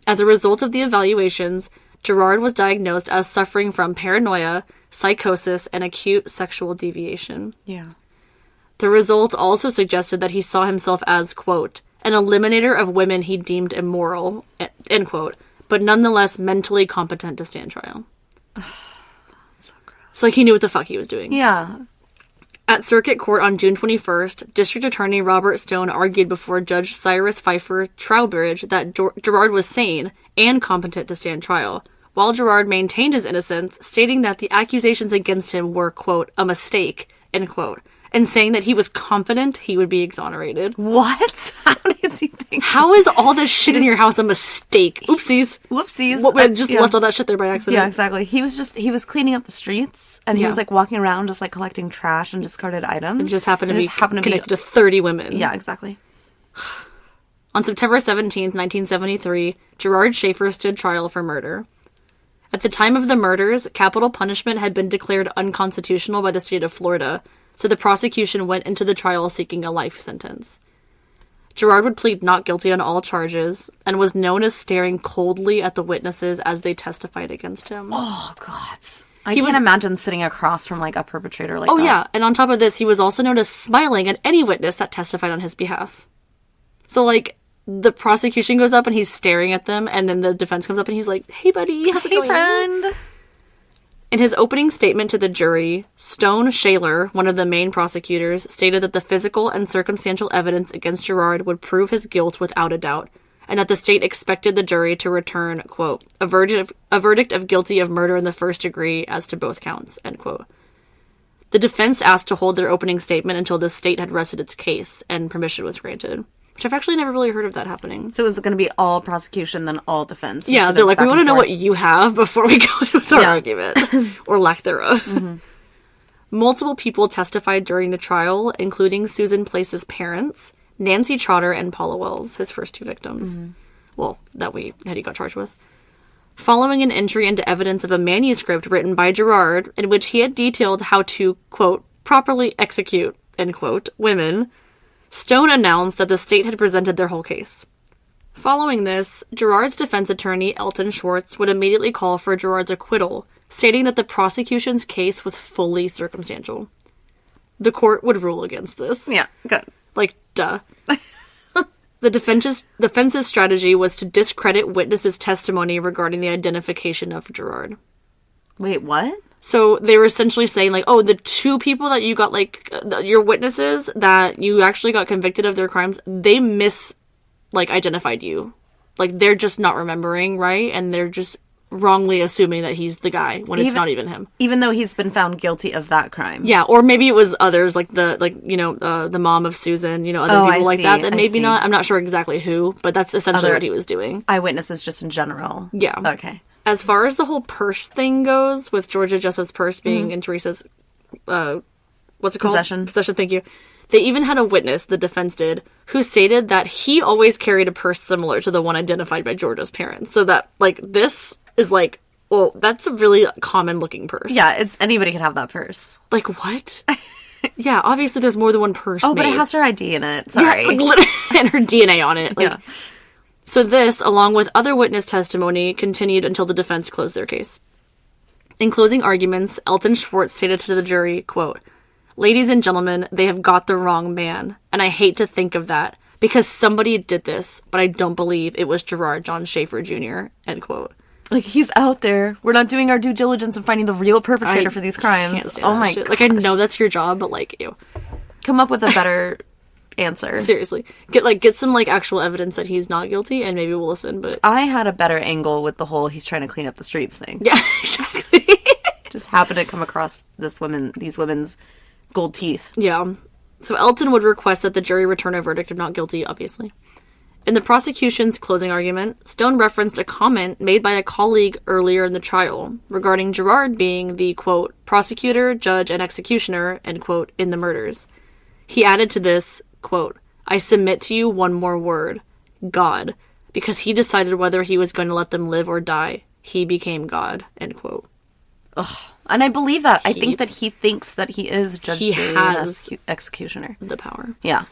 [SPEAKER 1] As a result of the evaluations, Gerard was diagnosed as suffering from paranoia, psychosis, and acute sexual deviation.
[SPEAKER 2] Yeah.
[SPEAKER 1] The results also suggested that he saw himself as, quote, an eliminator of women he deemed immoral, end quote, but nonetheless mentally competent to stand trial. So gross. So, like, he knew what the fuck he was doing.
[SPEAKER 2] Yeah.
[SPEAKER 1] At circuit court on June 21st, District Attorney Robert Stone argued before Judge Cyrus Pfeiffer Trowbridge that Gerard was sane and competent to stand trial, while Gerard maintained his innocence, stating that the accusations against him were, quote, a mistake, end quote, and saying that he was confident he would be exonerated.
[SPEAKER 2] What? How does he think?
[SPEAKER 1] How is all this shit in your house a mistake? Oopsies.
[SPEAKER 2] Whoopsies.
[SPEAKER 1] What, we just left all that shit there by accident.
[SPEAKER 2] Yeah, exactly. He was cleaning up the streets, and he was, like, walking around just, like, collecting trash and discarded items.
[SPEAKER 1] It just happened to be connected to 30 women.
[SPEAKER 2] Yeah, exactly.
[SPEAKER 1] On September 17th, 1973, Gerard Schaefer stood trial for murder. At the time of the murders, capital punishment had been declared unconstitutional by the state of Florida, so the prosecution went into the trial seeking a life sentence. Gerard would plead not guilty on all charges, and was known as staring coldly at the witnesses as they testified against him.
[SPEAKER 2] Oh, God. I can't imagine sitting across from, like, a perpetrator like that.
[SPEAKER 1] Oh, yeah. And on top of this, he was also known as smiling at any witness that testified on his behalf. So, like, the prosecution goes up and he's staring at them, and then the defense comes up and he's like, hey, buddy, how's it going?
[SPEAKER 2] Hey, friend.
[SPEAKER 1] In his opening statement to the jury, Stone Schaefer, one of the main prosecutors, stated that the physical and circumstantial evidence against Gerard would prove his guilt without a doubt, and that the state expected the jury to return, quote, a verdict of guilty of murder in the first degree as to both counts, end quote. The defense asked to hold their opening statement until the state had rested its case, and permission was granted. Which I've actually never really heard of that happening.
[SPEAKER 2] So it was going to be all prosecution, then all defense.
[SPEAKER 1] Yeah, they're like, we want to know what you have before we go in with our argument. Or lack thereof. Mm-hmm. Multiple people testified during the trial, including Susan Place's parents, Nancy Trotter, and Paula Wells, his first 2 victims. Mm-hmm. Well, that he got charged with. Following an entry into evidence of a manuscript written by Gerard, in which he had detailed how to, quote, properly execute, end quote, women, Stone announced that the state had presented their whole case. Following this, Gerard's defense attorney, Elton Schwartz, would immediately call for Gerard's acquittal, stating that the prosecution's case was fully circumstantial. The court would rule against this.
[SPEAKER 2] Yeah, good.
[SPEAKER 1] Like, duh. The defense's strategy was to discredit witnesses' testimony regarding the identification of Gerard.
[SPEAKER 2] Wait, what?
[SPEAKER 1] So they were essentially saying, like, oh, the 2 people that you got, like, your witnesses that you actually got convicted of their crimes, they identified you. Like, they're just not remembering, right? And they're just wrongly assuming that he's the guy when it's not even him. Even
[SPEAKER 2] though he's been found guilty of that crime.
[SPEAKER 1] Yeah, or maybe it was others, like the mom of Susan, other people like that maybe not. I'm not sure exactly who, but that's essentially what he was doing.
[SPEAKER 2] Eyewitnesses just in general.
[SPEAKER 1] Yeah.
[SPEAKER 2] Okay.
[SPEAKER 1] As far as the whole purse thing goes, with Georgia Jessup's purse being in Teresa's, what's it called?
[SPEAKER 2] Possession,
[SPEAKER 1] thank you. They even had a witness, the defense did, who stated that he always carried a purse similar to the one identified by Georgia's parents. So that, like, this is like, well, that's a really common-looking purse.
[SPEAKER 2] Yeah, anybody can have that purse.
[SPEAKER 1] Like, what? Yeah, obviously there's more than one purse
[SPEAKER 2] but it has her ID in it.
[SPEAKER 1] Yeah,
[SPEAKER 2] Sorry.
[SPEAKER 1] like, and her DNA on it. Like, yeah. So this, along with other witness testimony, continued until the defense closed their case. In closing arguments, Elton Schwartz stated to the jury, quote, "Ladies and gentlemen, they have got the wrong man, and I hate to think of that, because somebody did this, but I don't believe it was Gerard John Schaefer Jr., end quote.
[SPEAKER 2] Like, he's out there. We're not doing our due diligence and finding the real perpetrator for these crimes. Oh my god.
[SPEAKER 1] Like, I know that's your job, but, like, ew.
[SPEAKER 2] Come up with a better answer.
[SPEAKER 1] Seriously. Get some, like, actual evidence that he's not guilty, and maybe we'll listen, but...
[SPEAKER 2] I had a better angle with the whole he's trying to clean up the streets thing.
[SPEAKER 1] Yeah, exactly.
[SPEAKER 2] Just happened to come across these women's gold teeth.
[SPEAKER 1] Yeah. So Elton would request that the jury return a verdict of not guilty, obviously. In the prosecution's closing argument, Stone referenced a comment made by a colleague earlier in the trial regarding Gerard being the, quote, prosecutor, judge, and executioner, end quote, in the murders. He added to this, quote, "I submit to you one more word, God, because he decided whether he was going to let them live or die. He became God," end quote.
[SPEAKER 2] Ugh. And I believe that. I think that he thinks that he is judge, jury, and executioner.
[SPEAKER 1] The power.
[SPEAKER 2] Yeah.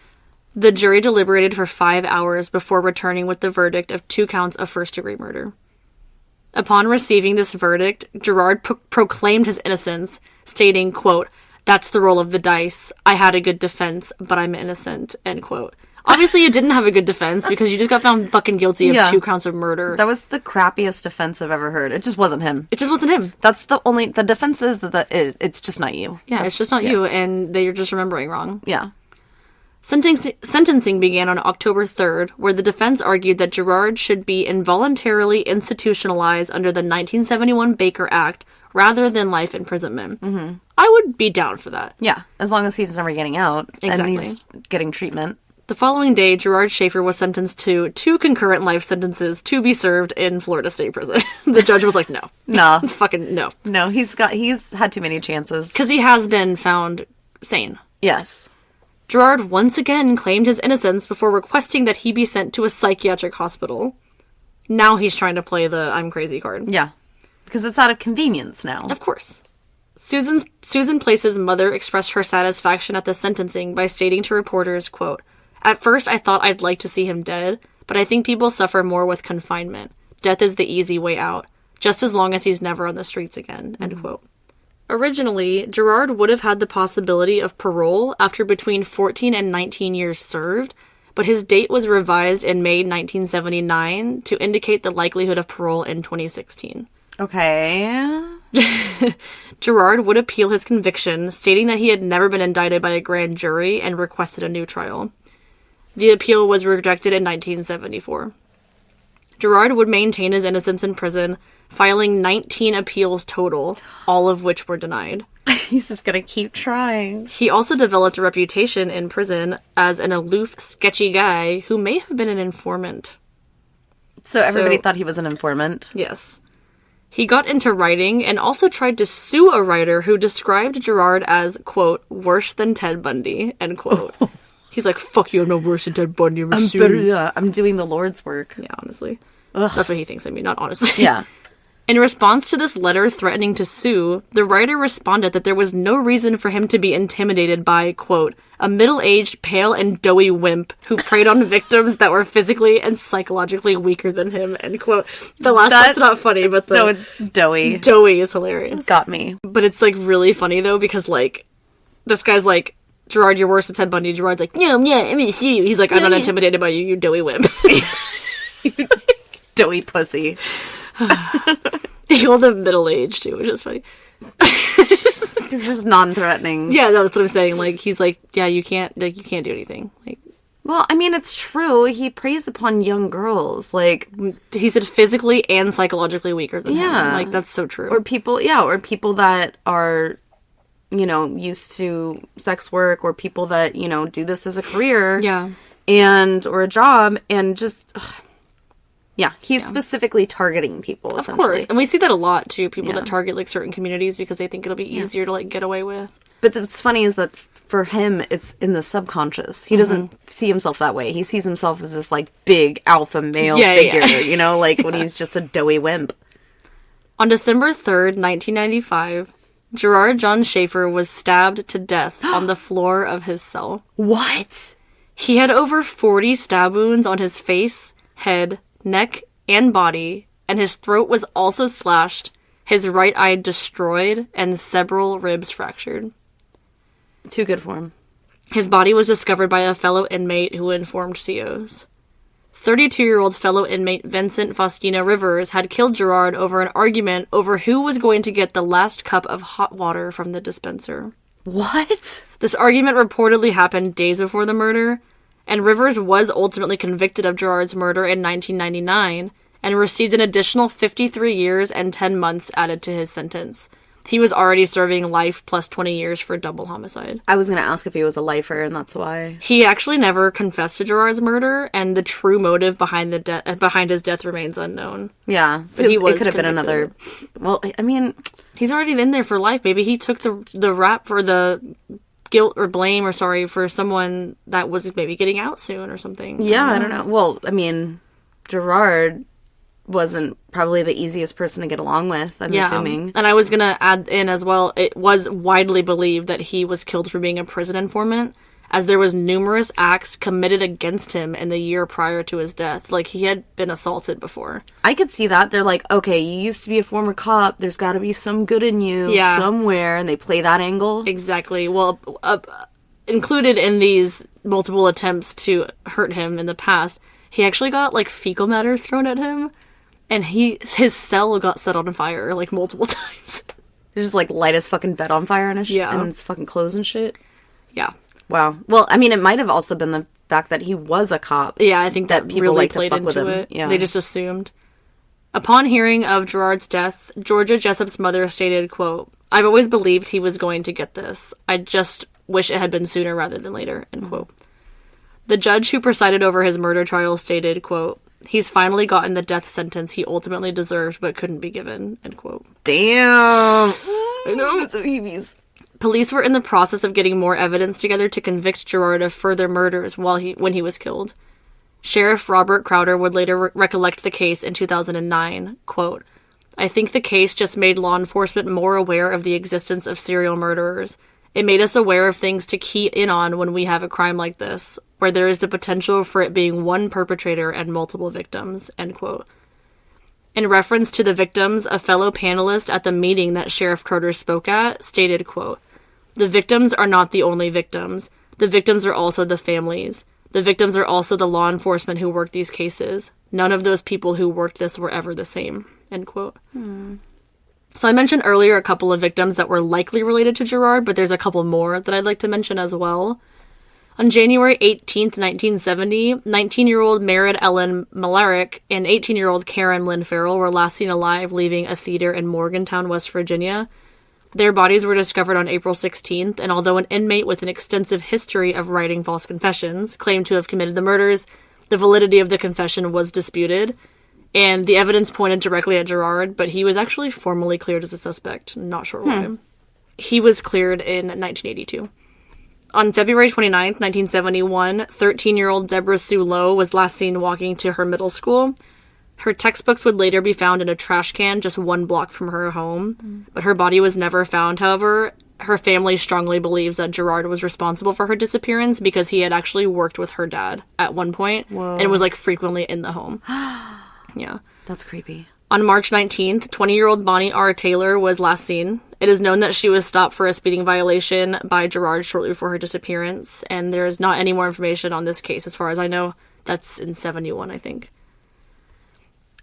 [SPEAKER 1] The jury deliberated for 5 hours before returning with the verdict of 2 counts of first-degree murder. Upon receiving this verdict, Gerard proclaimed his innocence, stating, quote, "That's the roll of the dice. I had a good defense, but I'm innocent," end quote. Obviously, you didn't have a good defense because you just got found fucking guilty of 2 counts of murder.
[SPEAKER 2] That was the crappiest defense I've ever heard. It just wasn't him.
[SPEAKER 1] It just wasn't him.
[SPEAKER 2] That's the defense is it's just not you.
[SPEAKER 1] Yeah, it's just not you, and that you're just remembering wrong.
[SPEAKER 2] Yeah.
[SPEAKER 1] Sentencing began on October 3rd, where the defense argued that Gerard should be involuntarily institutionalized under the 1971 Baker Act rather than life imprisonment. Mm-hmm. I would be down for that.
[SPEAKER 2] Yeah, as long as he's never getting out.
[SPEAKER 1] Exactly.
[SPEAKER 2] And he's getting treatment.
[SPEAKER 1] The following day, Gerard Schaefer was sentenced to 2 concurrent life sentences to be served in Florida State Prison. The judge was like, no.
[SPEAKER 2] No.
[SPEAKER 1] Fucking no.
[SPEAKER 2] No, he's had too many chances.
[SPEAKER 1] Because he has been found sane.
[SPEAKER 2] Yes.
[SPEAKER 1] Gerard once again claimed his innocence before requesting that he be sent to a psychiatric hospital. Now he's trying to play the I'm crazy card.
[SPEAKER 2] Yeah. Because it's out of convenience now.
[SPEAKER 1] Of course. Susan Place's mother expressed her satisfaction at the sentencing by stating to reporters, quote, "At first I thought I'd like to see him dead, but I think people suffer more with confinement. Death is the easy way out, just as long as he's never on the streets again," end quote. Originally, Gerard would have had the possibility of parole after between 14 and 19 years served, but his date was revised in May 1979 to indicate the likelihood of parole in 2016.
[SPEAKER 2] Okay.
[SPEAKER 1] Gerard would appeal his conviction, stating that he had never been indicted by a grand jury and requested a new trial. The appeal was rejected in 1974. Gerard would maintain his innocence in prison, filing 19 appeals total, all of which were denied.
[SPEAKER 2] He's just gonna keep trying.
[SPEAKER 1] He also developed a reputation in prison as an aloof, sketchy guy who may have been an informant.
[SPEAKER 2] So everybody thought he was an informant?
[SPEAKER 1] Yes. He got into writing and also tried to sue a writer who described Gerard as, quote, "worse than Ted Bundy," end quote. He's like, "Fuck you, I'm no worse than Ted Bundy.
[SPEAKER 2] I'm doing the Lord's work."
[SPEAKER 1] Yeah, honestly. Ugh. That's what he thinks of me, not honestly.
[SPEAKER 2] Yeah.
[SPEAKER 1] In response to this letter threatening to sue, the writer responded that there was no reason for him to be intimidated by, quote, "a middle-aged, pale, and doughy wimp who preyed on victims that were physically and psychologically weaker than him," end quote. The last one's not funny, but the doughy is hilarious.
[SPEAKER 2] Got me.
[SPEAKER 1] But it's, like, really funny, though, because, like, this guy's like, "Gerard, you're worse than Ted Bundy." Gerard's like, "No, yeah, I'm gonna sue you." He's like, "I'm not intimidated by you, you doughy wimp."
[SPEAKER 2] Doughy pussy.
[SPEAKER 1] He called him middle-aged, too, which is funny.
[SPEAKER 2] He's just non-threatening.
[SPEAKER 1] Yeah, no, that's what I'm saying. Like, he's like, yeah, you can't do anything. Like,
[SPEAKER 2] well, I mean, it's true. He preys upon young girls. Like,
[SPEAKER 1] he said physically and psychologically weaker than him. Like, that's so true.
[SPEAKER 2] Or people that are, used to sex work, or people that, do this as a career.
[SPEAKER 1] Yeah.
[SPEAKER 2] Or a job, and just... Yeah, he's specifically targeting people, essentially.
[SPEAKER 1] Of course. And we see that a lot, too. People that target, like, certain communities because they think it'll be easier to, like, get away with.
[SPEAKER 2] But what's funny is that for him, it's in the subconscious. He doesn't see himself that way. He sees himself as this, like, big alpha male figure, like when he's just a doughy wimp.
[SPEAKER 1] On December 3rd, 1995, Gerard John Schaefer was stabbed to death on the floor of his cell.
[SPEAKER 2] What?
[SPEAKER 1] He had over 40 stab wounds on his face, head, neck, and body, and his throat was also slashed, his right eye destroyed, and several ribs fractured.
[SPEAKER 2] Too good for him.
[SPEAKER 1] His body was discovered by a fellow inmate who informed COs. 32-year-old fellow inmate Vincent Faustino Rivers had killed Gerard over an argument over who was going to get the last cup of hot water from the dispenser.
[SPEAKER 2] What?
[SPEAKER 1] This argument reportedly happened days before the murder, and Rivers was ultimately convicted of Gerard's murder in 1999 and received an additional 53 years and 10 months added to his sentence. He was already serving life plus 20 years for double homicide.
[SPEAKER 2] I was going to ask if he was a lifer, and that's why.
[SPEAKER 1] He actually never confessed to Gerard's murder, and the true motive behind his death remains unknown.
[SPEAKER 2] Yeah, so
[SPEAKER 1] But he was
[SPEAKER 2] it could have been
[SPEAKER 1] convicted.
[SPEAKER 2] another. Well, I mean,
[SPEAKER 1] He's already been there for life. Maybe he took the rap for the guilt or blame or sorry for someone that was maybe getting out soon or something.
[SPEAKER 2] yeah, I don't know. Well, I mean, Gerard wasn't probably the easiest person to get along with, I'm assuming.
[SPEAKER 1] And I was going to add in as well, it was widely believed that he was killed for being a prison informant, as there was numerous acts committed against him in the year prior to his death. Like, he had been assaulted before.
[SPEAKER 2] I could see that. They're like, okay, you used to be a former cop. There's got to be some good in you somewhere. And they play that angle.
[SPEAKER 1] Exactly. Well, included in these multiple attempts to hurt him in the past, he actually got, like, fecal matter thrown at him. And his cell got set on fire, like, multiple times.
[SPEAKER 2] They just, like, light his fucking bed on fire and
[SPEAKER 1] Yeah.
[SPEAKER 2] his fucking clothes and shit.
[SPEAKER 1] Yeah.
[SPEAKER 2] Wow. Well, I mean, it might have also been the fact that he was a cop.
[SPEAKER 1] Yeah, I think that
[SPEAKER 2] people
[SPEAKER 1] really
[SPEAKER 2] like to
[SPEAKER 1] played
[SPEAKER 2] fuck with
[SPEAKER 1] into
[SPEAKER 2] him.
[SPEAKER 1] it.
[SPEAKER 2] Yeah.
[SPEAKER 1] They just assumed. Upon hearing of Gerard's death, Georgia Jessup's mother stated, quote, "I've always believed he was going to get this. I just wish it had been sooner rather than later," end quote. The judge who presided over his murder trial stated, quote, "He's finally gotten the death sentence he ultimately deserved but couldn't be given," end quote.
[SPEAKER 2] Damn. I know. It's a heebies.
[SPEAKER 1] Police were in the process of getting more evidence together to convict Gerard of further murders when he was killed. Sheriff Robert Crowder would later recollect the case in 2009, quote, "I think the case just made law enforcement more aware of the existence of serial murderers. It made us aware of things to key in on when we have a crime like this, where there is the potential for it being one perpetrator and multiple victims," end quote. In reference to the victims, a fellow panelist at the meeting that Sheriff Crowder spoke at stated, quote, "The victims are not the only victims. The victims are also the families. The victims are also the law enforcement who worked these cases. None of those people who worked this were ever the same," end quote. So I mentioned earlier a couple of victims that were likely related to Gerard, but there's a couple more that I'd like to mention as well. On January 18th, 1970, 19-year-old Merritt Ellen Malarick and 18-year-old Karen Lynn Farrell were last seen alive leaving a theater in Morgantown, West Virginia. Their bodies were discovered on April 16th, and although an inmate with an extensive history of writing false confessions claimed to have committed the murders, the validity of the confession was disputed, and the evidence pointed directly at Gerard, but he was actually formally cleared as a suspect. Not sure why. He was cleared in 1982. On February 29th, 1971, 13-year-old Deborah Sue Lowe was last seen walking to her middle school. Her textbooks would later be found in a trash can just 1 block from her home, but her body was never found. However, her family strongly believes that Gerard was responsible for her disappearance because he had actually worked with her dad at one point and was, like, frequently in the home. Yeah.
[SPEAKER 2] That's creepy.
[SPEAKER 1] On March 19th, 20-year-old Bonnie R. Taylor was last seen. It is known that she was stopped for a speeding violation by Gerard shortly before her disappearance, and there is not any more information on this case as far as I know. That's in 71, I think.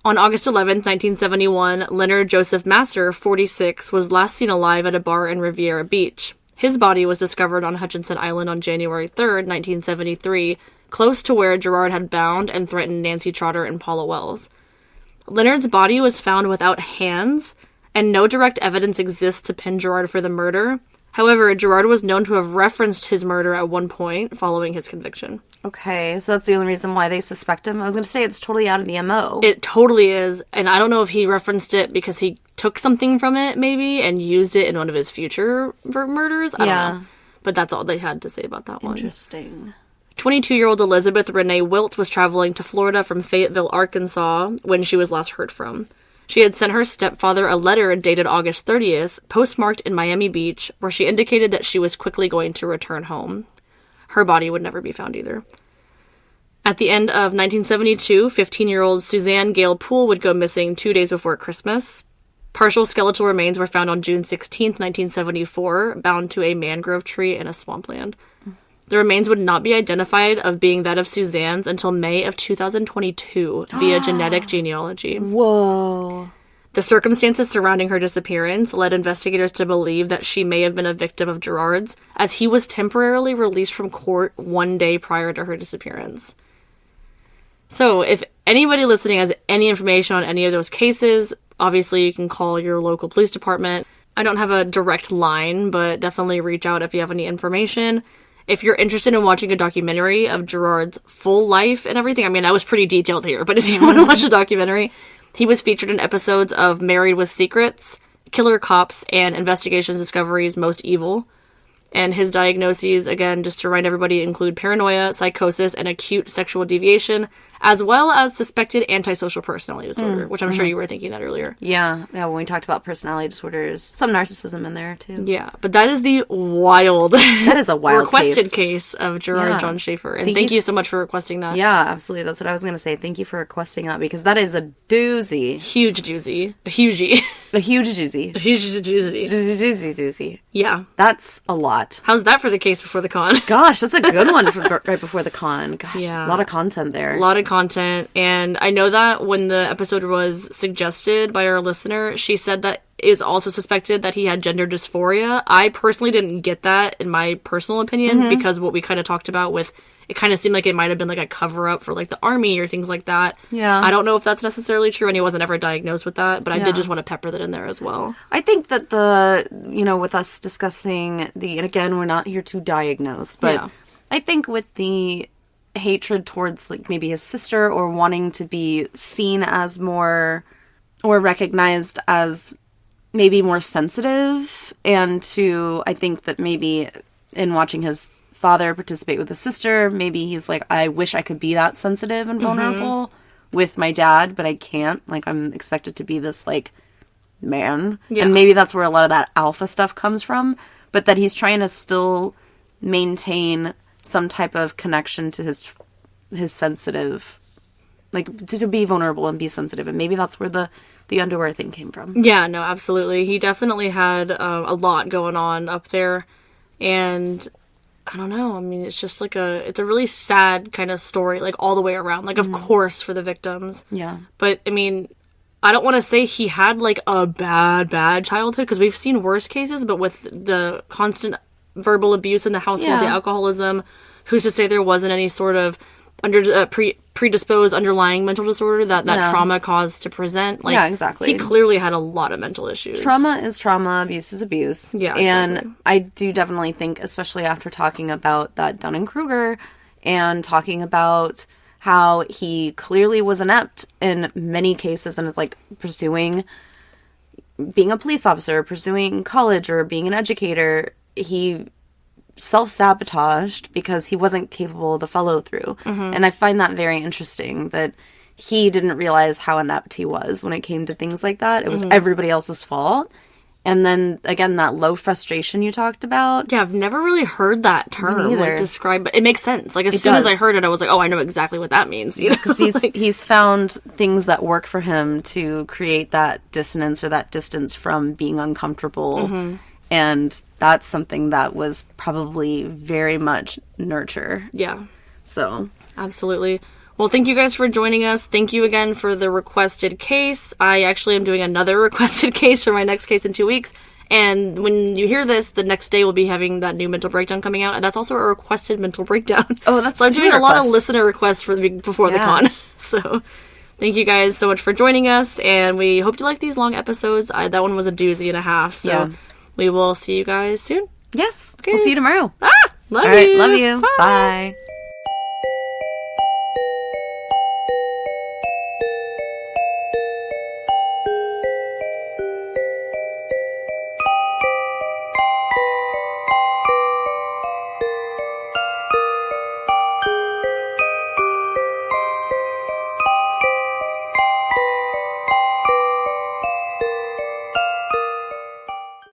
[SPEAKER 1] On August 11th, 1971, Leonard Joseph Master, 46, was last seen alive at a bar in Riviera Beach. His body was discovered on Hutchinson Island on January 3rd, 1973, close to where Gerard had bound and threatened Nancy Trotter and Paula Wells. Leonard's body was found without hands, and no direct evidence exists to pin Gerard for the murder. However, Gerard was known to have referenced his murder at one point following his conviction.
[SPEAKER 2] Okay, so that's the only reason why they suspect him. I was going to say it's totally out of the MO.
[SPEAKER 1] It totally is, and I don't know if he referenced it because he took something from it, maybe, and used it in one of his future murders. I don't know. But that's all they had to say about that one.
[SPEAKER 2] Interesting.
[SPEAKER 1] 22-year-old Elizabeth Renee Wilt was traveling to Florida from Fayetteville, Arkansas, when she was last heard from. She had sent her stepfather a letter dated August 30th, postmarked in Miami Beach, where she indicated that she was quickly going to return home. Her body would never be found either. At the end of 1972, 15-year-old Suzanne Gale Poole would go missing 2 days before Christmas. Partial skeletal remains were found on June 16th, 1974, bound to a mangrove tree in a swampland. The remains would not be identified of being that of Suzanne's until May of 2022 via genetic genealogy.
[SPEAKER 2] Whoa.
[SPEAKER 1] The circumstances surrounding her disappearance led investigators to believe that she may have been a victim of Gerard's, as he was temporarily released from court 1 day prior to her disappearance. So, if anybody listening has any information on any of those cases, obviously you can call your local police department. I don't have a direct line, but definitely reach out if you have any information. If you're interested in watching a documentary of Gerard's full life and everything, I mean, I was pretty detailed here, but if you want to watch a documentary, he was featured in episodes of Married with Secrets, Killer Cops, and Investigations Discovery's Most Evil. And his diagnoses, again, just to remind everybody, include paranoia, psychosis, and acute sexual deviation, as well as suspected antisocial personality disorder, which I'm sure you were thinking that earlier.
[SPEAKER 2] Yeah, when we talked about personality disorders, some narcissism in there, too.
[SPEAKER 1] Yeah, but that is the wild...
[SPEAKER 2] That is a wild
[SPEAKER 1] requested case of Gerard John Schaefer. And thank you so much for requesting that.
[SPEAKER 2] Yeah, absolutely. That's what I was going to say. Thank you for requesting that, because that is a doozy.
[SPEAKER 1] Huge doozy. A hugie.
[SPEAKER 2] A huge doozy.
[SPEAKER 1] A huge doozy.
[SPEAKER 2] Doozy.
[SPEAKER 1] Yeah.
[SPEAKER 2] That's a lot.
[SPEAKER 1] How's that for the case before the con?
[SPEAKER 2] Gosh, that's a good one for right before the con. Gosh,
[SPEAKER 1] yeah.
[SPEAKER 2] A lot of content there.
[SPEAKER 1] A lot of content. And I know that when the episode was suggested by our listener, she said that is also suspected that he had gender dysphoria. I personally didn't get that in my personal opinion because what we kind of talked about with it kind of seemed like it might have been like a cover up for like the army or things like that.
[SPEAKER 2] Yeah.
[SPEAKER 1] I don't know if that's necessarily true, and he wasn't ever diagnosed with that, but I did just want to pepper that in there as well.
[SPEAKER 2] I think that with us discussing and again, we're not here to diagnose, but I think with the hatred towards like maybe his sister or wanting to be seen as more or recognized as maybe more sensitive, and I think that maybe in watching his father participate with his sister, maybe he's like, I wish I could be that sensitive and vulnerable with my dad, but I can't. Like, I'm expected to be this like man, and maybe that's where a lot of that alpha stuff comes from, but that he's trying to still maintain some type of connection to his sensitive, like to be vulnerable and be sensitive, and maybe that's where the underwear thing came from.
[SPEAKER 1] Yeah, no, absolutely. He definitely had a lot going on up there, and I don't know. I mean, it's just like it's a really sad kind of story, like all the way around. Like, of course, for the victims.
[SPEAKER 2] Yeah.
[SPEAKER 1] But, I mean, I don't want to say he had like a bad childhood, because we've seen worse cases, but with the constant verbal abuse in the household, the alcoholism, who's to say there wasn't any sort of predisposed underlying mental disorder that trauma caused to present. Like,
[SPEAKER 2] yeah, exactly.
[SPEAKER 1] He clearly had a lot of mental issues.
[SPEAKER 2] Trauma is trauma, abuse is abuse.
[SPEAKER 1] Yeah,
[SPEAKER 2] and
[SPEAKER 1] exactly.
[SPEAKER 2] I do definitely think, especially after talking about that Dunning-Kruger and talking about how he clearly was inept in many cases and is like pursuing being a police officer, pursuing college, or being an educator, he self-sabotaged because he wasn't capable of the follow-through. And I find that very interesting, that he didn't realize how inept he was when it came to things like that. It was everybody else's fault. And then, again, that low frustration you talked about.
[SPEAKER 1] Yeah, I've never really heard that term like, described, but it makes sense. Like, as soon as I heard it, I was like, oh, I know exactly what that means. You know?
[SPEAKER 2] Because he's found things that work for him to create that dissonance or that distance from being uncomfortable. And that's something that was probably very much nurture.
[SPEAKER 1] Yeah.
[SPEAKER 2] So.
[SPEAKER 1] Absolutely. Well, thank you guys for joining us. Thank you again for the requested case. I actually am doing another requested case for my next case in 2 weeks. And when you hear this, the next day we'll be having that new mental breakdown coming out. And that's also a requested mental breakdown.
[SPEAKER 2] Oh, that's
[SPEAKER 1] so I'm doing a lot of listener requests before the con. So thank you guys so much for joining us. And we hope you like these long episodes. That one was a doozy and a half. So we will see you guys soon.
[SPEAKER 2] Yes.
[SPEAKER 1] Okay.
[SPEAKER 2] We'll see you tomorrow.
[SPEAKER 1] Love
[SPEAKER 2] All
[SPEAKER 1] you.
[SPEAKER 2] Right, love you.
[SPEAKER 1] Bye.
[SPEAKER 2] Bye.